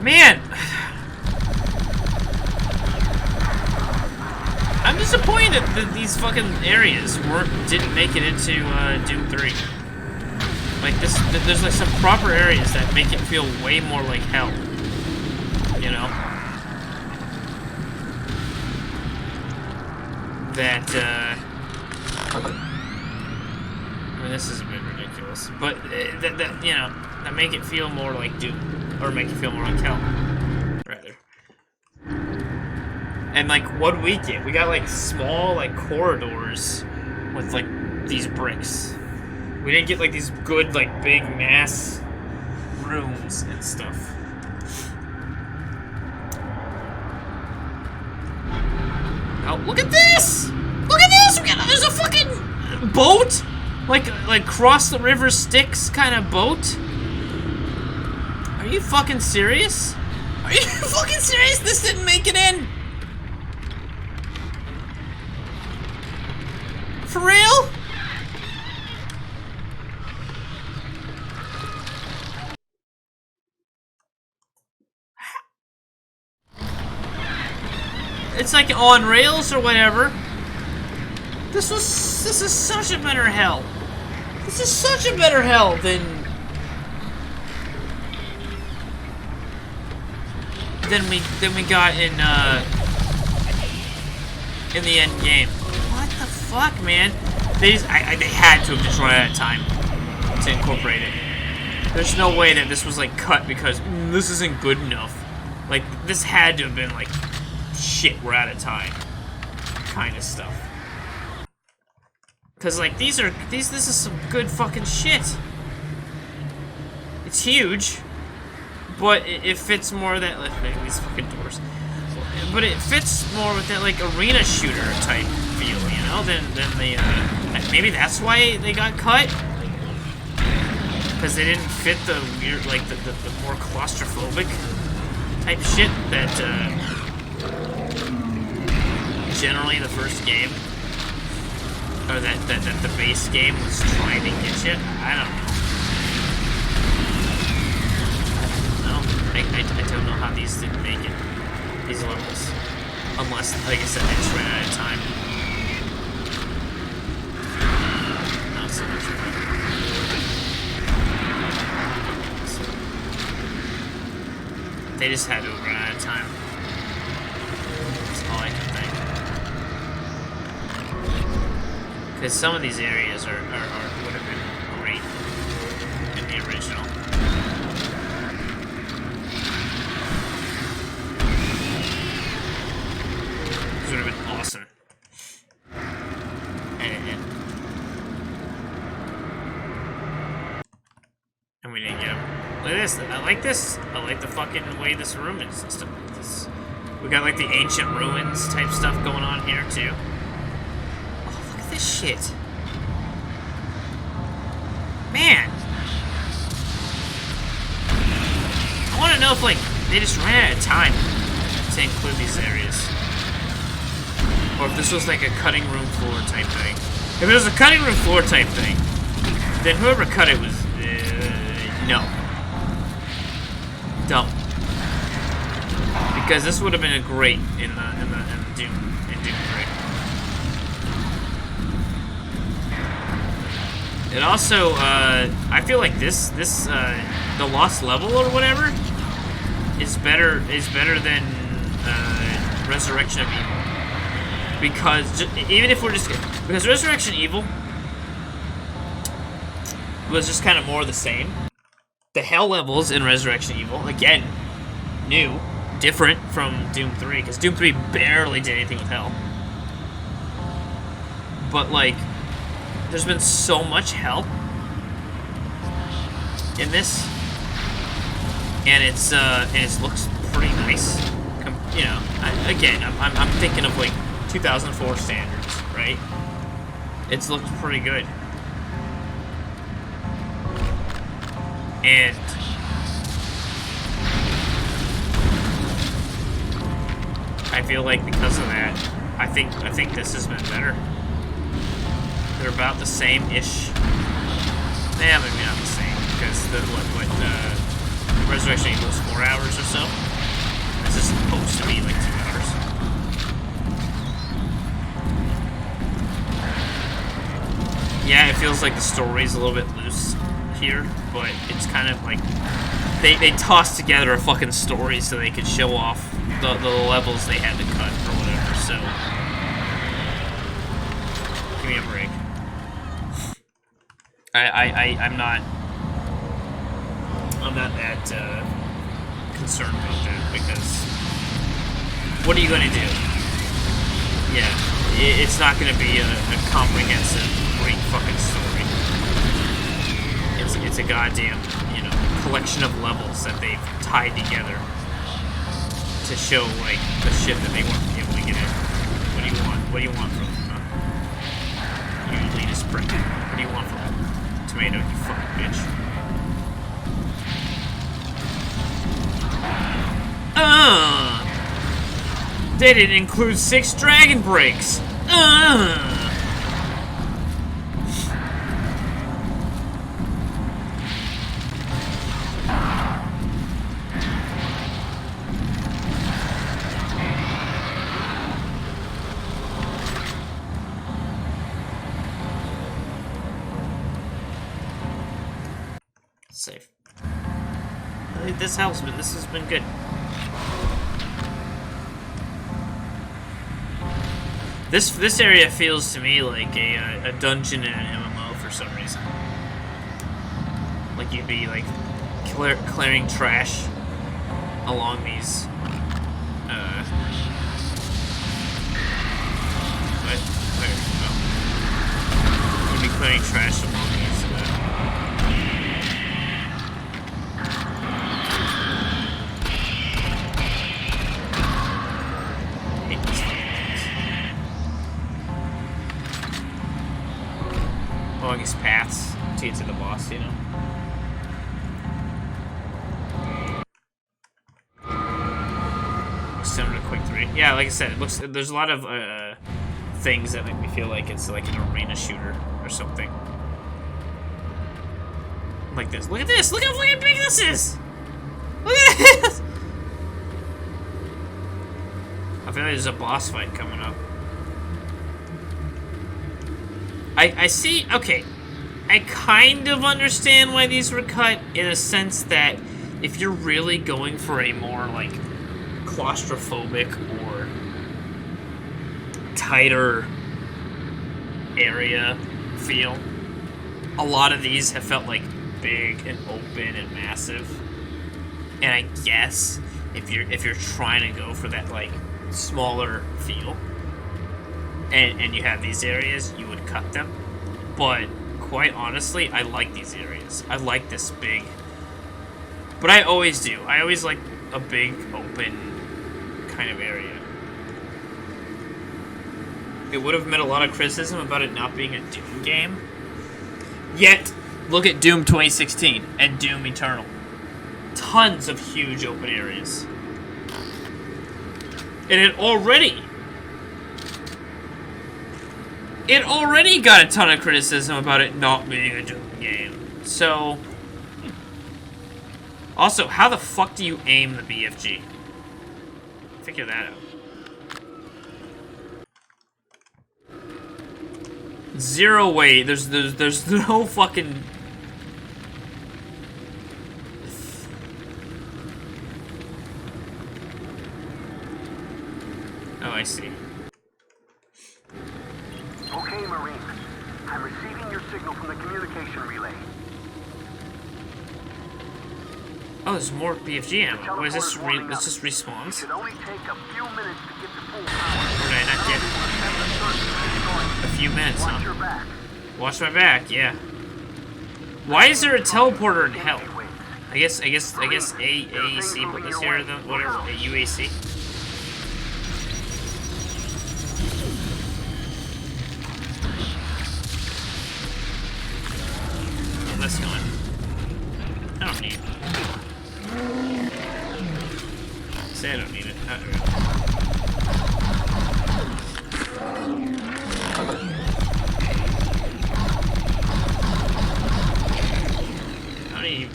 Man! I'm disappointed that these fucking areas didn't make it into Doom 3. Like there's like some proper areas that make it feel way more like hell. You know? That I mean, this is a bit ridiculous, but that you know, that make it feel more like Doom, or make it feel more like hell, rather. And like, what do we get? We got like small like corridors with like these bricks. We didn't get like these good like big mass rooms and stuff. Oh, look at this! Look at this! There's a fucking boat, like cross the river Styx kind of boat. Are you fucking serious? Are you fucking serious? This didn't make it in. For real? It's like on rails or whatever. This is such a better hell. This is such a better hell than we got in the end game. What the fuck, man? They had to have just run out of time to incorporate it. There's no way that this was like cut because this isn't good enough. Like this had to have been like, shit, we're out of time, kind of stuff. Cause like this is some good fucking shit. It's huge, but it fits more that like these fucking doors. But it fits more with that like arena shooter type feel, you know, than the maybe that's why they got cut. Because they didn't fit the weird, like the more claustrophobic type shit that generally the first game. Or that the base game was trying to get you? I don't know. I don't know how these didn't make it. These levels. Unless, like I said, they just ran out of time. Not so much. They just had to run out of time. That's all I can think. Because some of these areas would have been great in the original. This would have been awesome. And we didn't get them. Look at this. I like this. I like the fucking way this room is and stuff like this. We got like the ancient ruins type stuff going on here too. This shit. Man. I want to know if, like, they just ran out of time to include these areas. Or if this was, like, a cutting room floor type thing. If it was a cutting room floor type thing, then whoever cut it was, no. Don't. Because this would have been a great in Doom 3. It also, I feel like the lost level or whatever is better than Resurrection of Evil, because even if we're just because Resurrection of Evil was just kind of more of the same. The hell levels in Resurrection of Evil, again, new, different from Doom 3, because Doom 3 barely did anything with hell. But like, there's been so much hell in this, and it looks pretty nice. You know, again, I'm thinking of like 2004 standards, right? It's looked pretty good, and I feel like because of that, I think this has been better. They're about the same-ish. Yeah, maybe not the same, because Resurrection Evil is 4 hours or so. This is supposed to be like 2 hours. Yeah, it feels like the story's a little bit loose here, but it's kind of like they tossed together a fucking story so they could show off the levels they had to cut or whatever. So give me a break. I'm not that concerned about that, because what are you going to do? Yeah, it's not going to be a comprehensive, great fucking story. It's a goddamn, you know, collection of levels that they've tied together to show, like, the shit that they weren't able to get in. What do you want? What do you want from them? You elitist prick. What do you want from them? Tomato, you fucking bitch. They didn't include 6 dragon breaks. safe. I think this has been good. This area feels to me like a dungeon in an MMO for some reason. Like you'd be like clearing trash along these. You'd be clearing trash along these. Along these paths to get to the boss, you know? Similar to Quick 3. Yeah, like I said, it looks there's a lot of things that make me feel like it's like an arena shooter or something. Like this. Look at this! Look how fucking big this is! Look at this! I feel like there's a boss fight coming up. I see, okay, I kind of understand why these were cut in a sense that if you're really going for a more, like, claustrophobic or tighter area feel, a lot of these have felt, like, big and open and massive. And I guess if you're trying to go for that, like, smaller feel, and you have these areas, you would cut them. But quite honestly, I like these areas. I like this big. But I always do. I always like a big, open kind of area. It would have met a lot of criticism about it not being a Doom game. Yet, look at Doom 2016 and Doom Eternal. Tons of huge open areas. And it already got a ton of criticism about it not being a Doom game. So, also, how the fuck do you aim the BFG? Figure that out. Zero way. There's no fucking. Oh, I see. Okay, Marine. I'm receiving your signal from the communication relay. Oh, there's more BFG ammo. What is this? This just respawns? It should only take a few minutes to get to full power. Or did I not get a few minutes, Watch huh? your back. Watch my back, yeah. Why is there a teleporter in hell? I guess AEC put this here, whatever, a UAC. Where's this going? I don't need it. Say I don't need it.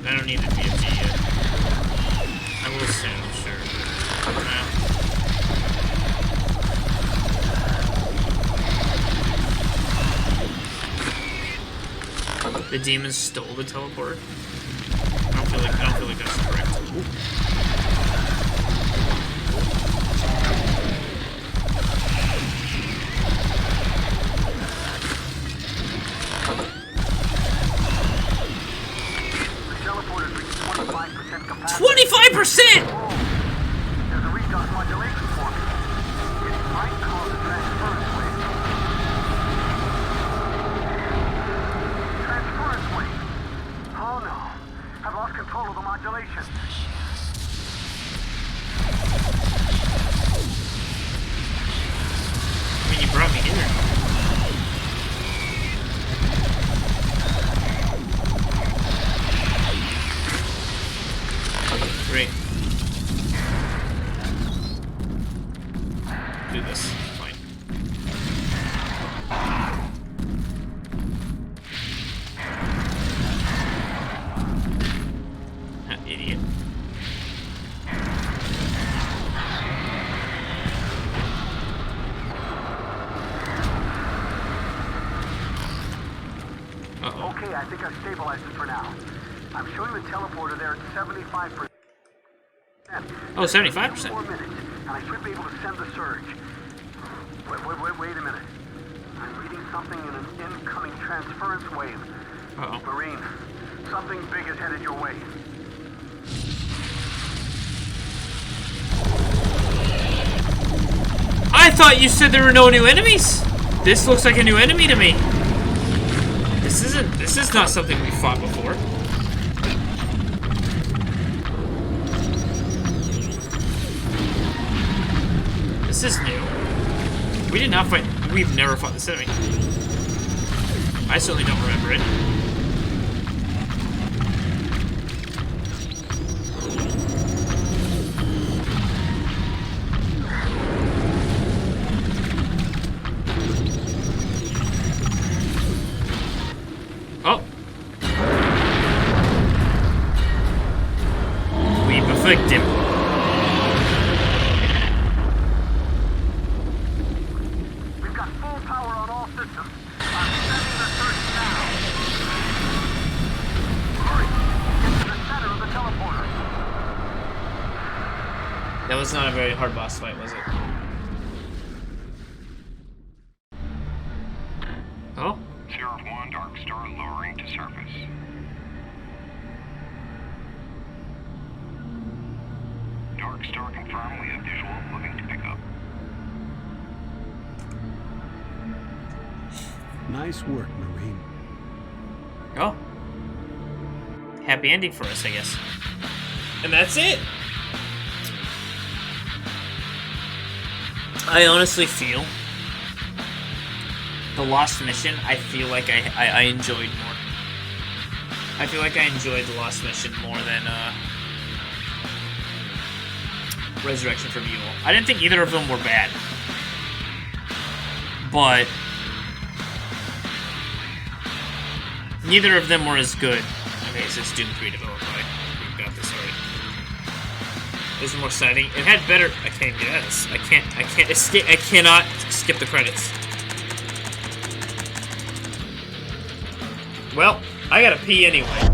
I don't need the BFG yet. I will soon, sure. The demons stole the teleporter? I don't feel like that's correct. Ooh. The teleporter's reached 25% capacity. 25%! There's a redox modulation forming. It might cause a transference wave. Transference wave. Oh no. I've lost control of the modulation. I mean, you brought me here. Great. Do this. Fine. Idiot. Okay, I think I've stabilized it for now. I'm showing the teleporter there at 75%. Oh, 75%. 4 minutes, and I should be able to send the surge. Wait a minute. I'm reading something in an incoming transference wave. Uh-oh. Marine, something big is headed your way. I thought you said there were no new enemies. This looks like a new enemy to me. This is not something we fought before. This is new. We did not fight. We've never fought this enemy. I certainly don't remember it. Oh. We afflict him. We've got full power on all systems. I'm sending the surge now. Hurry! Get to the center of the teleporter. That was not a very hard boss fight, was it? Oh? Zero 1, Dark Star lowering to surface. Dark Star confirmed, we have visual moving to pick up. Nice work, Marine. Oh. Happy ending for us, I guess. And that's it! I honestly feel the Lost Mission, I feel like I enjoyed more. I feel like I enjoyed the Lost Mission more than Resurrection from Evil. I didn't think either of them were bad. But neither of them were as good. Okay, so it's Doom 3 developed by. We've got this already. This is more exciting. It had better. I can't get this. I can't escape. I cannot skip the credits. Well, I gotta pee anyway.